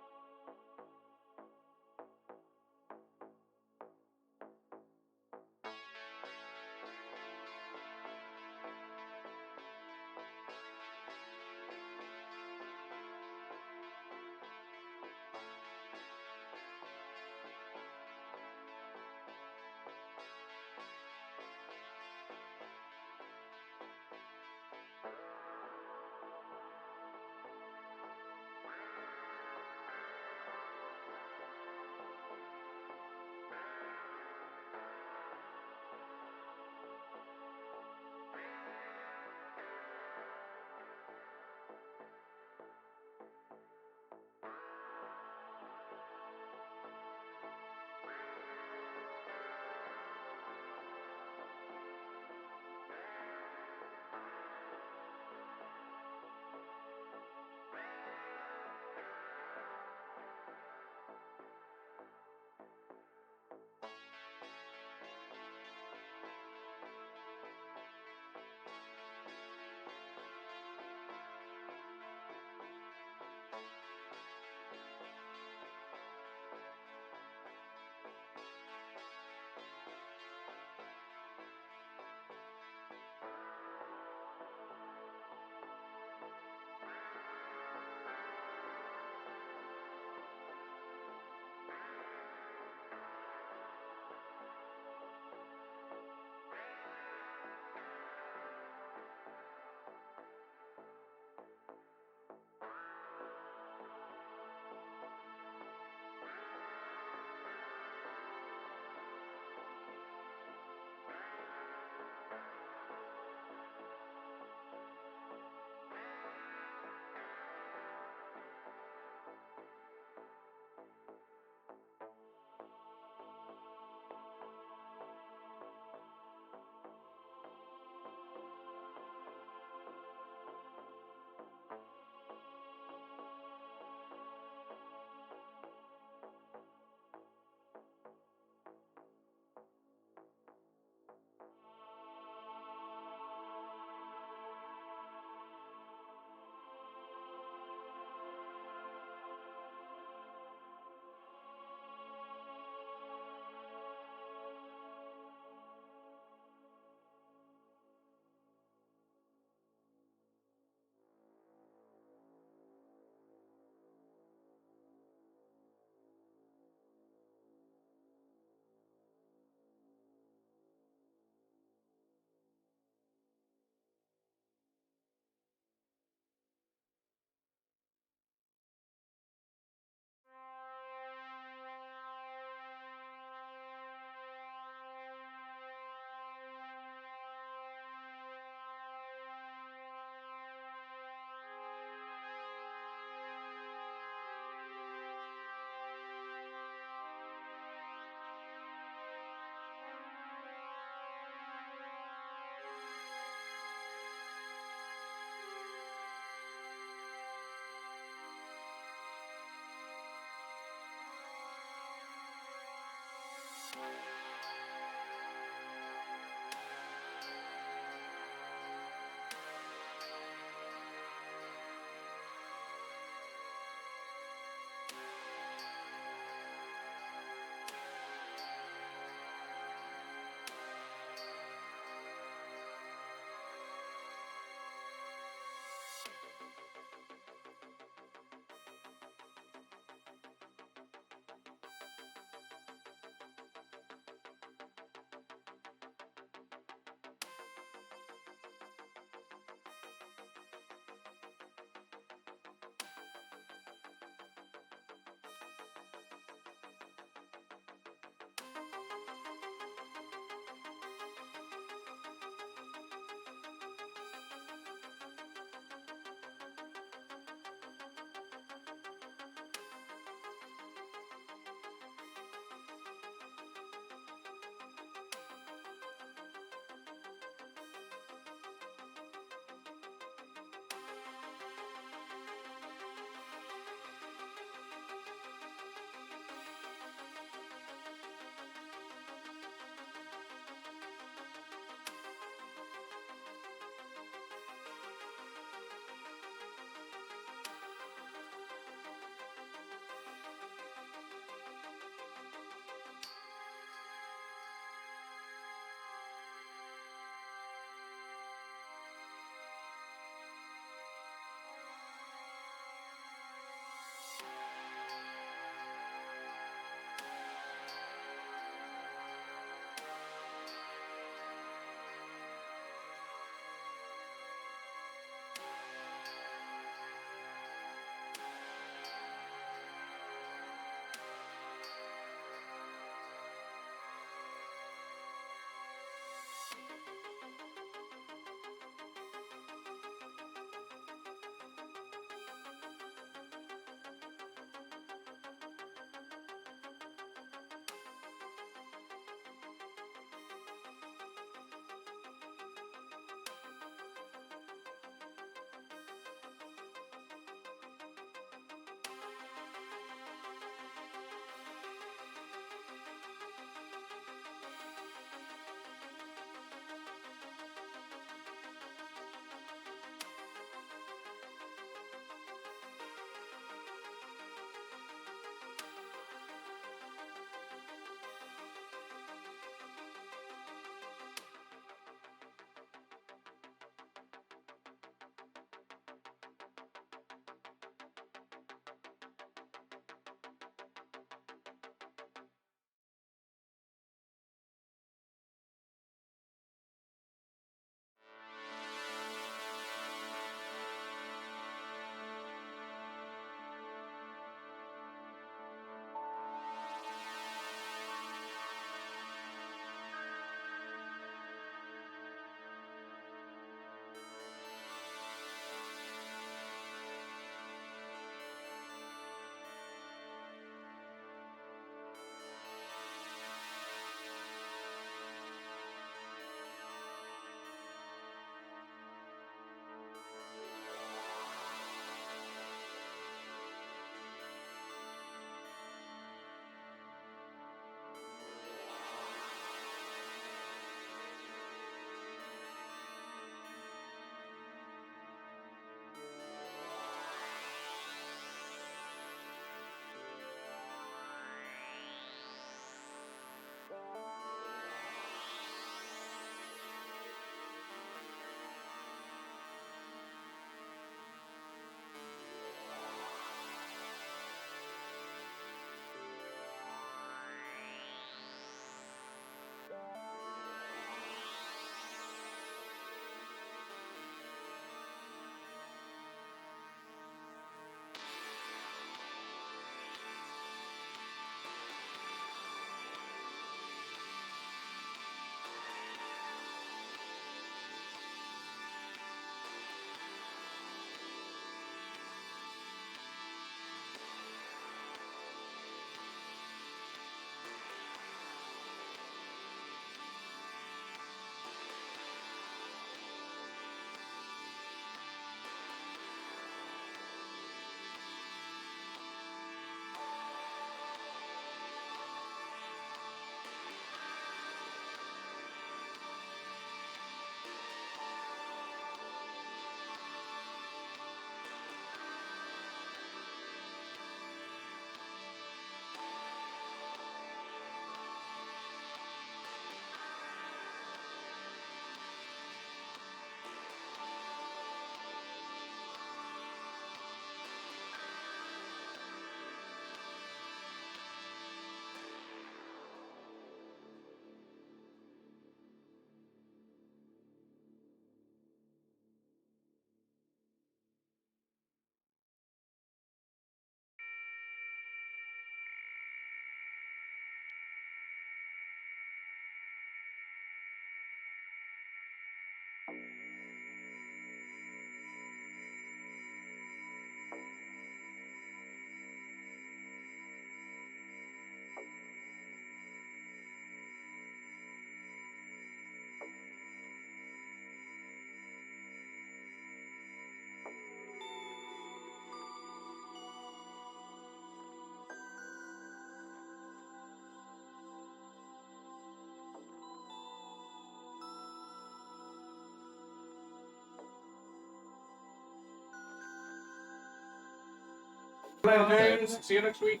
Jones, see you next week.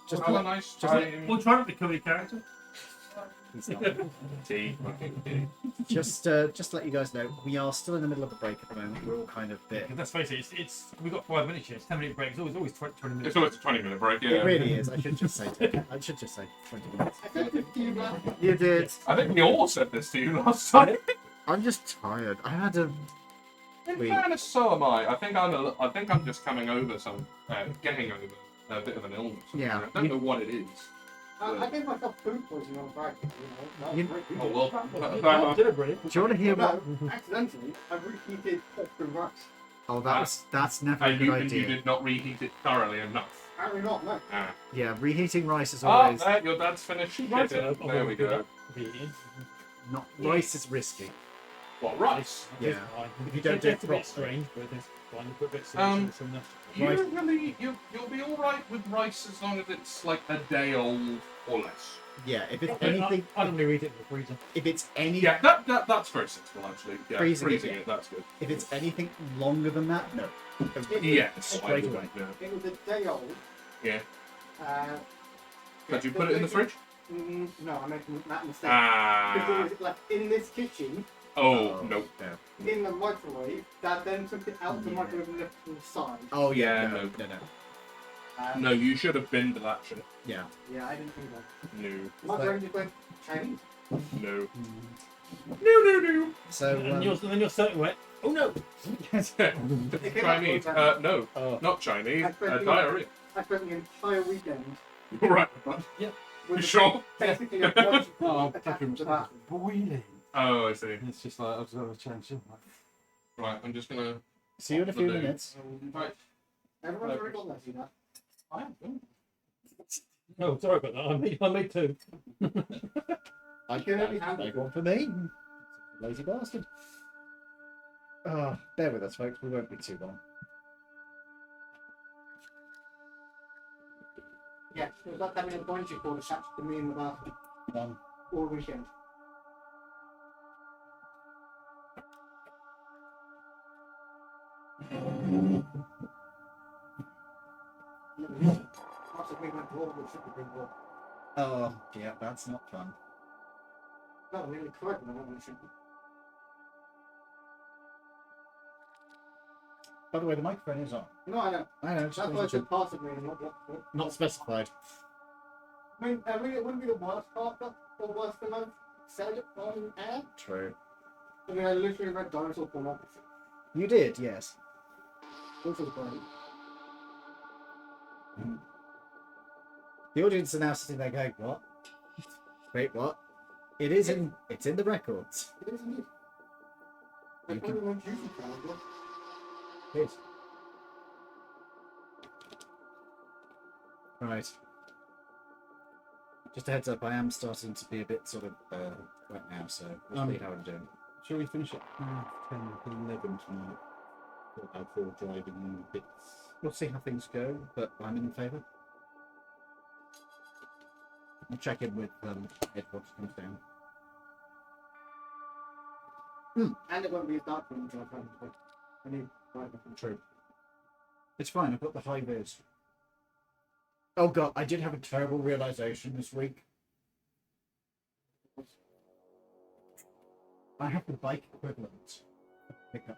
Just Have a nice Just time. we'll try not to kill your character. He's not. Tea. Fucking tea. just to let you guys know, we are still in the middle of the break at the moment. We're all kind of bit. Let's face it, it's we've got 5 minutes here. It's 10-minute break. It's always 20 minutes. It's always a 20-minute break, yeah. It really is. I should just say 20 minutes. I said 15 last. You did. I think we all said this to you last time. I'm just tired. I had a. In Wait. fairness, so am I. I think I'm just coming over getting over a bit of an illness. Yeah. I don't know what it is. I gave myself food poisoning on Friday. You- Oh well. Dinner break. Do you want to hear what? No, accidentally, I reheated popcorn rice. Oh, that's never a And good you idea. did not reheat it thoroughly enough. Apparently not, no. Ah. Yeah, reheating rice is Oh, always there, your dad's finished. There we go. not. Rice is risky. What, rice? Yeah. If you don't do it it's a bit properly. strange, but it's fine. You put a bit of Um, from there. Usually, you'll be alright with rice as long as it's like a day old or less. Yeah, if it's anything, I don't really eat it in the freezer. if it's any, Yeah, that's very sensible actually. Yeah, Freezing freezing it, it, that's good. if it's anything longer than that, no. Yes, Straight away. Yeah. It was a day old. Yeah. Did you put it in the fridge? No, I made that mistake. Because Ah. it was like in this kitchen, Oh, no. No. in the microwave, Dad then took it out of the Yeah. microwave and left it to the side. Oh yeah, Yeah, no, no. no, no. No, you should have binned that shit. Yeah. Yeah, I didn't think that. No. My brain just went, Chinese? No. No. So And you're certainly went, oh no! Chinese? No. Oh. Not Chinese. I spent the- Diarrhea. I spent the entire weekend Right. Yeah. with You sure? basically a bunch Oh, of attached to the bathroom. boiling. Oh, I see. It's just like I've just got to change it. Right, I'm just gonna. see you in a few minutes. Right. Everyone's already done that, you know. I am. No, sorry about that. I made 2. I can only handle make one for me. Lazy bastard. Ah, bear with us, folks. We won't be too long. Yeah, it was like having a bungee cord attached to me in the bathroom all weekend. Possibly went to all the super big one. Oh, yeah, that's not fun. No, nearly cried when I went to super. By the way, the microphone is on. No, I know. I know. Just That's why I making said sure. part of me and not. Not specified. I mean, it wouldn't be the worst part, but the worst thing I've said on air. True. I mean, I literally read dinosaur pornography. You did, yes. Which was great. The audience are now sitting there going, "What? Wait, what? It's in the records." It is indeed. I You can't can- even YouTube channel, but Yes. Right. Just a heads up, I am starting to be a bit sort of wet now, so we'll see how I'm doing. Shall we finish at 10, 11 tonight? For driving bits. We'll see how things go, but I'm in favour. I'll check in with Ed once he comes down. and it won't be as dark when you drive home. So I need right now. True. It's fine, I've got the high vis. Oh god, I did have a terrible realization this week. I have the bike equivalent of pickup.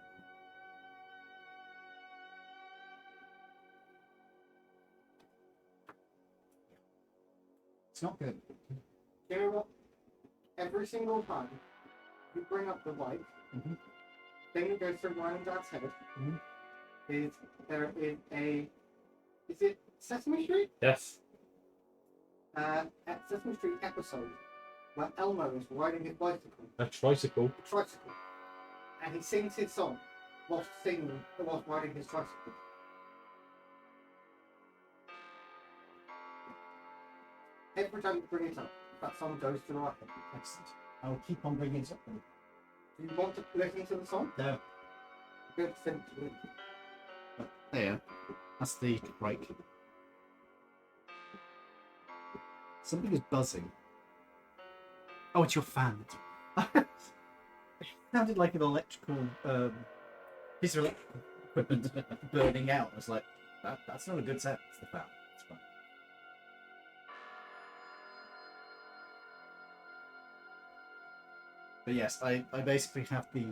It's not good. You know what? Every single time you bring up the bike, thing that goes through mine and Dad's head is there is a. Is it Sesame Street? Yes. At Sesame Street episode where Elmo is riding his bicycle, A tricycle. tricycle, and he sings his song whilst riding his tricycle. Every time you bring it up, that song goes to the right. Excellent. I'll keep on bringing it up. Then. Do you want to listen to the song? No. Good, sing to it. There. That's the break. Something is buzzing. Oh, it's your fan. It sounded like an electrical piece of electrical equipment burning out. I was like, That's not a good set. It's the foul. It's fine. But yes, I basically have the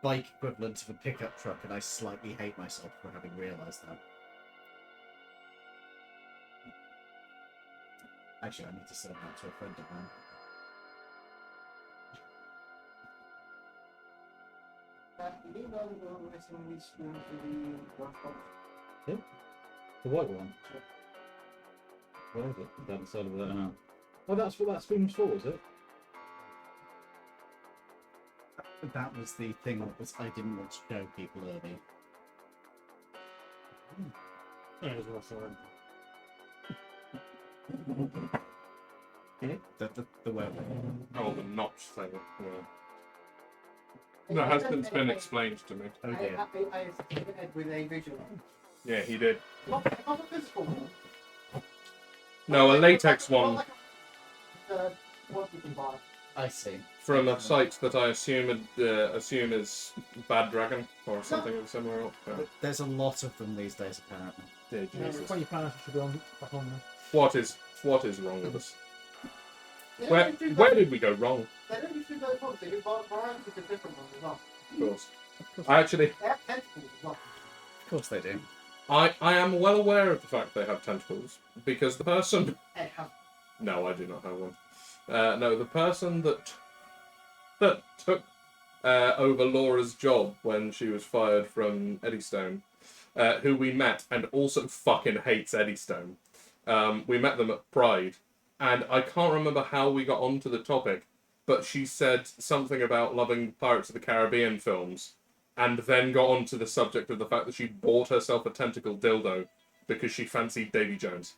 bike equivalent of a pickup truck, and I slightly hate myself for having realised that. Actually, I need to send that to a friend of mine. The white one. Where is it? Down the side of that now. Oh, that's what that spoon's for, is it? That was the thing that was I didn't want to show people early. Yeah, there's also The web. Oh, the notch thing. Yeah. That has since been explained to me. Oh dear. I with a visual. Yeah, he did. Not a physical one. No, a latex one What you can buy. I see. from a site that I assume is Bad Dragon or something somewhere else. Yeah. There's a lot of them these days, apparently. Dear Yeah, Jesus. £20 should be on back on there. What is wrong with us? They Where don't do where that- did we go wrong? They don't usually do those ones. They do varieties of different ones as well. Of course. I actually They have tentacles as well. Of course they do. I am well aware of the fact they have tentacles because the person. They have. No, I do not have one. No, the person that took over Laura's job when she was fired from Eddystone, who we met and also fucking hates Eddystone. We met them at Pride, and I can't remember how we got onto the topic, but she said something about loving Pirates of the Caribbean films, and then got onto the subject of the fact that she bought herself a tentacle dildo because she fancied Davy Jones.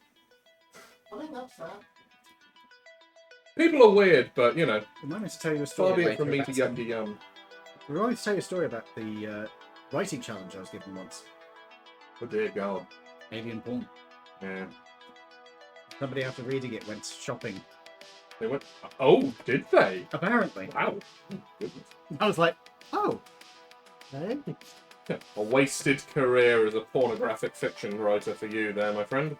I think that's fair. People are weird, but you know, Remind me to tell you a story. far be it later from me about to some- yucky yum. Remind me to tell you a story about the writing challenge I was given once. Oh dear God. Alien porn. Yeah. Somebody after reading it went shopping. They went. Oh, did they? Apparently. Wow. Goodness. I was like, oh. Hey. A wasted career as a pornographic fiction writer for you, there, my friend.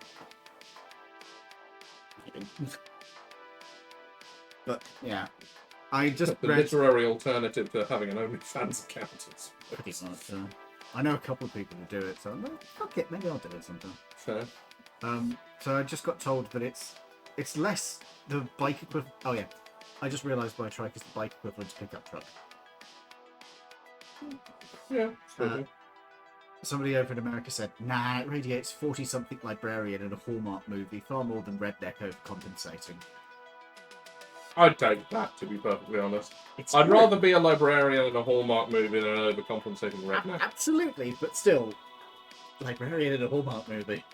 But yeah, I just The read. literary alternative to having an OnlyFans account. It's Pretty much, I know a couple of people who do it, so I'm like, fuck it, maybe I'll do it sometime. fair. So I just got told that it's less the bike equivalent. Oh yeah, I just realised by trike is the bike equivalent to pickup truck. Yeah. Somebody over in America said, nah, it radiates 40-something librarian in a Hallmark movie, far more than redneck overcompensating. I'd take that, to be perfectly honest. It's I'd true. rather be a librarian in a Hallmark movie than an overcompensating redneck. Absolutely, but still, librarian in a Hallmark movie.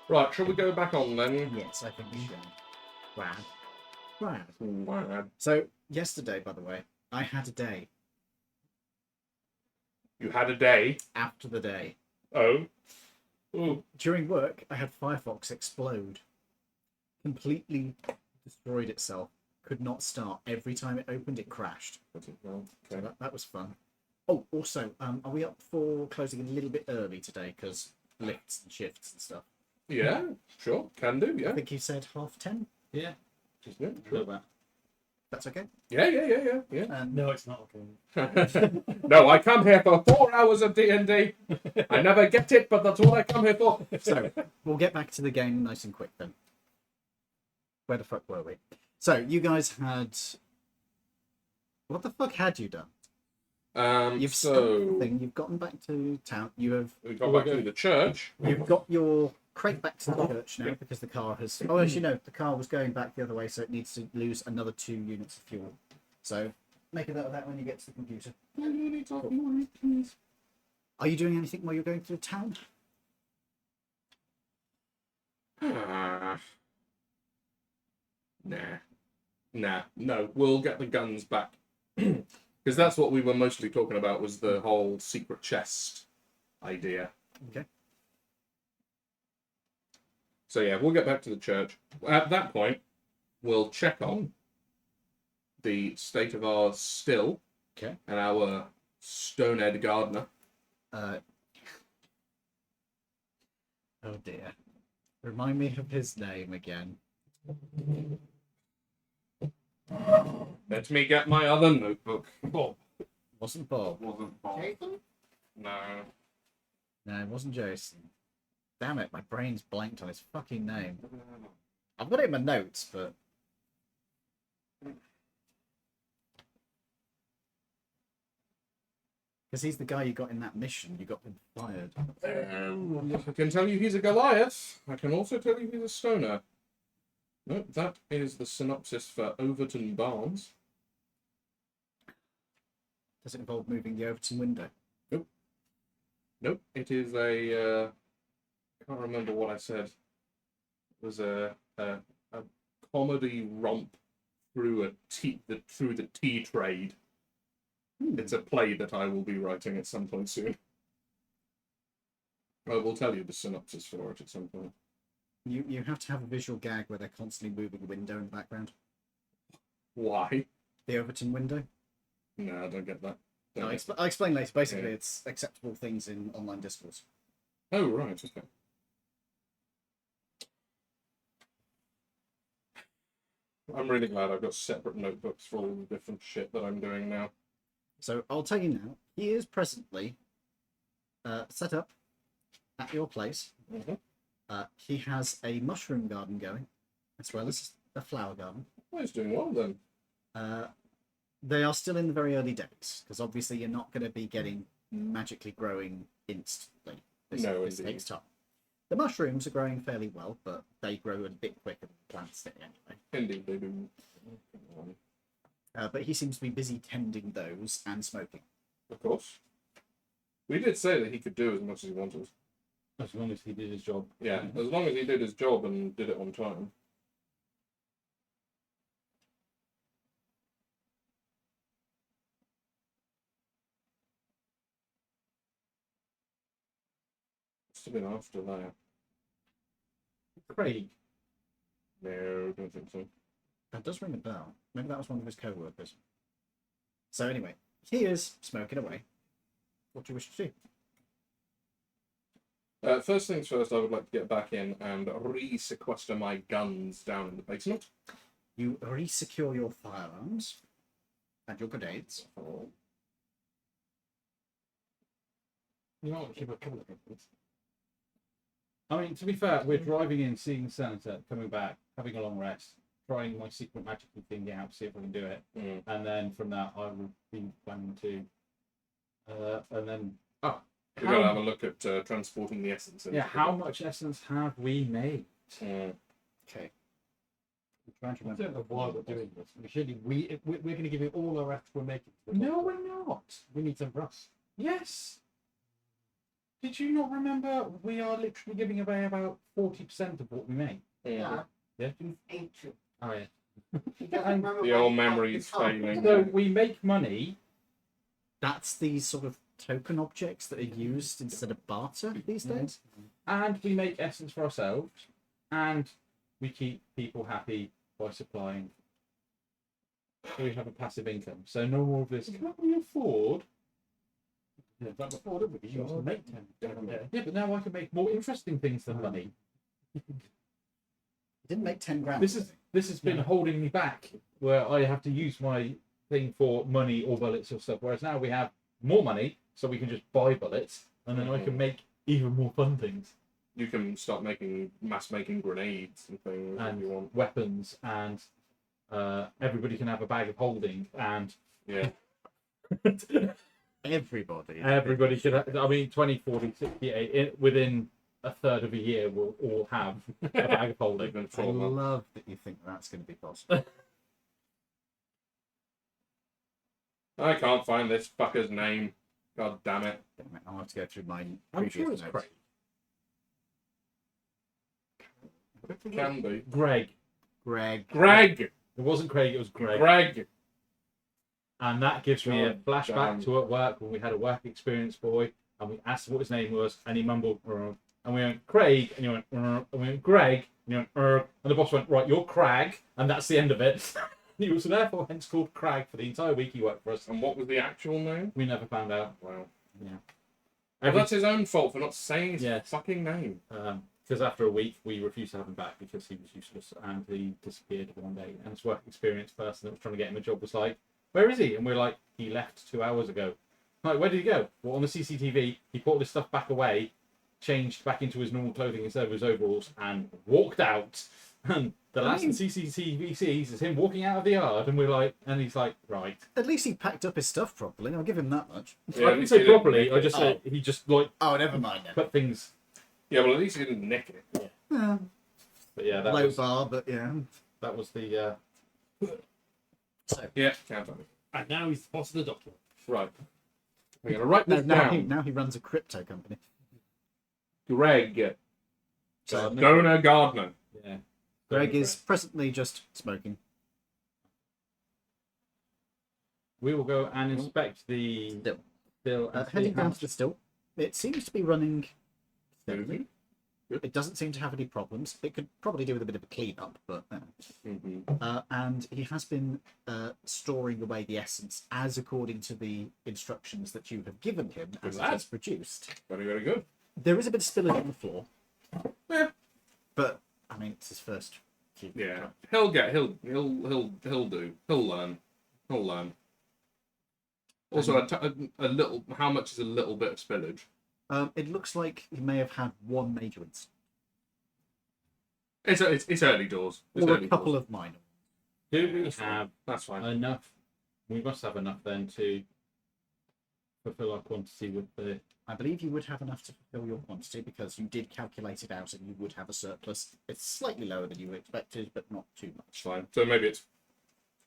Right, shall we go back on then? Yes, I think we should. Wow. Wow. Wow. So, yesterday, by the way, I had a day You had a day. after the day. Oh. Ooh. During work, I had Firefox explode. Completely destroyed itself. Could not start. Every time it opened, it crashed. So Okay. that was fun. Oh, also, are we up for closing a little bit early today? Because lifts and shifts and stuff. Yeah, sure. Can do, I yeah. think you said 10:30. Yeah. Yeah, sure. That's okay. Yeah. No, it's not okay. No, I come here for 4 hours of D&D. I never get it, but that's what I come here for. So we'll get back to the game nice and quick then. Where the fuck were we? So you guys had. What the fuck had you done? You've stopped the so thing. You've gotten back to town. You have. we got back to the church. You've got your crate back to the church now because the car has. Oh, as you know, the car was going back the other way, so it needs to lose another 2 units of fuel. So make a note of that when you get to the computer. Are you doing anything while you're going through town? No. We'll get the guns back because that's what we were mostly talking about was the whole secret chest idea. Okay. So yeah, we'll get back to the church. At that point, we'll check on the state of our still Okay. and our stone-ed gardener. Uh, Oh dear. Remind me of his name again. Let me get my other notebook. Bob. Wasn't Bob. Wasn't Bob. Jason? No. No, it wasn't Jason. Damn it, my brain's blanked on his fucking name. I've got it in my notes, but... Because he's the guy you got in that mission. You got him fired. I can tell you he's a Goliath. I can also tell you he's a stoner. No, that is the synopsis for Overton Barnes. Does it involve moving the Overton window? Nope, it is a. I can't remember what I said. It was a comedy romp through the tea trade. It's a play that I will be writing at some point soon. I will tell you the synopsis for it at some point. You have to have a visual gag where they're constantly moving the window in the background. Why? The Overton window. No, I don't get that. No, I'll explain later. Basically, it's acceptable things in online discourse. Oh, right, okay. I'm really glad I've got separate notebooks for all the different shit that I'm doing now. So I'll tell you now, he is presently set up at your place. Mhm. He has a mushroom garden going, as well as a flower garden. Well, he's doing well then. They are still in the very early days, because obviously you're not going to be getting magically growing instantly. This Indeed. takes time. The mushrooms are growing fairly well, but they grow a bit quicker than plants do anyway. Indeed, they do. But he seems to be busy tending those and smoking. Of course. We did say that he could do as much as he wanted. As long as he did his job. Yeah, as long as he did his job and did it on time. Must have been after that. Craig. No, don't think so. That does ring a bell. Maybe that was one of his co-workers. So anyway, he is smoking away. What do you wish to do? First things first, I would like to get back in and re-sequester my guns down in the basement. You re-secure your firearms and your grenades. You know what? Keep a couple of them. I mean, to be fair, we're driving in, seeing the senator, coming back, having a long rest, trying my secret magic thing out, see if I can do it. Mm. And then from that, I would be planning to. And then. We've got to have a look at transporting the essence. Yeah, how much essence have we made? Mm. Okay. I'm trying to I remember. don't know why we're doing this. Surely we're going to give it all our efforts we're making. No, we're not. We need some rust. Yes. Did you not remember? We are literally giving away about 40% of what we make. Mm. Yeah. He's ancient. Oh yeah. He doesn't And remember The what old he had memory's before. failing. So we make money. That's these sort of token objects that are used instead of barter these days. And we make essence for ourselves, and we keep people happy by supplying. So we have a passive income. So no more of this. Can we afford? Yeah, but before didn't we? You used to make 10. Yeah. Yeah, but now I can make more interesting things than money. You didn't make 10 grand. This has been holding me back, where I have to use my thing for money or bullets or stuff. Whereas now we have more money, so we can just buy bullets, and then I can make even more fun things. You can start mass making grenades and things if you want. Weapons, and everybody can have a bag of holding, and Yeah. Everybody. should have, I mean, 20, 40, 68, within a third of a year we'll all have a bag of holding. Even I for them. love that you think that's going to be possible. I can't find this fucker's name. God damn it. Damn it, I'll have to go through my I'm previous sure it's notes. Craig. Can be. Greg. Greg! It wasn't Craig, it was Greg. Greg! And that gives me a God flashback damn. to at work when we had a work experience boy, and we asked him what his name was, and he mumbled, and we went, Craig, and he went, and we went, Greg, and he went, and the boss went, right, you're Crag, and that's the end of it. He was therefore hence called Crag for the entire week he worked for us. And what was the actual name? We never found out. Wow. Yeah. Well, that's his own fault for not saying his Yes. fucking name. because after a week we refused to have him back because he was useless and he disappeared one day. And his work experience person that was trying to get him a job was like, "Where is he?" And we're like, "He left 2 hours ago." Like, where did he go? Well, on the CCTV, he put all his stuff back away, changed back into his normal clothing instead of his overalls, and walked out. And the last the CCTV sees is him walking out of the yard, and we're like, and he's like, right. At least he packed up his stuff properly. I'll give him that much. Yeah, I at didn't least say he didn't properly. nick I it. just said he just like Oh, never mind then. put things. Yeah, well, at least he didn't nick it. Yeah, But yeah, that low was bar, but yeah. the. So Yeah, can't tell me. And now he's the boss of the document. Right. I'm going to write no, this now, down. now he runs a crypto company. Greg. So Donor Gardner. Yeah. Greg is presently just smoking. We will go and inspect the Still. still and see Heading how down much- to the still, it seems to be running steadily. Moving. Good. It doesn't seem to have any problems. It could probably do with a bit of a clean up, but Mm-hmm. and he has been storing away the essence as according to the instructions that you have given him as it lad. is produced. Very, very good. There is a bit of spillage on the floor, Yeah. but I mean it's his first. few. Yeah. He'll do. He'll learn. He'll learn. Also, a little. How much is a little bit of spillage? It looks like he may have had one major incident, It's early doors. It's or a early couple doors. of minor. Do we That's fine. have That's fine. enough? We must have enough then to fulfill our quantity with the. I believe you would have enough to fulfill your quantity because you did calculate it out and you would have a surplus. It's slightly lower than you expected, but not too It's much. fine. So maybe it's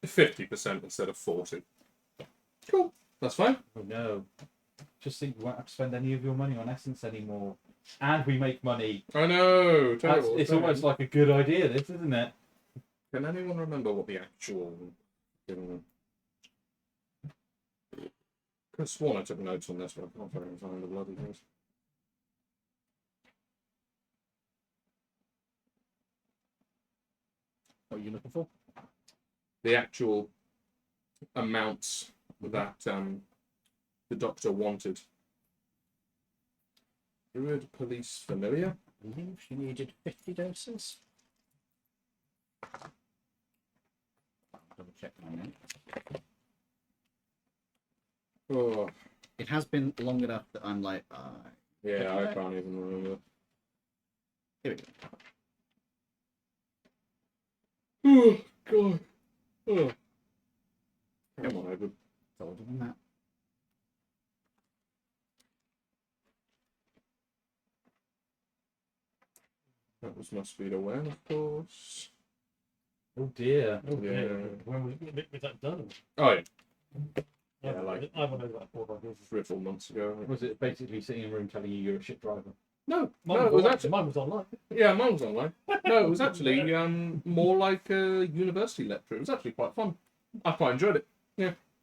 50% instead of 40. Cool. That's fine. Oh no! Just think, you won't have to spend any of your money on essence anymore, and we make money. I know. That's, Terrible. it's almost like a good idea, this, isn't it? Can anyone remember what the actual? Could have sworn I took notes on this, but I can't find the bloody things. What are you looking for? The actual amounts that the doctor wanted. Druid police familiar. I believe she needed 50 doses. Double check my note. Oh, It has been long enough that I'm like, yeah, I can't even remember. here we go. Oh God. Oh. Come on, Edward. It's older than that. That was my speed aware, of course. Oh dear! Oh, Yeah. When was that done? Oh yeah, I Yeah, like- haven't known that 4 or 5 years. 3 or 4 months ago. Was it basically sitting in a room telling you you're a shit driver? No, Mine, no, it was was actually mine was online. yeah, mine was online. No, it was actually more like a university lecture. It was actually quite fun. I quite enjoyed it.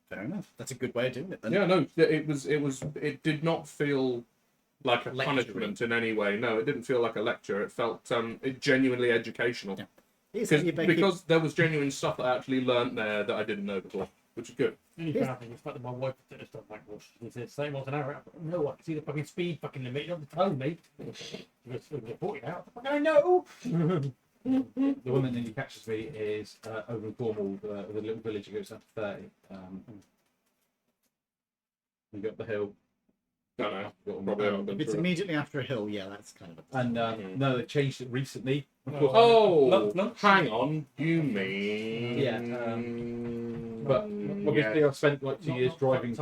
Fair enough. That's a good way of doing it then. Yeah, no, it did not feel like a Lecturing. punishment in any way. No, it didn't feel like a lecture. It felt genuinely educational. Yeah. Here's how you make it- Because there was genuine stuff that I actually learnt there that I didn't know before, which is good. The only bad thing is the fact that my wife did this stuff backwash. She said, same miles an hour. No, I can see the fucking speed fucking limit. You don't have to tell me. You're going to get 40 out. I know. The one that nearly catches me is over in Cornwall, the little village that goes up to 30. We go up the hill. Don't know. Got Probably haven't If been it's through it. immediately after a hill, yeah, that's kind of a... And no, they've changed it recently. Of course, Oh, hang on. You mean? Yeah, but obviously I've spent like 2 years driving.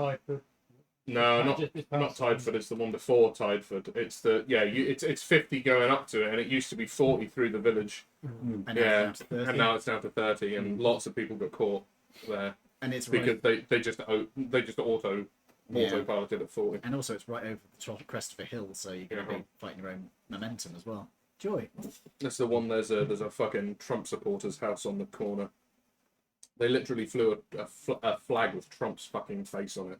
No, not Tideford. It's the one before Tideford. It's the it's 50 going up to it, and it used to be 40 through the village. And now Yeah, it's down to 30. and now it's down to 30, and lots of people got caught there And it's because right, they just autopiloted at 40. and also it's right over the top crest of a hill, so you're going to Yeah. be fighting your own momentum as well. Joy. That's the one. There's a fucking Trump supporters' house on the corner. They literally flew a flag with Trump's fucking face on it.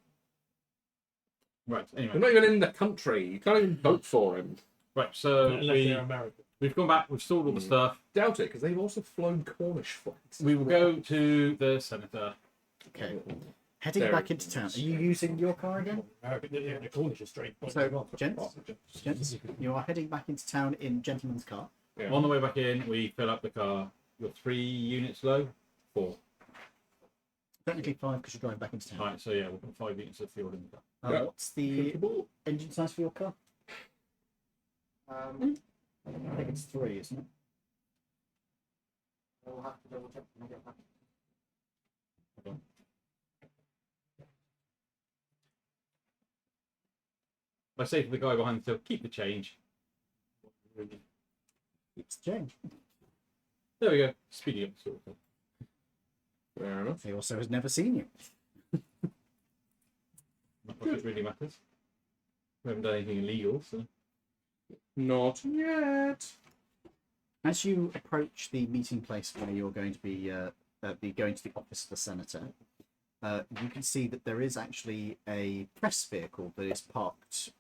Right, They're anyway. not even in the country. You can't even vote for him. Right, so Unless they're American. we've gone back, we've stored all the stuff. Doubt it, because they've also flown Cornish flags. We will go to the senator. Okay. Heading There back it into town. is. Are you using your car again? The Cornish is straight. So, gents, you are heading back into town in gentleman's car. Yeah. On the way back in, we fill up the car. You're 3 units low? 4. Technically 5 because you're driving back into town. Right, so yeah, we'll put 5 units of fuel in the car. Yeah. What's the engine size for your car? I think it's 3, isn't it? I'll have to double check when I get back. I say to the guy behind the till, keep the change. It's change. There we go. Speeding up sort of thing. Fair enough. He also has never seen you. Not like it really matters. We haven't done anything illegal, so. Not yet. As you approach the meeting place where you're going to be going to the office of the senator, you can see that there is actually a press vehicle that is parked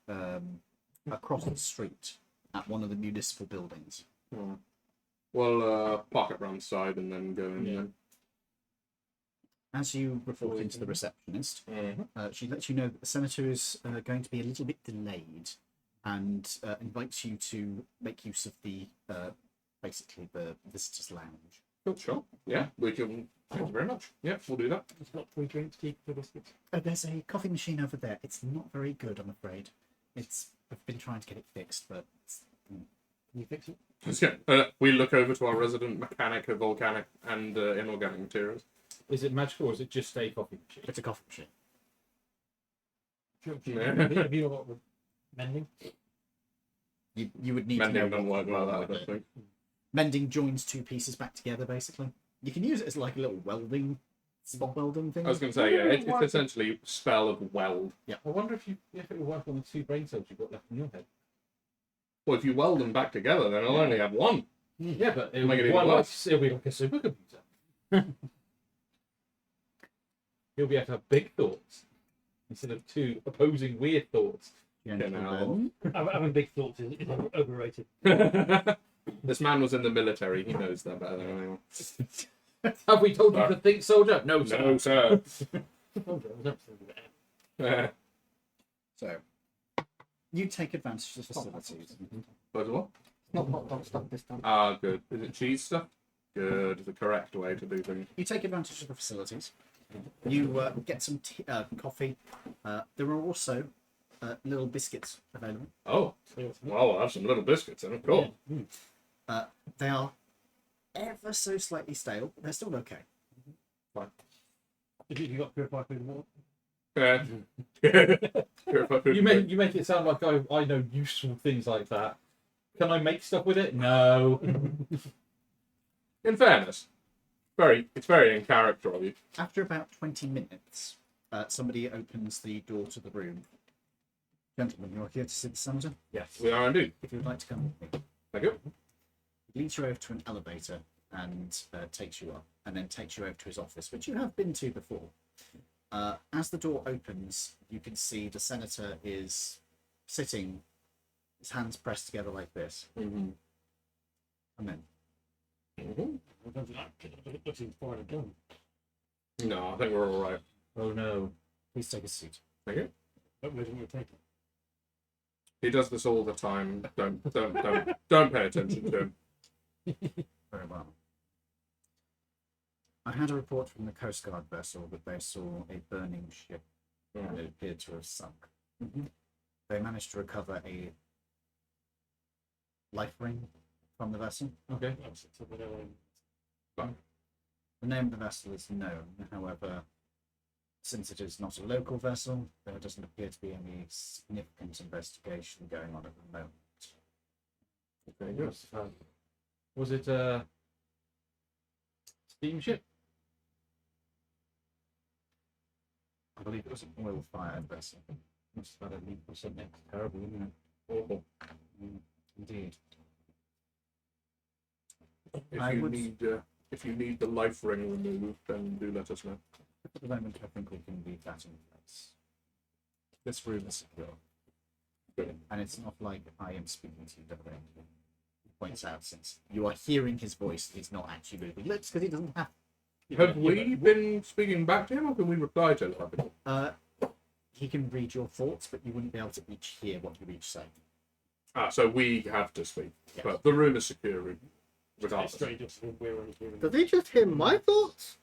across the street at one of the municipal buildings. Oh. Well, park it round the side and then go in. Yeah. Then. As you report into the receptionist, Mhm. she lets you know that the senator is going to be a little bit delayed and invites you to make use of the basically the visitors' lounge. Oh, sure. Yeah, we can. Thank you very much. Yeah, we'll do that. It's not 3 drinks, keep the biscuits. There's a coffee machine over there. It's not very good, I'm afraid. I've been trying to get it fixed, but Can you fix it? Yeah, we look over to our resident mechanic of volcanic and inorganic materials. Is it magical or is it just a coffee machine? it's a coffee machine. Have you got mending? You would need to Mending know doesn't what work like wrong that, I with don't it. think. Mending joins 2 pieces back together, basically. You can use it as like a little welding, spot welding thing. I was going to say, yeah, it's essentially spell of weld. I wonder if it will work on the 2 brain cells you've got left in your head. Well, if you weld them back together, then I'll only have one. Yeah, but it'll Make it be, even worse. it'll be like a supercomputer. You'll be able to have big thoughts instead of 2 opposing weird thoughts. Gentlemen. Having big thoughts is overrated. This man was in the military. He knows that better than anyone. Have we told you to think, soldier? No, sir. No, sir. So, you take advantage of the facilities. But what? Not hot dog stuff this time. Ah, good. Is it cheese stuff? Good. The correct way to do things. You take advantage of the facilities. You get some coffee. There are also little biscuits available. Oh, well, I'll have some little biscuits then, of course. They are ever so slightly stale, but they're still okay. Have you got purified food and water? You make it sound like I know useful things like that. Can I make stuff with it? No. In fairness, it's very in character of you. After about 20 minutes, somebody opens the door to the room. Gentlemen, you're here to see the senator. Yes, we are indeed. If you would like to come with me. Thank you. He leads you over to an elevator and takes you up, and then takes you over to his office, which you have been to before. As the door opens, you can see the senator is sitting, his hands pressed together like this. Mm-hmm. And then, I don't think that looks even fine and done. No, I think we're all right. Oh no. please take a seat. Thank you. But where do we take it? He does this all the time. Don't pay attention to him. Very well. I had a report from the Coast Guard vessel that they saw a burning ship and it appeared to have sunk. They managed to recover a life ring from the vessel. Okay. So we know, The name of the vessel is known, however, since it is not a local vessel, there doesn't appear to be any significant investigation going on at the moment. Very good. Was it a steamship? I believe it was an oil-fired vessel. Must have had a leak or something. Terrible, isn't it? Awful. Indeed. If you need the life ring removed, then do let us know. At the moment, I think we can leave that in place. This room is secure. Good. And it's not like I am speaking to you directly. He points out, since you are hearing his voice, he's not actually moving lips because he doesn't have. Have we been speaking back to him, or can we reply telepathically? He can read your thoughts, but you wouldn't be able to each hear what you each say. So we have to speak. Yes. But the room is secure, It's regardless. straight just we're only hearing. Did they just hear my thoughts?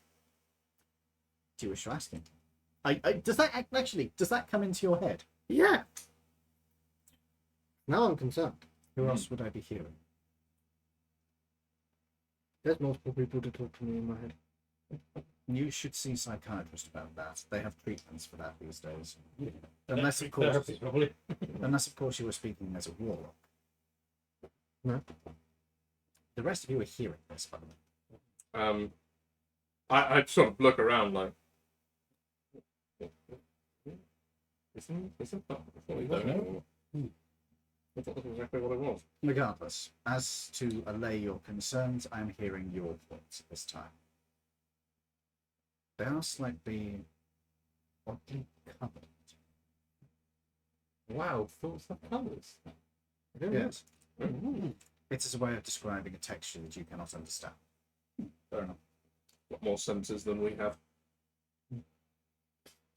Do you wish to ask him? Does that come into your head? Yeah. Now I'm concerned. Who else would I be hearing? There's multiple people to talk to me in my head. You should see a psychiatrist about that. They have treatments for that these days. Unless, of course, Therapy, probably. you were speaking as a warlock. No. The rest of you are hearing this, by the way. I sort of look around like, isn't that what we don't know? I thought that was exactly what it was. Regardless, as to allay your concerns, I am hearing your thoughts at this time. They are slightly oddly covered. Wow, thoughts of colours. Yes. It is a way of describing a texture that you cannot understand. Fair enough. Got more senses than we have.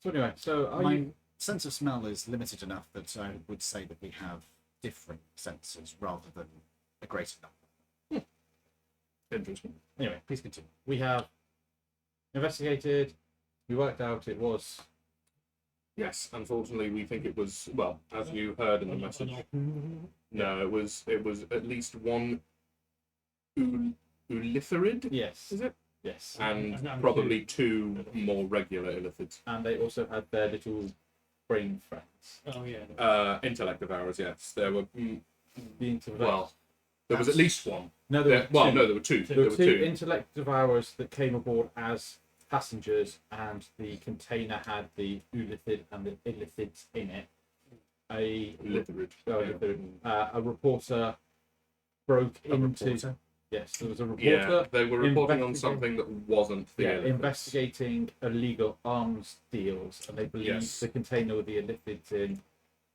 So anyway, so are My you? sense of smell is limited enough that I would say that we have different senses rather than a greater number. Interesting. Anyway, please continue. We have investigated. We worked out it was. Yes, unfortunately, we think it was, well, as you heard in the message. No, it was at least one Ulitharid, Yes. is it? Yes. And And probably two more regular illithids. And they also had their little brain friends. Oh yeah. Intellect devourers, yes. There were, The intellect. well, there was at least one. no, there were two. No, there were two. There were two intellect devourers that came aboard as passengers, and the container had the Ulithid and the illithids in it. A reporter broke into. Reporter? Yes, there was a reporter. Yeah, they were reporting on investigating- something that wasn't the illithids. investigating illegal arms deals, and they believe Yes. the container with the illithids in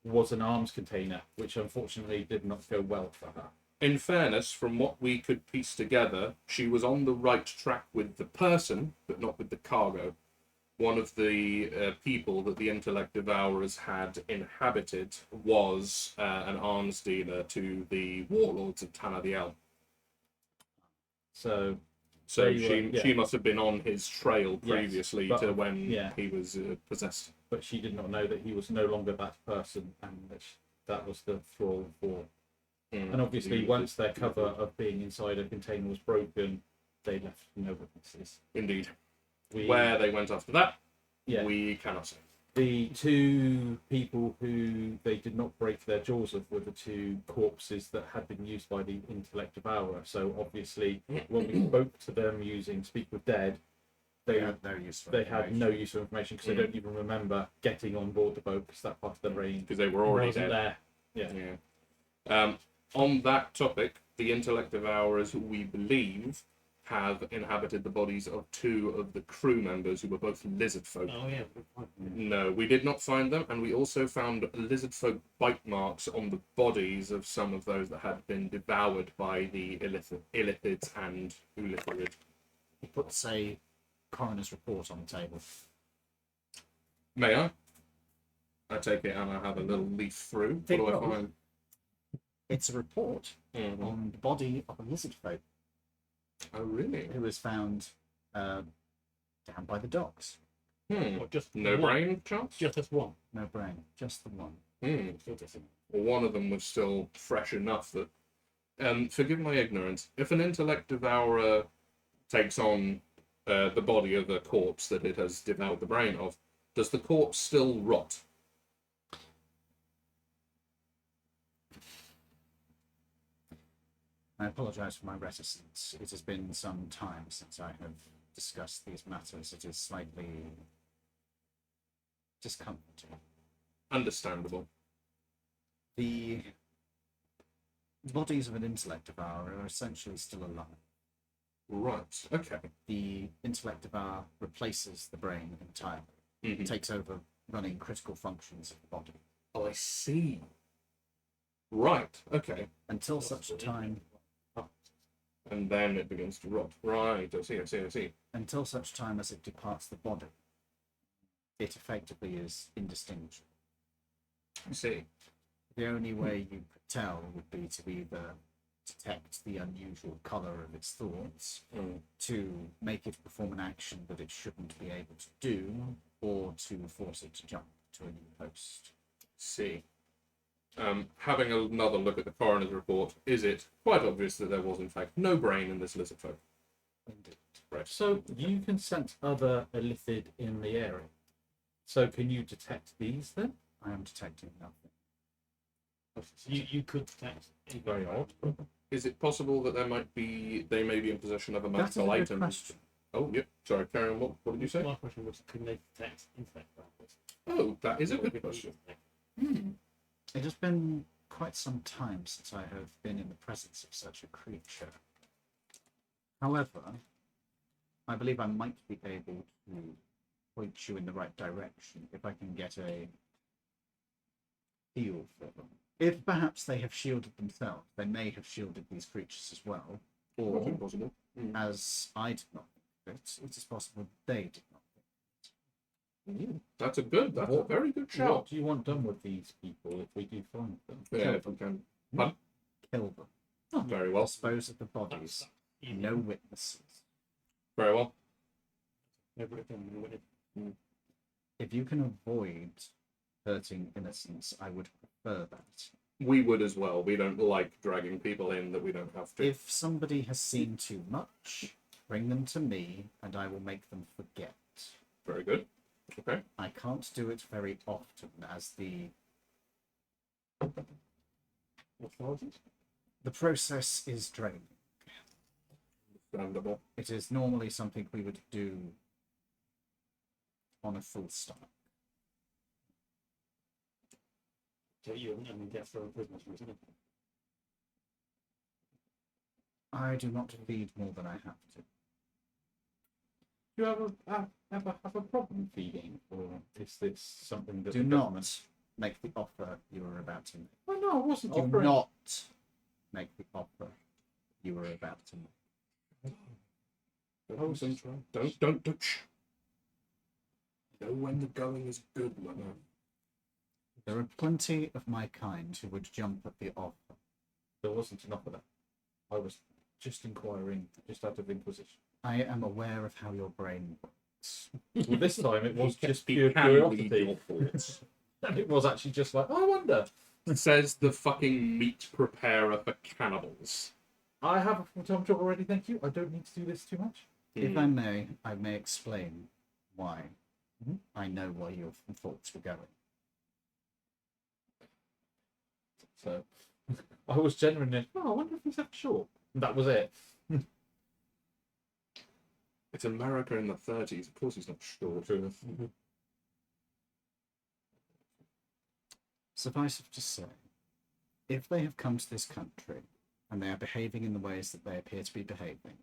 was an arms container, which unfortunately did not go well for her. In fairness, from what we could piece together, she was on the right track with the person, but not with the cargo. One of the people that the intellect devourers had inhabited was an arms dealer to the warlords of Tanadiel. So So They were- she must have been on his trail previously but- to when yeah. he was possessed. but she did not know that he was no longer that person, and that was the thrall for. And obviously, once their cover of being inside a container was broken, they left no witnesses. Indeed. We, Where they went after that, yeah, we cannot say. the two people who they did not break their jaws of were the two corpses that had been used by the intellect devourer. So obviously, when we spoke to them using Speak with Dead, they had no use for they had information. no useful information because they don't even remember getting on board the boat because that part of the brain Because they were already wasn't dead. there. Yeah. On that topic, the intellect devourers, we believe, have inhabited the bodies of two of the crew members who were both lizard folk. Oh yeah. No, we did not find them, and we also found lizard folk bite marks on the bodies of some of those that had been devoured by the illithids and ulitharid. He puts a coroner's report on the table. May I? I take it and I have a little leaf through. What do I find? It's a report Mhm. on the body of a lizard folk Oh, really? who was found down by the docks. Hmm. Or just No one. brain chance? Just this one. No brain, just the one. Hmm. Well, one of them was still fresh enough that. Forgive my ignorance. If an intellect devourer takes on the body of a corpse that it has devoured the brain of, does the corpse still rot? I apologise for my reticence. It has been some time since I have discussed these matters. It is slightly discomforting. Understandable. The bodies of an intellect devourer are essentially still alive. Right. Okay. The intellect devourer replaces the brain entirely, Mhm. takes over running critical functions of the body. Oh, I see. Right. Okay. Until such time And then it begins to rot. Right, I see. Until such time as it departs the body, it effectively is indistinguishable. I see. The only way you could tell would be to either detect the unusual colour of its thoughts, to make it perform an action that it shouldn't be able to do, or to force it to jump to a new post. See. Having another look at the coroner's report, is it quite obvious that there was in fact no brain in this lizard folk? Indeed. Right. So you can sense other illithid in the area. So can you detect these then? I am detecting nothing. You could detect. Very odd. Is it possible that they may be in possession of a That is a magical good item? question. Oh, yep. Sorry, carry on. What did you say? My question was, can they detect insect particles? Oh, that is a good question. It has been quite some time since I have been in the presence of such a creature. However, I believe I might be able to point you in the right direction if I can get a feel for them. If perhaps they have shielded themselves, they may have shielded these creatures as well. Or, Wasn't possible. as I did not think of it, it is possible they did not think. That's a very good shout. What do you want done with these people if we do find them? Yeah, if we can. Kill them. Very well. Dispose of the bodies. No witnesses. Very well. If you can avoid hurting innocents, I would prefer that. We would as well. We don't like dragging people in that we don't have to. If somebody has seen too much, bring them to me and I will make them forget. Very good. Okay. I can't do it very often as the process is draining. Understandable. It is normally something we would do on a full stomach. So you and death row prisoners, isn't it? I do not feed more than I have to. Do you ever have a problem feeding, or is this something that Do the not government... make the offer you are about to make. Oh no, I wasn't Do offering. not make the offer you are about to make. Don't. Shh. Know when the going is good, Leno. There are plenty of my kind who would jump at the offer. There wasn't enough of that. I was just inquiring, just out of inquisition. I am aware of how your brain works. Well, this time it was just He pure can read curiosity. your thoughts. And it was actually just like, oh, I wonder. Says the fucking meat preparer for cannibals. I have a full-time job already, thank you. I don't need to do this too much. If I may explain why. I know where your thoughts were going. So I was genuinely, I wonder if he's having short. And that was it. It's America in the 30s. Of course he's not sure. Suffice it to say, if they have come to this country and they are behaving in the ways that they appear to be behaving,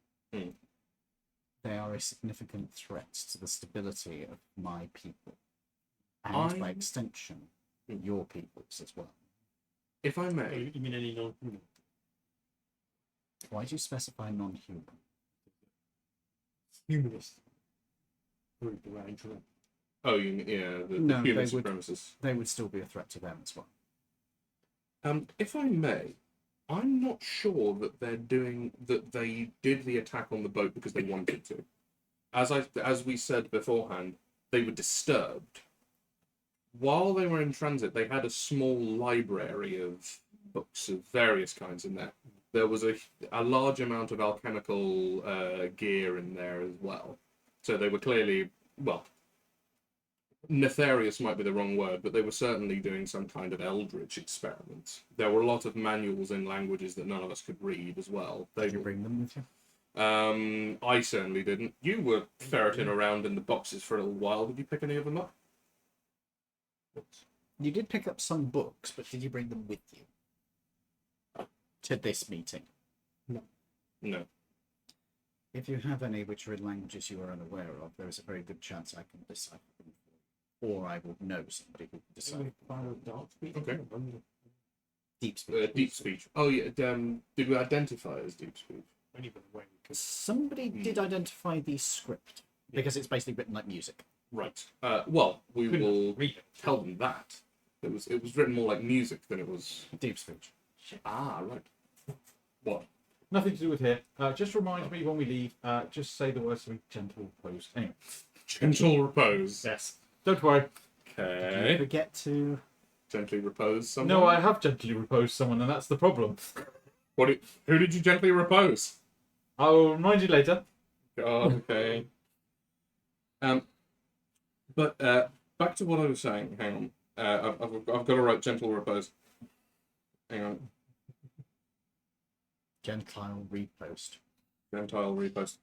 they are a significant threat to the stability of my people. And by extension, your peoples as well. If I may, You mean any non-human? Why do you specify non-human? Humanist group around Toronto. oh, you mean, yeah, the No, human they would- supremacists. They would still be a threat to them as well. If I may, I'm not sure that they did the attack on the boat because they wanted to. As we said beforehand, they were disturbed. While they were in transit, they had a small library of books of various kinds in there. There was a large amount of alchemical gear in there as well. So they were clearly, well, nefarious might be the wrong word, but they were certainly doing some kind of eldritch experiment. There were a lot of manuals in languages that none of us could read as well. Did you bring them with you? I certainly didn't. You were ferreting around in the boxes for a little while. Did you pick any of them up? You did pick up some books, but did you bring them with you to this meeting? No. If you have any which are in languages you are unaware of, there is a very good chance I can decipher them for you. Or I will know somebody who can decipher. Okay. Deep speech. Deep speech. Oh yeah. Did we identify as deep speech? Anybody way we could. Somebody did identify the script because it's basically written like music. Right. Well, we Couldn't will read it. tell them that. It was written more like music than it was. Deep speech. Ah, right. What? Nothing to do with here. Just remind me when we leave. Just say the words to me. Gentle repose. Anyway. Gentle repose. Yes. Don't worry. Don't Okay. forget to. Gently repose someone. No, I have gently reposed someone, and that's the problem. Who did you gently repose? I'll remind you later. Oh, okay. But back to what I was saying. Hang on. I've got to write gentle repose. Hang on. Gentile repost. Gentile repost.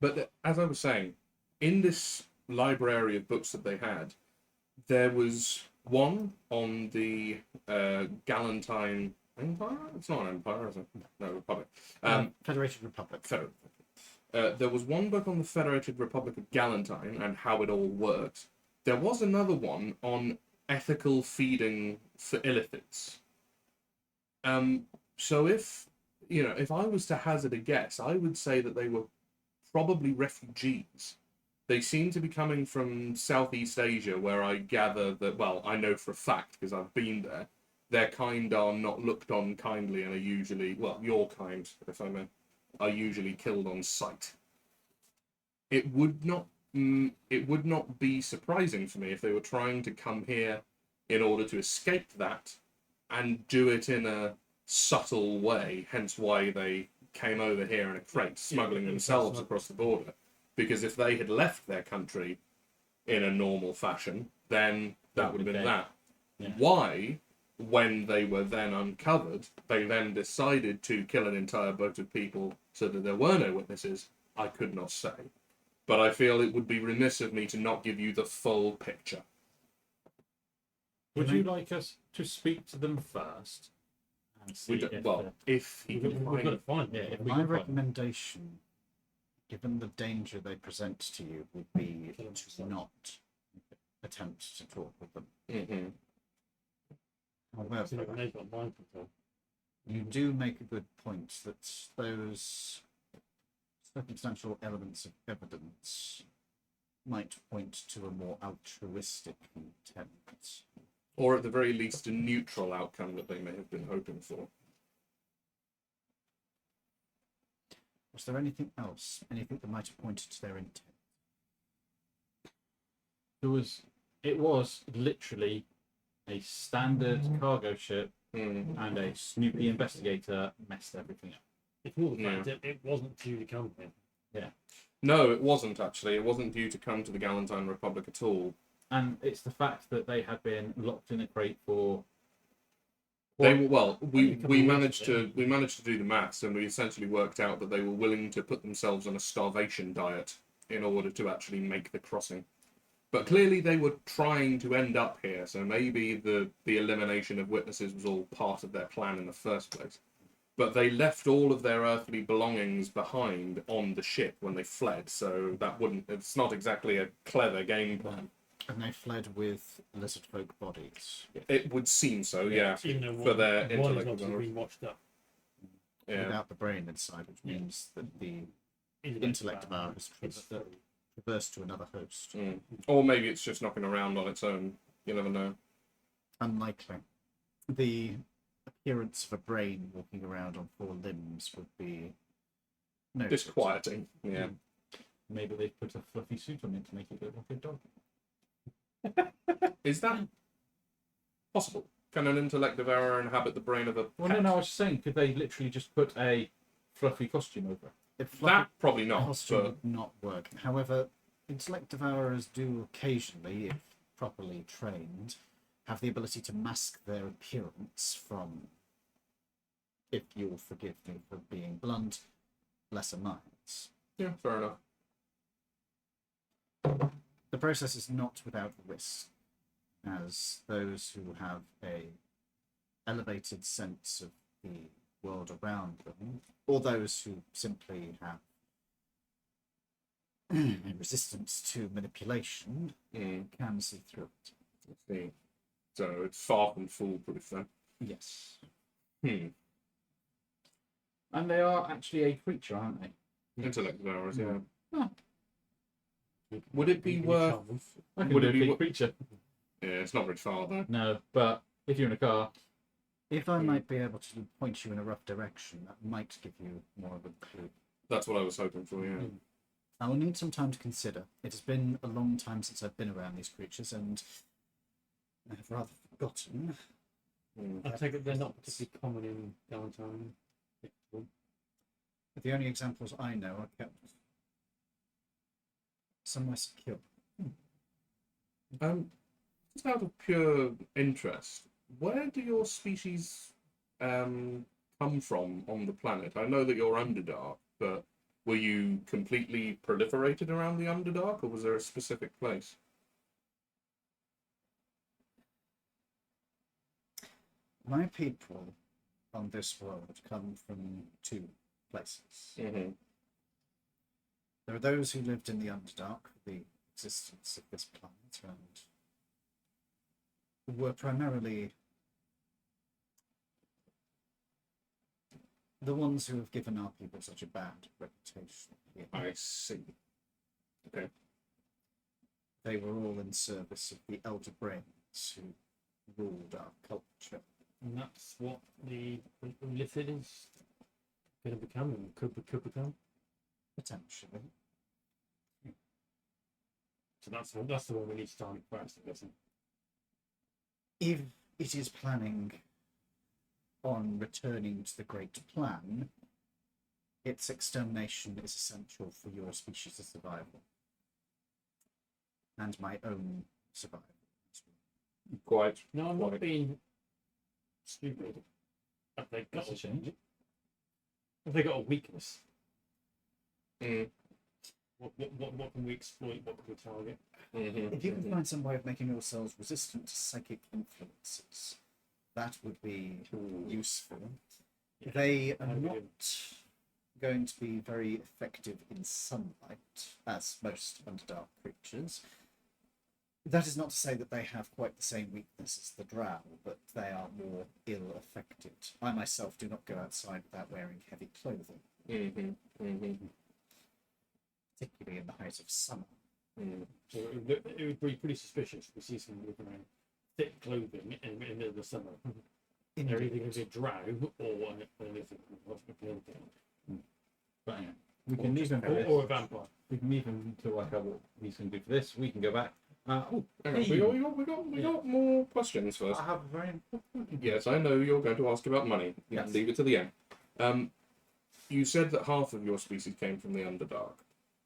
But as I was saying, in this library of books that they had, there was one on the Galantine Empire. It's not an empire, is it? No, Republic. Federated Republic. There was one book on the Federated Republic of Galantine and how it all worked. There was another one on ethical feeding for illithids. So if I was to hazard a guess, I would say that they were probably refugees. They seem to be coming from Southeast Asia, where I gather that, well, I know for a fact because I've been there, their kind are not looked on kindly and are usually, well, your kind, if I may, are usually killed on sight. It would not be surprising for me if they were trying to come here in order to escape that and do it in a subtle way, hence why they came over here in a crate, smuggling themselves across the border. Because if they had left their country in a normal fashion, then that would have been that. Yeah. Why, when they were then uncovered, they then decided to kill an entire boat of people so that there were no witnesses, I could not say. But I feel it would be remiss of me to not give you the full picture. Would you like us to speak to them first? And see If he We've can got to find... find Yeah, it. if we My can find them. recommendation, given the danger they present to you, would be to not attempt to talk with them. Mhm. See, However, they've got mind control. you do make a good point that those circumstantial elements of evidence might point to a more altruistic intent. Or at the very least, a neutral outcome that they may have been hoping for. Was there anything else? Anything that might have pointed to their intent? It was literally a standard cargo ship, and a Snoopy investigator messed everything up. It's more the fact that it wasn't due to come here. No, it wasn't actually. It wasn't due to come to the Galantine Republic at all. And it's the fact that they had been locked in a crate for. We only a couple of weeks, managed to do the maths, and we essentially worked out that they were willing to put themselves on a starvation diet in order to actually make the crossing. But clearly they were trying to end up here, so maybe the elimination of witnesses was all part of their plan in the first place. But they left all of their earthly belongings behind on the ship when they fled, so it's not exactly a clever game plan. And they fled with lizard folk bodies. It would seem so, yeah. Even though For their one is intellect. obviously being watched up. Yeah. Without the brain inside, which means that the Intellect intellect of devour. ours It's traversed to another host. Mm. Or maybe it's just knocking around on its own. You never know. Unlikely. The appearance of a brain walking around on four limbs would be noted. Disquieting. Yeah. Maybe they put a fluffy suit on it to make it look like a dog. Is that possible? Can an intellect devourer inhabit the brain of a Well, pet? no, I was saying, could they literally just put a fluffy costume over it? If That probably not. costume But would not work. However, intellect devourers do occasionally, if properly trained, have the ability to mask their appearance from, if you'll forgive me for being blunt, lesser minds. yeah, fair enough. The process is not without risk, as those who have a elevated sense of the world around them, or those who simply have a resistance to manipulation, can see through it. I see. So it's far from foolproof then. Yes. And they are actually a creature, aren't they? Intellect devourers, yeah. Oh. Would it be worth? I can Would do it a be big wo- creature. Yeah, it's not very far though. No, but if you're in a car, If I might be able to point you in a rough direction, that might give you more of a clue. That's what I was hoping for. Yeah. I will need some time to consider. It has been a long time since I've been around these creatures, and I have rather forgotten. I take it they're not particularly common in downtown. The only examples I know are kept somewhere secure. Just out of pure interest, where do your species come from on the planet? I know that you're Underdark, but were you completely proliferated around the Underdark, or was there a specific place? My people on this world come from two places. Mm-hmm. There are those who lived in the Underdark for the existence of this planet and were primarily the ones who have given our people such a bad reputation here. I see. Okay. They were all in service of the Elder Brains who ruled our culture. And that's what the illicit is going to become and could become. Potentially. So that's the one we need to target first, I guess. If it is planning on returning to the Great Plan, its extermination is essential for your species' survival. And my own survival as well. Quite. No, I'm not Right. being stupid. Have they got that's a change. Have they got a weakness? Mm. What can we exploit? What can we target? Mm-hmm. If you can find some way of making yourselves resistant to psychic influences, that would be useful. Yeah. They are How do we do? not going to be very effective in sunlight, as most Underdark creatures. That is not to say that they have quite the same weakness as the drow, but they are more ill-affected. I myself do not go outside without wearing heavy clothing, Mm-hmm. Mm-hmm. particularly in the height of summer. Mm. So it would be pretty suspicious if we see someone with wearing thick clothing in the middle of the summer. They're either going to be a drow or anything. But anyway, we can leave him for this. Or a vampire. We can leave him to work out what he's going to do for this. We can go back. Oh, Hang on, hey. we got more questions first. I have a very important. Yes, I know you're going to ask about money. Yes. Leave it to the end. You said that half of your species came from the Underdark.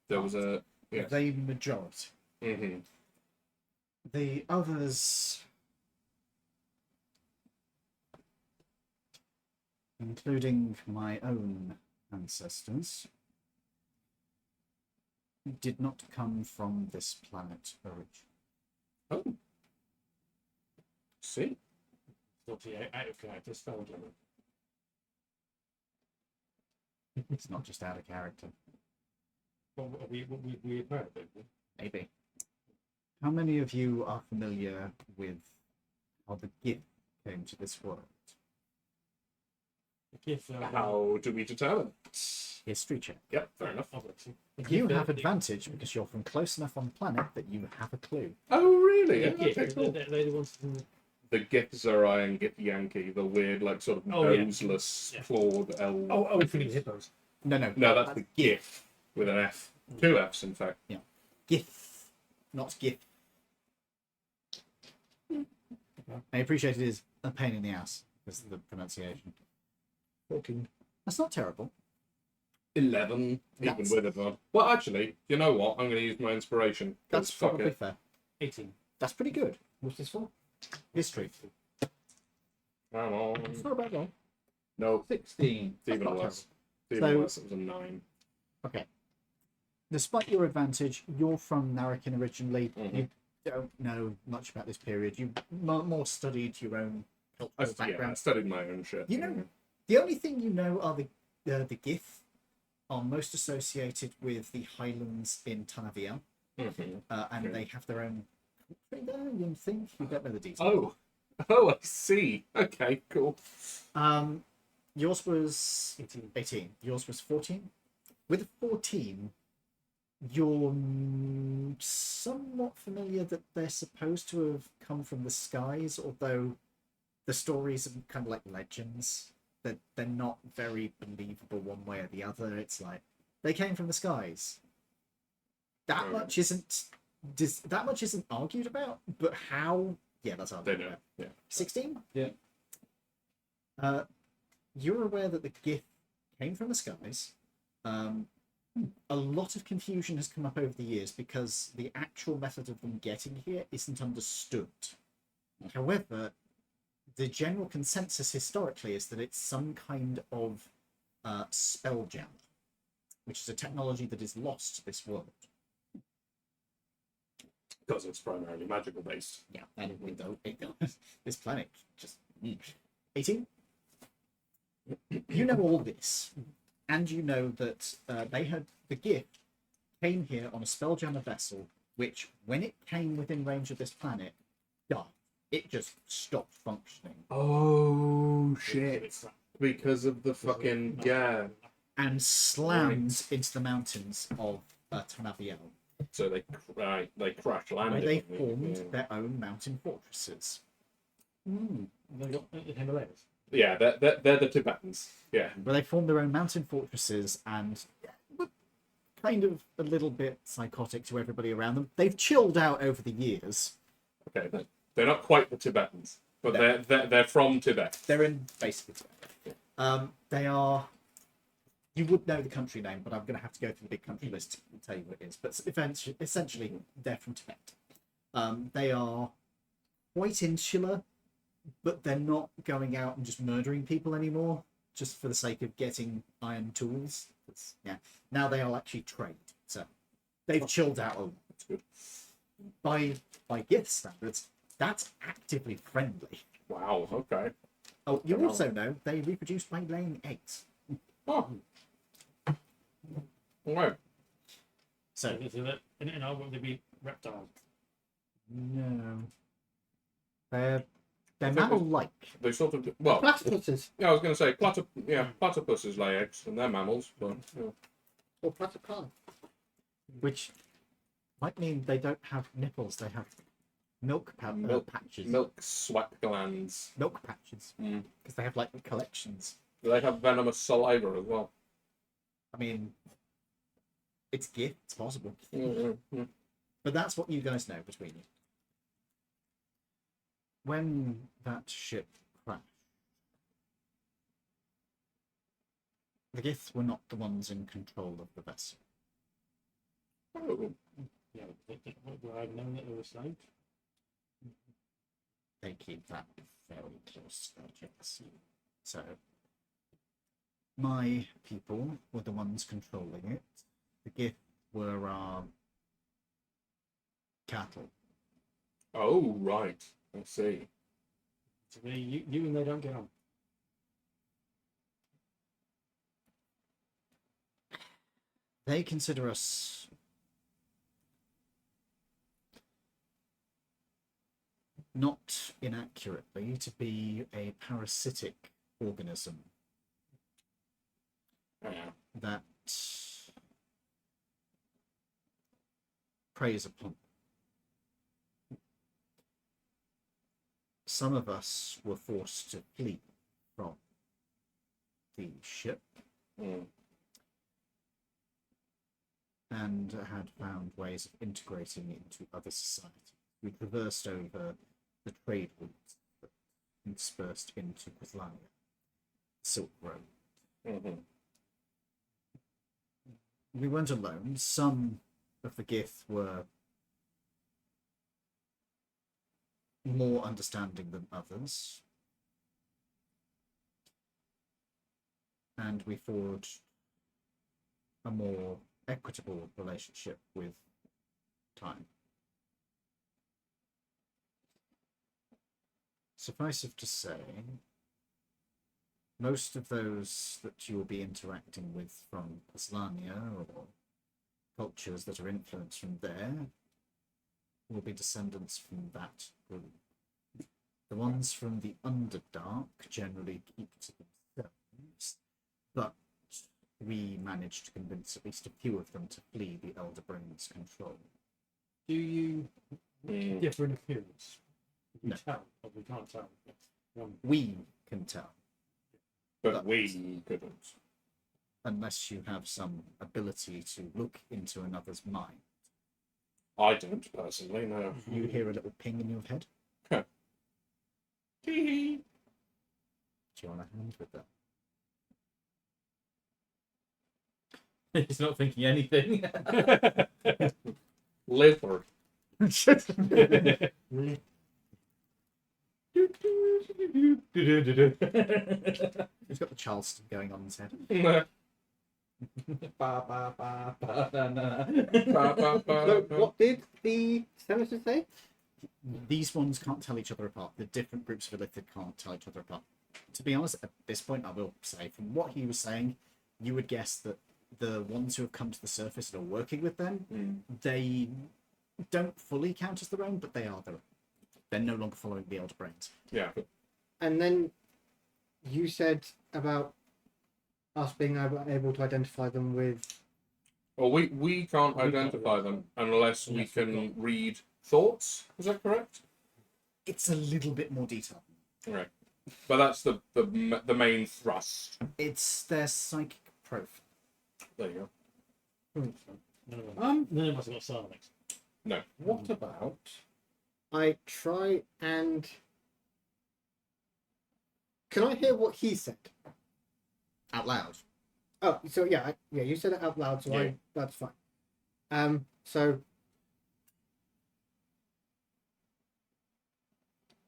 There was a yes. They majority. Mm-hmm. The others, including my own ancestors, did not come from this planet originally. Oh. See. Naughty out of character spell jammer. It's not just out of character. Well, we aware of it. Maybe. How many of you are familiar with how the gift came to this world? How do we determine? History check. Yep, fair enough. You have advantage because you're from close enough on the planet that you have a clue. Oh, really? Yeah, Okay, cool. they're the ones who... The Githzerai and Gith Yankee, the weird, like, sort of Oh, yeah. noseless, Yeah. clawed elf. Oh, for the hippos. No, No, that's the Gith with an F. Two Fs, in fact. Gith, not gift. I appreciate it is a pain in the ass because of the pronunciation. 14. That's not terrible. 11, That's- even with advantage. Well, actually, you know what? I'm going to use my inspiration. 'cause That's fuck probably it. fair. 18. That's pretty good. What's this for? History. Come on. It's not a bad roll. No, 16. it's even not worse. It's So- even worse. It was a 9. Okay. Despite your advantage, you're from Narrakin originally. Mhm. You don't know much about this period. You more studied your own cultural I background. studied my own shit. You know, the only thing you know are the Gith are most associated with the Highlands in Tanavian, Mhm. and Okay. they have their own country there. You think you don't know the details. Oh, I see. Okay, cool. Yours was 18. 18. Yours was 14. With 14, you're somewhat familiar that they're supposed to have come from the skies, although the stories are kind of like legends. They're not very believable one way or the other. It's like they came from the skies. That much isn't argued about, but how? Yeah, that's They argued know. about. Yeah. 16? Yeah. You're aware that the gift came from the skies. A lot of confusion has come up over the years because the actual method of them getting here isn't understood. However, the general consensus historically is that it's some kind of spell jammer, which is a technology that is lost to this world. Because it's primarily magical based. Yeah, and this planet just 18. You know all this, and you know that the gift came here on a spelljammer vessel, which, when it came within range of this planet, died. It just stopped functioning Oh shit! Because of the fucking and slammed into the mountains of Tanaviel, So they crash landed. where they on me, formed yeah. their own mountain fortresses. They got the Himalayas. Yeah, they're the Tibetans. Yeah. Where they formed their own mountain fortresses and were kind of a little bit psychotic to everybody around them. They've chilled out over the years. Okay, they're not quite the Tibetans, but No. they're from Tibet. They're in basically Tibet. They are. You would know the country name, but I'm going to have to go through the big country list and tell you what it is. But essentially, they're from Tibet. They are quite insular, but they're not going out and just murdering people anymore, just for the sake of getting iron tools. Yeah. Now they all actually trade. So they've chilled out a lot. That's good. By gift standards, that's actively friendly. Wow. Okay. Oh, you also know they reproduce by laying eggs. Oh. Okay. So And I would they be reptiles? no, they're mammal-like. They sort of well. Platypuses Yeah, I was going to say platypuses lay eggs and they're mammals, but yeah. or platypi. Which might mean they don't have nipples. They have milk patches. Milk sweat glands. Milk patches. Mm. Because they have like collections. Do they have venomous saliva as well? I mean, it's gift. It's possible. Mm-hmm. But that's what you guys know between you. When that ship crashed, the Gith were not the ones in control of the vessel. Oh. Yeah, would I have known that they were slaves? They keep that very close to their chest. So, my people were the ones controlling it. The Gith were our cattle. Oh, right. I see. So you and they don't get on. They consider us not inaccurately to be a parasitic organism Yeah. that preys upon. Some of us were forced to flee from the ship Mm. and had found ways of integrating into other societies. We traversed over the trade routes that dispersed into Quizlania, Silk Road. Mm-hmm. We weren't alone. Some of the Gith were more understanding than others, and we forged a more equitable relationship with time. Suffice it to say, most of those that you will be interacting with from Islania or cultures that are influenced from there will be descendants from that group. The ones from the Underdark generally keep to themselves. but we managed to convince at least a few of them to flee the Elder Brain's control. Do you differ in appearance? We No. tell, or we can't tell. We can tell, But we couldn't. unless you have some ability to look into another's mind. I don't personally, no. You hear a little ping in your head. Tee-hee. Do you want a hand with that? He's not thinking anything. Lizard. He's got the Charleston going on in his head. Ba, ba, ba, ba, na, na. So, what did the senator say? These ones can't tell each other apart. The different groups of Illithid can't tell each other apart. To be honest, at this point, I will say, from what he was saying, you would guess that the ones who have come to the surface and are working with them, they don't fully count as their own, but they are their own. They're no longer following the Elder Brains. Yeah. And then you said about us being able to identify them with. Well, we can't identify them unless we can read thoughts. Is that correct? It's a little bit more detailed. Right. But that's the main thrust. It's their psychic profile. There you None of us have got Sarnix. go. No. What about? I try and. Can I hear what he said? Out loud. Oh, so yeah, you said it out loud, so Yeah. that's fine. So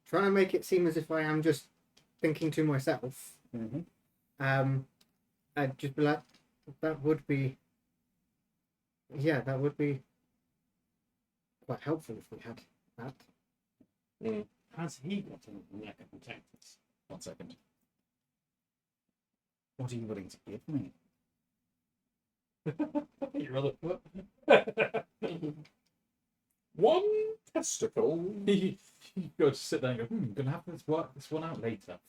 trying to make it seem as if I am just thinking to myself. I'd just be like, that would be quite helpful if we had that. Has he got anything that can protect us? 1 second. What are you willing to give me? Your other foot? One testicle. You go to sit there and go, I'm going to have this work this one out later.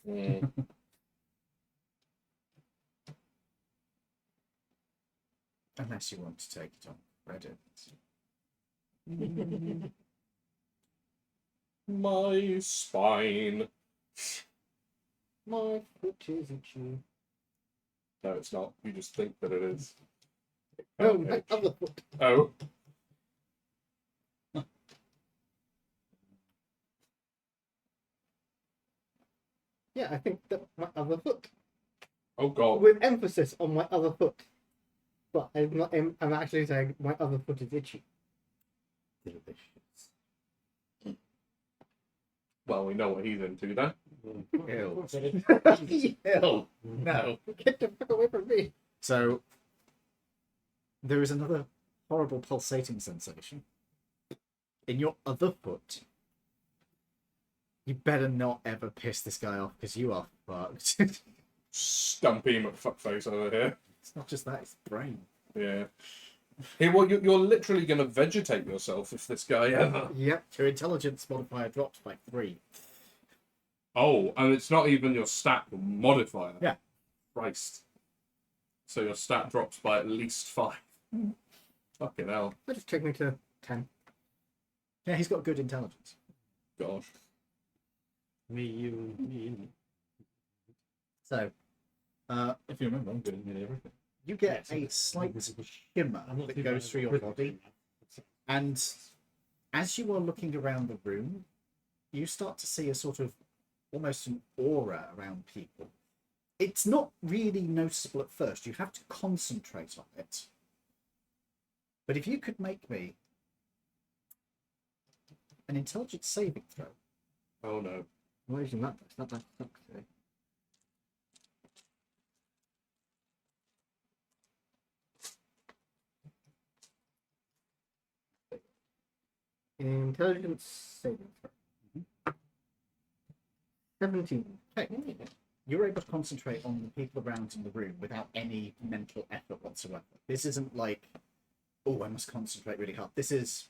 Unless you want to take it on credit. My spine. My foot is itchy. No, it's not. You just think that it is. No, my other foot. Oh. Yeah, I think that my other foot. Oh God. With emphasis on my other foot. But I'm actually saying my other foot is itchy. Delicious. Well, we know what he's into then. Ew. Ew. Ew. No. Get the fuck away from me. So, there is another horrible pulsating sensation in your other foot. You better not ever piss this guy off because you are fucked. Stumpy McFuckface over here. It's not just that, it's the brain. Yeah. Hey, well, you're literally going to vegetate yourself if this guy ever. Yep. Your intelligence modifier dropped by 3. Oh, and it's not even your stat modifier. Yeah. Christ. So your stat drops by at least 5. Fucking hell. That just took me to 10. Yeah, he's got good intelligence. Gosh. Me, you, me. So, If you remember, I'm good at nearly everything. you get a slight shimmer I'm not that too goes bad through at your rhythm. body. And as you are looking around the room, you start to see a sort of almost an aura around people. It's not really noticeable at first. You have to concentrate on it. But if you could make me an intelligence saving throw. Oh no. Why isn't that? It's not that sucks. Intelligence saving throw. 17. Hey, you're able to concentrate on the people around in the room without any mental effort whatsoever. This isn't like, oh, I must concentrate really hard. This is.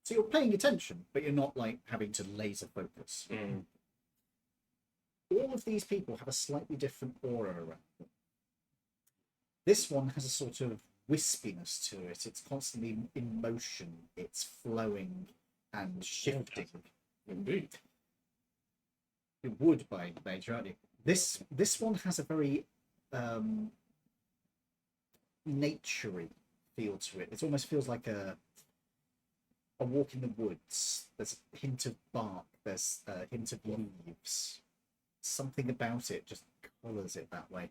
So you're paying attention, but you're not like having to laser focus. all of these people have a slightly different aura around them. This one has a sort of wispiness to it. It's constantly in motion. It's flowing and shifting. Indeed. It would by nature, aren't you? This one has a very naturey feel to it. It almost feels like a walk in the woods. There's a hint of bark. There's a hint of leaves. Something about it just colours it that way.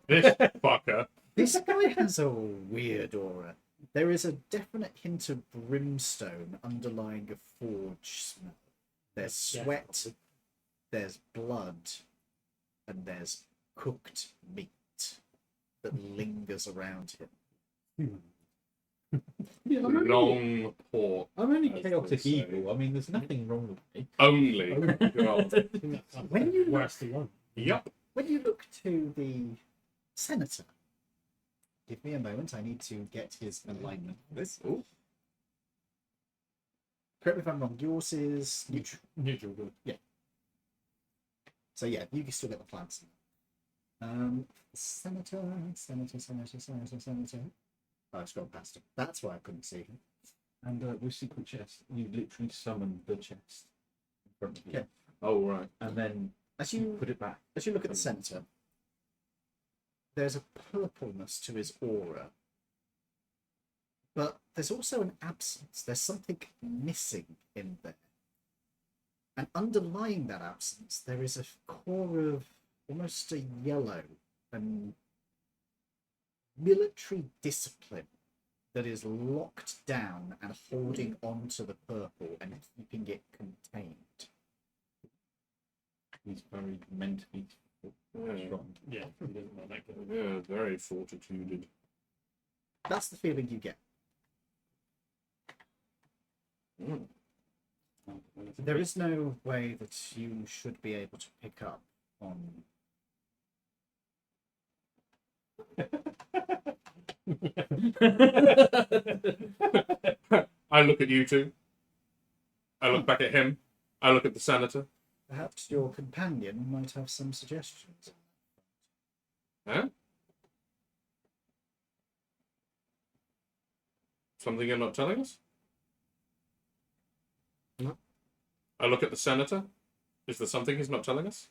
This fucker. This guy has a weird aura. There is a definite hint of brimstone underlying a forge smell. There's sweat, there's blood, and there's cooked meat that lingers around him. Yeah, Long pork. I'm only as chaotic they say. evil. I mean, there's nothing wrong with me. Only. God. When you look, Worst the one. Yup. when you look to the senator, give me a moment. I need to get his alignment for this. Ooh. Correct me if I'm wrong. Yours is neutral. Neutral good. So yeah, you can still get the plants. Senator. Oh, I've just gone past him. That's why I couldn't see him. And with secret chest, you literally summon the chest in front of you, Yeah. Oh, right. and then As you you put it back. As you look at the centre, there's a purpleness to his aura, but there's also an absence. There's something missing in there. And underlying that absence, there is a core of almost a yellow and military discipline that is locked down and holding on to the purple and keeping it contained. He's very mentally Yeah, strong. Yeah, he doesn't want that good. yeah, very fortituded. That's the feeling you get. Mm. There is no way that you should be able to pick up on. I look at you two. I look back at him. I look at the senator. Perhaps your companion might have some suggestions. Huh? Something you're not telling us? No. I look at the senator. Is there something he's not telling us?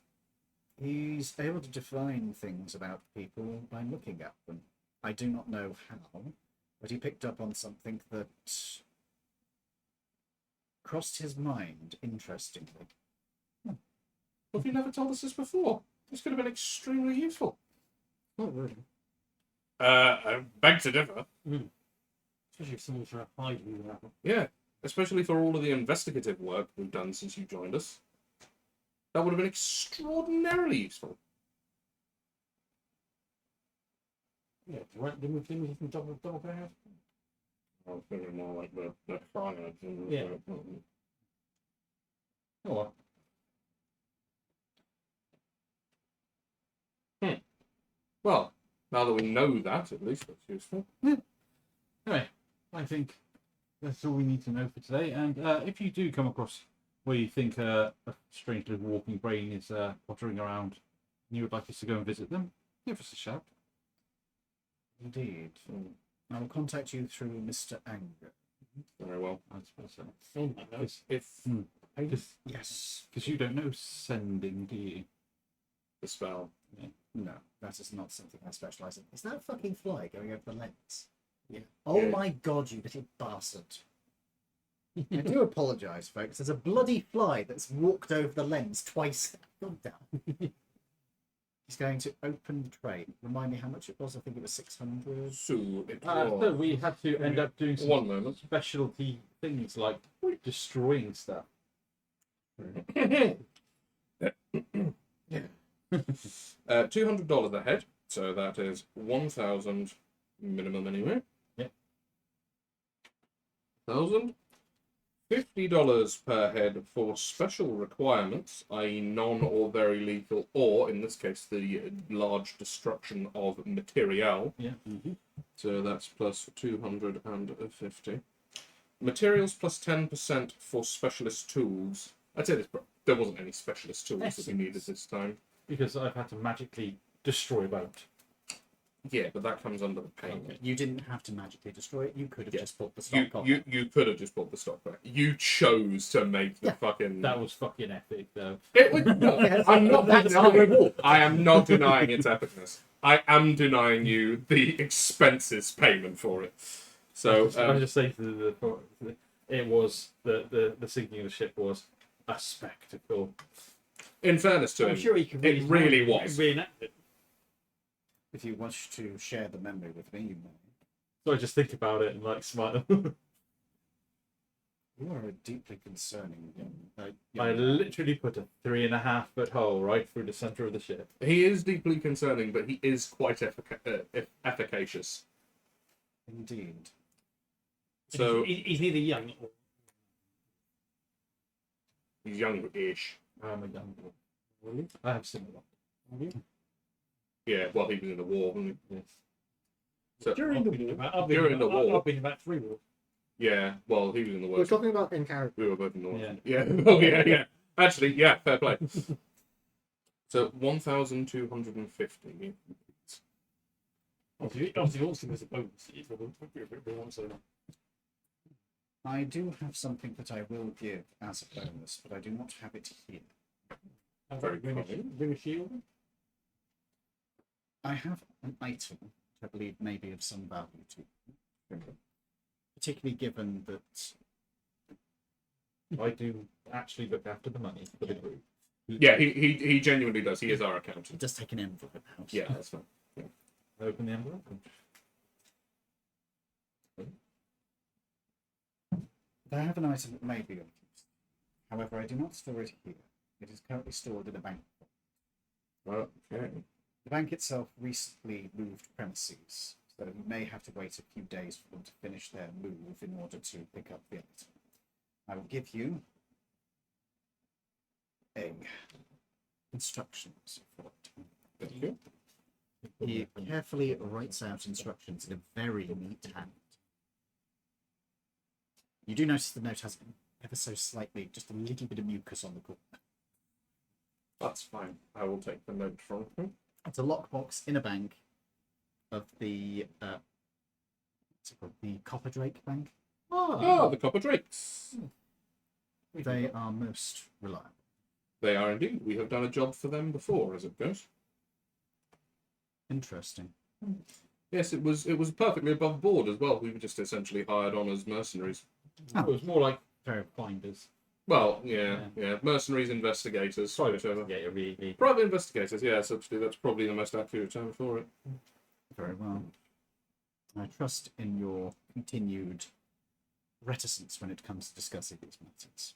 He's able to define things about people by looking at them. I do not know how, but he picked up on something that crossed his mind, interestingly. Have you never told us this before? This could have been extremely useful. Not really. I beg to differ. Especially if someone's trying to hide who you are. Yeah, especially for all of the investigative work we've done since you joined us. That would have been extraordinarily useful. Yeah, right, then we think we can double barrel. I was thinking more like the triads. Yeah. Oh well. Well, now that we know that, at least that's useful. Anyway, I think that's all we need to know for today. And if you do come across where you think a strange little walking brain is pottering around and you would like us to go and visit them, give us a shout. Indeed. I will contact you through Mr. Anger. Very well. I suppose so. Oh my God. If Yes. Because you don't know sending, do you? the spell. No, that is not something I specialise in. Is that a fucking fly going over the lens? Yeah. Oh Yeah. my god, you little bastard. I do apologise, folks. There's a bloody fly that's walked over the lens twice. God damn. He's going to open the tray. Remind me how much it was. I think it was 600. So it So was we had to end up doing some one moment. specialty things like destroying stuff. $200 a head, so that is 1,000 minimum anyway. Yep. $50 per head for special requirements, i.e. non or very lethal, or in this case the large destruction of material. Yeah. So that's plus 250. Materials plus 10% for specialist tools. I'd say there wasn't any specialist tools that we needed this time. Because I've had to magically destroy a boat. Yeah, but that comes under the payment. You didn't have to magically destroy it. You could have Yeah. just bought the stock of it. You could have just bought the stock back. You chose to make the fucking. That was fucking epic, though. It was, no, I'm not denying. I am not denying its epicness. I am denying you the expenses payment for it. So I just say to it was the sinking of the ship was a spectacle. in fairness to I'm him, sure he could it really was. reenact it. If you wish to share the memory with me, you may. So I just think about it and like smile. You are a deeply concerning young I man. literally put a 3.5 foot hole right through the center of the ship. He is deeply concerning, but he is quite efficacious. Indeed. So He's neither young or he's young-ish. I'm a young boy. I have similar. Yeah, well, he was in the war, wasn't he? Yes. So, during the war. During the war. I've been about 3 wars. yeah, well, he was in the We're worst. talking about in character. We were both in the war. Yeah. Yeah. Oh, yeah. Actually, yeah, fair play. So 1,250. Obviously, also there's a bonus. If we want so. I do have something that I will give as a bonus, but I do not have it here. Very Bring a shield. I have an item that I believe may be of some value to you, particularly given that I do actually look after the money for the group. Yeah, he genuinely does. He is our accountant. it does take an envelope out. Yeah, that's fine. Open the envelope. I have an item that may be of use. However, I do not store it here. It is currently stored in a bank. Okay. The bank itself recently moved premises, so we may have to wait a few days for them to finish their move in order to pick up the item. I will give you instructions for it. Thank you. He carefully writes out instructions in a very neat hand. You do notice the note has ever so slightly, just a little bit of mucus on the corner. That's fine. I will take the note from him. It's a lockbox in a bank of the what's it called? The Copper Drake Bank. Oh, the Copper Drakes. They are most reliable. They are indeed. We have done a job for them before, as it goes. Interesting. Yes, it was perfectly above board as well. We were just essentially hired on as mercenaries. It was more like fair finders. Well, yeah. Mercenaries, investigators, Private whichever. investigator, really. Private investigators, yeah, essentially, that's probably the most accurate term for it. Very well. I trust in your continued reticence when it comes to discussing these matters.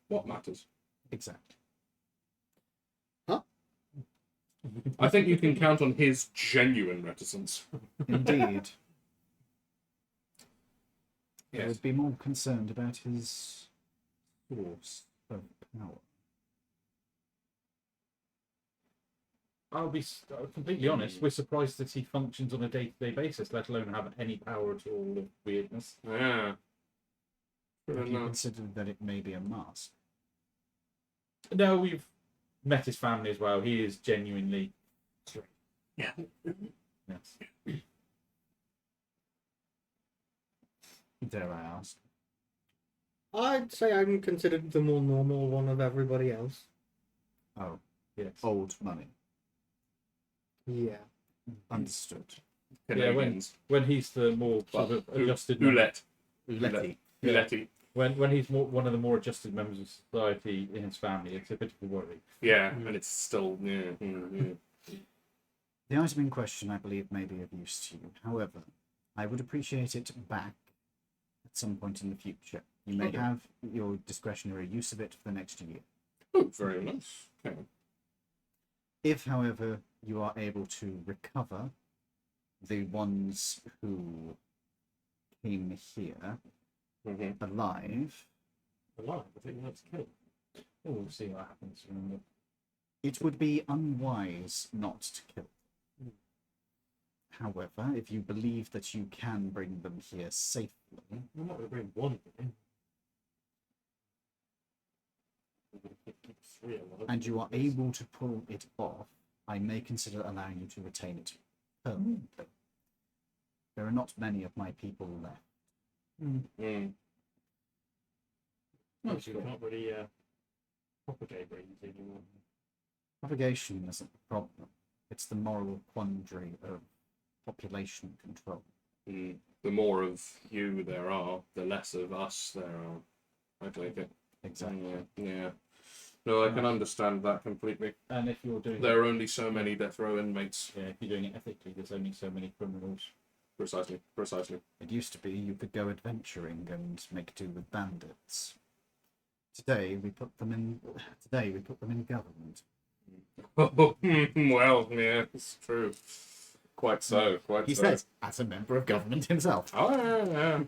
What matters? Exactly. I think you can count on his genuine reticence. Indeed. I Yes. would be more concerned about his source of power. I'll be completely honest. We're surprised that he functions on a day-to-day basis, let alone have any power at all of weirdness. Yeah. Fair Have you enough. considered that it may be a mask? No, we've met his family as well. He is genuinely straight. Yeah. Yes. Dare I ask? I'd say I'm considered the more normal one of everybody else. Oh, Yes. old money. Yeah. Understood. Canadians. When he's the more sort of adjusted Roulette. Letty. Roulette. when he's one of the more adjusted members of society in his family, it's a bit of a worry. Yeah, and it's still yeah. The item in question, I believe, may be of use to you. However, I would appreciate it back at some point in the future. You may Okay. have your discretionary use of it for the next year. Oh, very nice. Okay. If, however, you are able to recover the ones who came here Mm-hmm. alive, Alive, I think that's killed. Oh, we'll see what happens. it would be unwise not to kill them. However, if you believe that you can bring them here safely, I'm not going to bring one of them. and you are able to pull it off, I may consider allowing you to retain it permanently. There are not many of my people left. Most you can't really propagate brains anymore. Propagation isn't the problem. It's the moral quandary of population control. The more of you there are, the less of us there are. I take it. Exactly. Yeah. No, I can understand that completely. And if you're doing There are only so many death row inmates. yeah, if you're doing it ethically, there's only so many criminals. Precisely. It used to be you could go adventuring and make do with bandits. Today we put them in government. Well, yeah, it's true. Quite so. He says, as a member of government himself. Oh, yeah.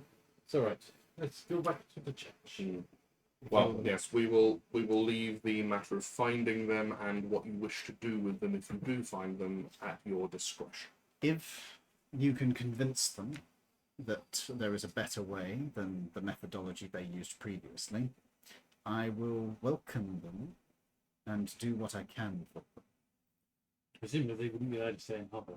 It's all right. Let's go back to the church. Well, yes, we will leave the matter of finding them and what you wish to do with them if you do find them at your discretion. If you can convince them that there is a better way than the methodology they used previously, I will welcome them and do what I can for them. Presumably they wouldn't be allowed to stay in Harbourlight.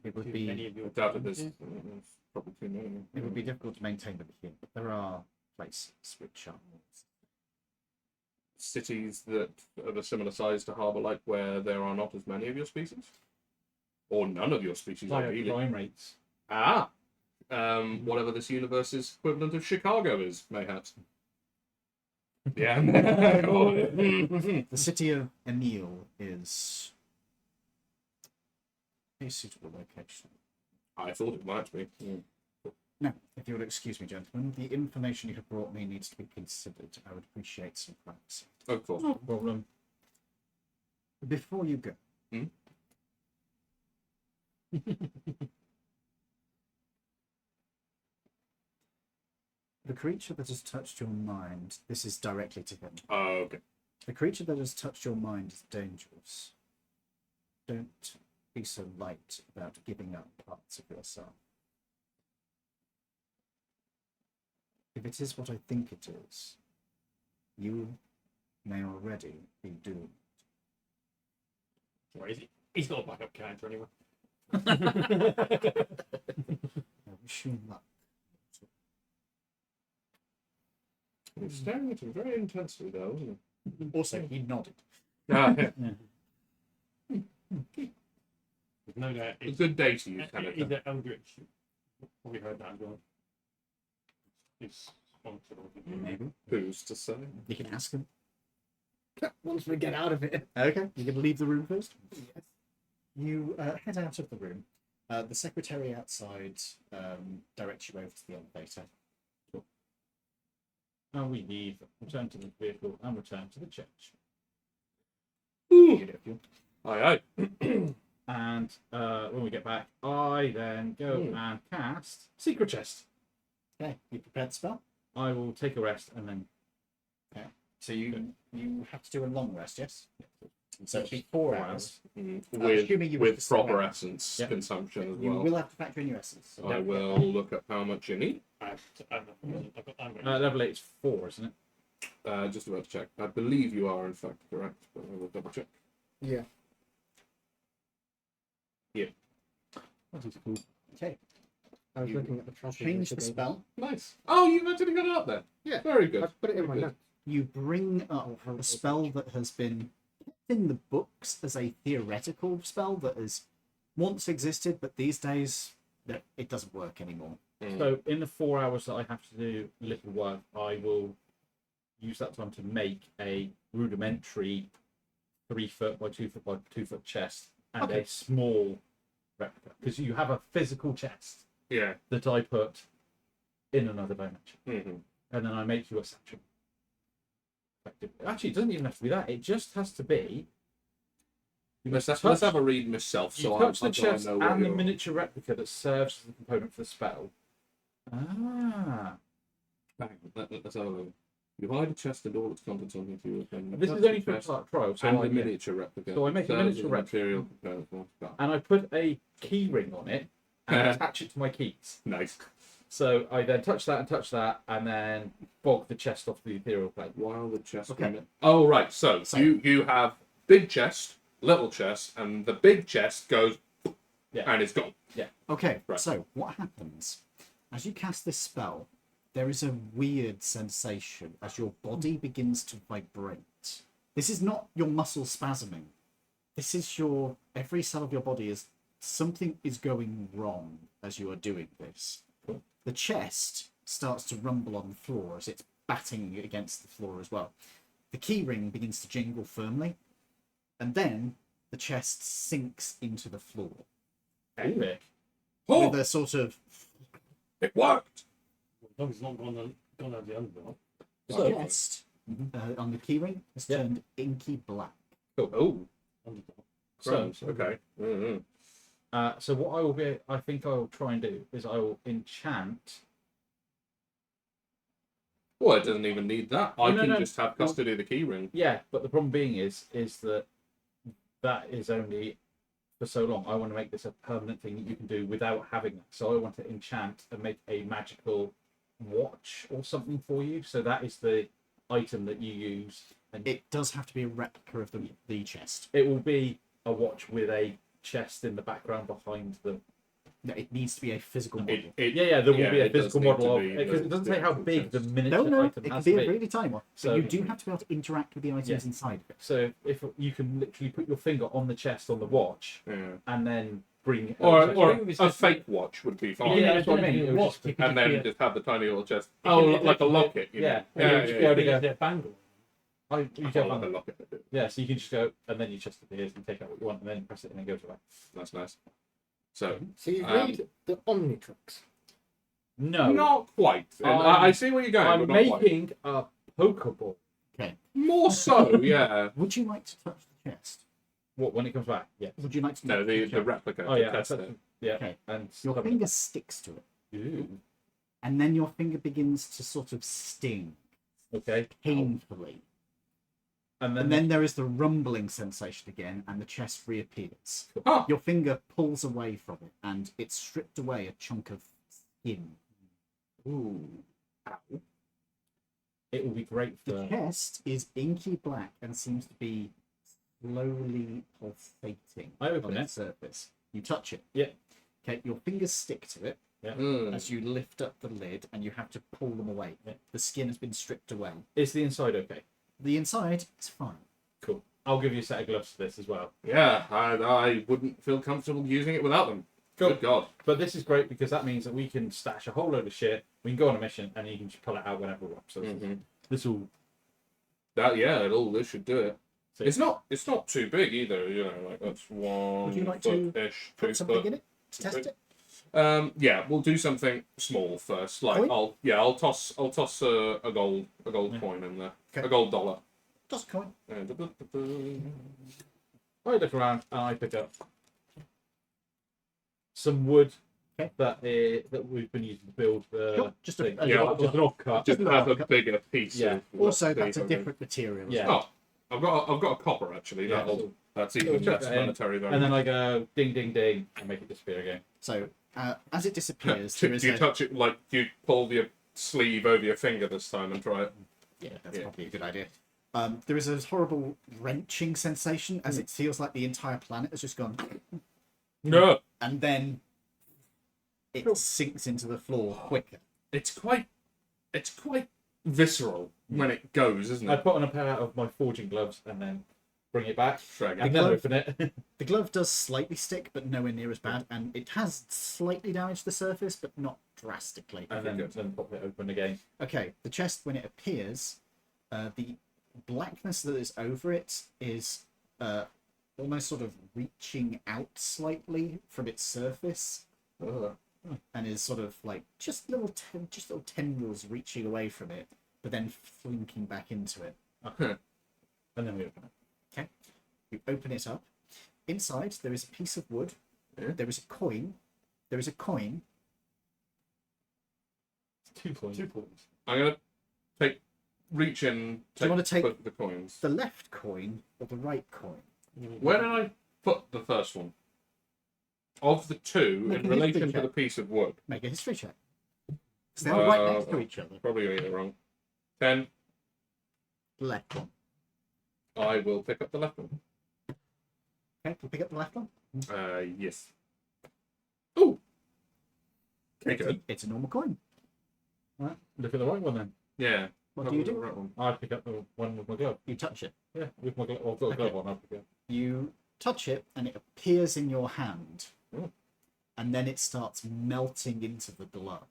It would be Many of your I doubt that there's friends probably too many. it would be difficult to maintain them here, but there are places which are Cities that of a similar size to Harbourlight where there are not as many of your species? Or none of your species, Higher ideally. crime rates. Whatever this universe's equivalent of Chicago is, mayhaps. Yeah. the city of Emil is a suitable location. I thought it might be. Now, if you will excuse me, gentlemen, the information you have brought me needs to be considered. I would appreciate some privacy. Of course. No problem. Before you go, the creature that has touched your mind, this is directly to him. Oh, okay. The creature that has touched your mind is dangerous. Don't be so light about giving up parts of yourself. If it is what I think it is, you may already be doomed. Where is he? He's got a backup character anyway. I wish you luck. He's staring at him very intensely, though, isn't Also, he nodded. he? Yeah. With no doubt. A good day to you, Canada. Either Eldritch. Probably heard that as well. It's sponsored or Maybe. Who's to say? You can ask him. Once we get out of it. Okay, you're going to leave the room first? Yes. You head out of the room. The secretary outside directs you over to the elevator. And we leave, return to the vehicle, and return to the church. Beautiful. Aye, And when we get back, I then go and cast Secret Chest. Okay, you prepared to spell? I will take a rest and then. So you have to do a long rest, yes? So it'll be 4 hours. assuming you wish to With stay proper awake. essence Yep. consumption as You well. will have to factor in your essence. So I don't will forget look at how much you need. I've got Level 8 is 4, isn't it? Just about to check. I believe you are, in fact, correct, but I will double check. Yeah. That is cool. that. Okay, I was You looking at the trash. change the spell. Nice. Oh, you've actually got it up there. Yeah. Very I good. put it in my Very good. notes. You bring up a spell that has been in the books as a theoretical spell that has once existed, but these days it doesn't work anymore. So in the 4 hours that I have to do little work, I will use that time to make a rudimentary 3 foot by 2 foot by 2 foot chest and a small replica, because you have a physical chest Yeah. that I put in another dimension, Mm-hmm. and then I make you a satchel. Actually, it doesn't even have to be that. It just has to be. You Let's must have touch- a read myself, You so touch I the chest know what and the you're... miniature replica that serves as the component for the spell. Ah. Bang. Let's have a look. You hide a chest and all its contents on the two. This is only for a trial, so and I, a miniature replica. So I make a Serves miniature as replica. material component for the spell. and I put a key ring on it and attach it to my keys. Nice. So I then touch that, and then bog the chest off the ethereal plate. While the chest. Okay. Oh right. So, So- you have big chest, little chest, and the big chest goes, Yeah. and it's gone. Okay, Right. so what happens? As you cast this spell, there is a weird sensation as your body begins to vibrate. This is not your muscle spasming. This is your... Every cell of your body is... Something is going wrong as you are doing this. The chest starts to rumble on the floor as it's batting against the floor as well. The key ring begins to jingle firmly, and then the chest sinks into the floor Epic. Oh, with a sort of... it worked. As long as it's not gone out the underworld. The So- chest on the keyring has Yeah. turned inky black. Oh, Underdark. So, crumbs. Okay. Mm-hmm. so what I think I will try and do is I will enchant. Well, it doesn't even need that. I No, can no. just have custody of the key ring. Yeah, but the problem being is that is only for so long. I want to make this a permanent thing that you can do without having that. So I want to enchant and make a magical watch or something for you. So that is the item that you use, and It does have to be a replica of the chest. it will be a watch with a chest in the background behind the. No, it needs to be a physical model. Yeah, there will be a it does physical need model to of be because the- it doesn't say the how actual big the chest. miniature No, item it can has be to a be. really tiny one. So- But you do have to be able to interact with the items Yeah. inside of it. So if you can literally put your finger on the chest on the watch Yeah. and then bring Or it's a just- fake watch would be fine. Yeah, that's what I mean. It Watch, could And be then a- just have the tiny little chest. it Oh, could- like a it could- locket. You yeah. know? Yeah, Yeah, you yeah, just yeah. go to It's go. their bangle. You Oh, go like a on. locket. Yeah, so you can just go and then your chest appears and take out what you want and then press it and then goes away. That's nice. So, So you Um, read the Omnitrix. No, not quite. And I'm- I see where you're going. I'm but not quite. making a Pokeball. More so, yeah. Would you like to touch the chest? What when it comes back? Yeah. Would you like to No, touch the chest? replica. Oh to yeah. test that's- it. Yeah. Okay. And Your cover it. finger sticks to it, Ooh. and then your finger begins to sort of sting Okay. painfully. And And then there is the rumbling sensation again, and the chest reappears. Oh. Your finger pulls away from it, and it's stripped away a chunk of skin. Ooh. Ow. it will be great The for. chest is inky black and seems to be slowly pulsating I open on it. its surface. You touch it. Yeah. Okay, your fingers stick to it Mm. as you lift up the lid, and you have to pull them away. Yeah. The skin has been stripped away. Is the inside okay? The inside is fine. Cool. I'll give you a set of gloves for this as well. Yeah, I wouldn't feel comfortable using it without them. Cool. Good God. But this is great because that means that we can stash a whole load of shit. We can go on a mission and you can just pull it out whenever we want. So Mhm. this will. This should do it. So It's not too big either, you know, like that's 1 Would you like to foot-ish, Put 2 something foot. in it to test it. Yeah, we'll do something small first. Like Coin? I'll toss a gold Yeah. coin in there. Okay. A gold dollar. Toss a coin. I look around and I pick up some wood Okay. that we've been using to build the Sure, just a- thing. a Yeah, little- just an odd cut. Just Just have a a bigger piece. Yeah. Of Also, the that's a thing. different material. as Yeah. well. Oh, I've got a copper actually. Yeah. That's even Chuck less that in, monetary value. And then I go ding ding ding and make it disappear again. So as it disappears, do there is you a... touch it like you pull your sleeve over your finger this time and try it? Yeah, that's Yeah. probably a good idea. There is a horrible wrenching sensation as it feels like the entire planet has just gone, No, and then it sinks into the floor quicker. it's quite visceral when it goes, isn't I it? put on a pair of my forging gloves and then bring it back Drag it. and then glove- open it. The glove does slightly stick, but nowhere near as bad, and it has slightly damaged the surface, but not drastically. and then pop it open again. Okay, the chest, when it appears, the blackness that is over it is almost sort of reaching out slightly from its surface, and is sort of like just little tendrils reaching away from it, but then flinking back into it. And then we open it. You open it up. Inside there is a piece of wood. Yeah. There is a coin. There is a coin. 2 coins. 2 points. I'm gonna reach in. Do you wanna take- put the coins? The left coin or the right coin? Where did I put the first one? Of the two, Make in a relation history to the check. piece of wood. Make a history check. Because they're right next to each other. Probably getting it wrong. 10. Left one. I will pick up the left one. Okay, we'll pick up the left one. Yes. Oh. Okay, It's a, good. it's a normal coin. Right. Look at the right one then. Yeah. What do you The do? right one. I pick up the one with my glove. You touch it. Yeah, with my glove. I've got a glove on. I'll pick it up. You touch it, and it appears in your hand. Oh. And then it starts melting into the glove.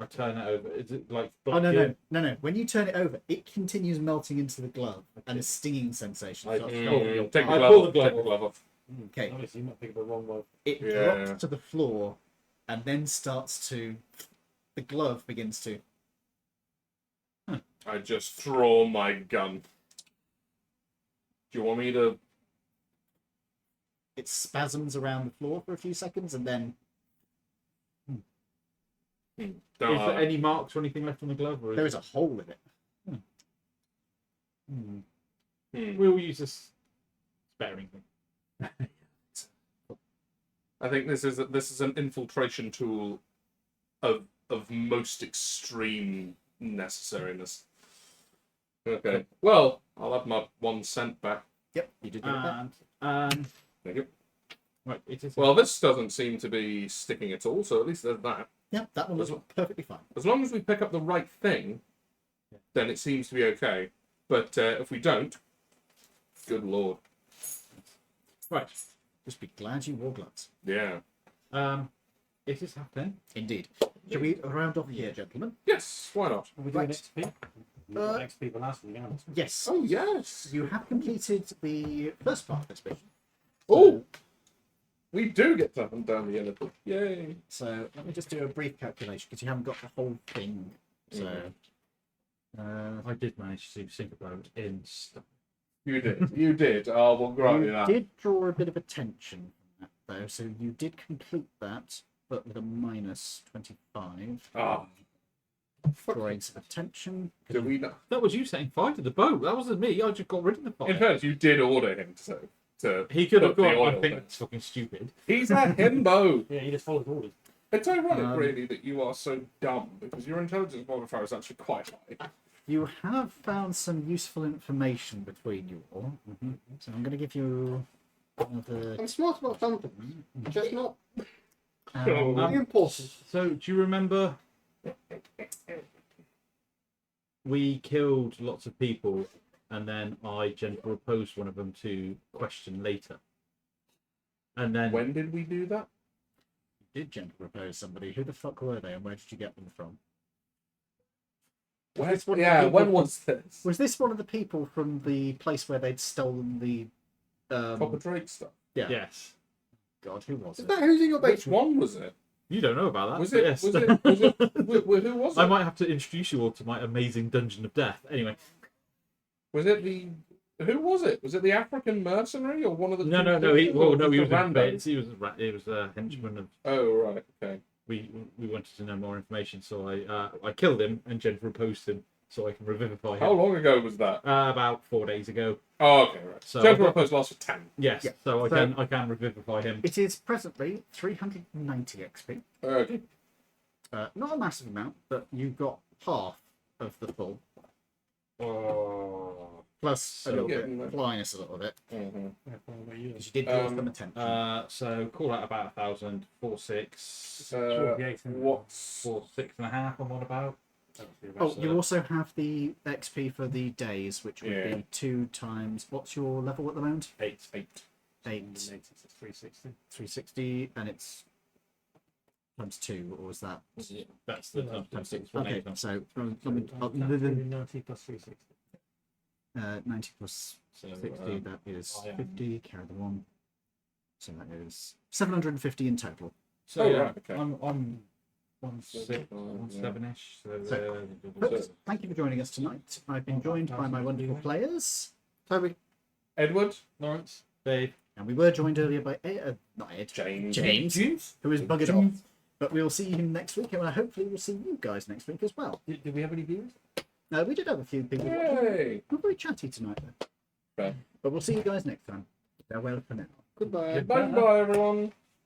I turn it over. Is it like? Oh, no. When you turn it over, it continues melting into the glove, and a stinging sensation starts from your Take the I glove pull off. the glove Take the glove off. Okay. Obviously, you might pick up the wrong one. It Yeah. drops to the floor, and then starts to. The glove begins to. I just throw my gun. Do you want me to? It spasms around the floor for a few seconds, and then Is there any marks or anything left on the glove? Or there is a hole in it. We'll use this sparingly. I think this is an infiltration tool of most extreme necessariness. Okay. Well, I'll have my 1 cent back. Yep, you did that. And Thank you. right, it is. Well, this doesn't seem to be sticking at all, so at least there's that. Yep, that one was perfectly fine. As long as we pick up the right thing, then it seems to be okay. But if we don't, good lord. Right. Just be glad you wore gloves. Yeah. It is happening. Indeed. Shall we round off here, gentlemen? Yes, why not? Are we doing Right. XP? XP for last week, aren't we? Yes. Oh, yes. You have completed the first part of this mission. Oh! We do get to hunt down the elephant. Yay. So let me just do a brief calculation because you haven't got the whole thing. So I did manage to sink a boat in stuff. You did. You did. Oh, we'll grant you you that. did draw a bit of attention from that, though. So you did complete that, but with a minus 25. Ah. Drawing some attention. Do we not? That was you saying fire to the boat. That wasn't me. I just got rid of the fire. In fact, you did order him to He could have put the gone. I oil think in. it's fucking stupid. He's a himbo. Yeah, he just followed orders. It's ironic, really, that you are so dumb because your intelligence modifier is actually quite high. You have found some useful information between you all. So I'm going to give you another. I'm smart about something, just not Oh. really important. So, do you remember we killed lots of people, and then I gently proposed one of them to question later, and then When did we do that? Did gently propose somebody? Who the fuck were they, and where did you get them from? When, this one of the yeah, people when from- was this? Was this one of the people from the place where they'd stolen the? Copper Drake stuff. Yeah. yes, God, who was Is it? that who's in your Which basement? one was it? you don't know about that. Was but it? Yes. Was it? Was it? Who was it? I might have to introduce you all to my amazing dungeon of death. Anyway, Was it the? Who was it? Was it the African mercenary or one of the? no. He or was the in random? bits. He was a henchman of. Oh right, okay. We wanted to know more information, so I killed him and gently proposed him so I can revivify him. How long ago was that? About 4 days ago. Oh, okay, right. So- General Post lasts for 10. Yes, Yeah. so So- I can revivify him. It is presently 390 XP. Okay. Not a massive amount, but you got half of the full, Oh. plus a So little getting bit, there. minus a little bit, Mm-hmm. Yeah, probably you. because you did draw some attention. So call out about 1,000, 4,600, What's 4,650. I'm on about. Oh, you also have the XP for the days, which would Yeah. be 2 times. What's your level at the moment? 8. 8, 360. 360, and it's times 2. Or was that? That's the No, times 6. Okay, so 90 plus 360. 90 plus So, 60, that is I am- 50, carry the 1. So that is 750 in total. so Oh, yeah, right, okay. I'm 1.6, 1.7ish. So, Folks, thank you for joining us tonight. I've been joined by my wonderful players, Toby, Edward? Lawrence, Dave. and we were joined earlier by not Ed, James. James, who is buggered off. But we'll see him next week, and hopefully we'll see you guys next week as well. Did we have any viewers? We did have a few people watching. Yay! We're very chatty tonight, though. Fair. But we'll see you guys next time. Farewell for now. Goodbye. Bye bye, everyone.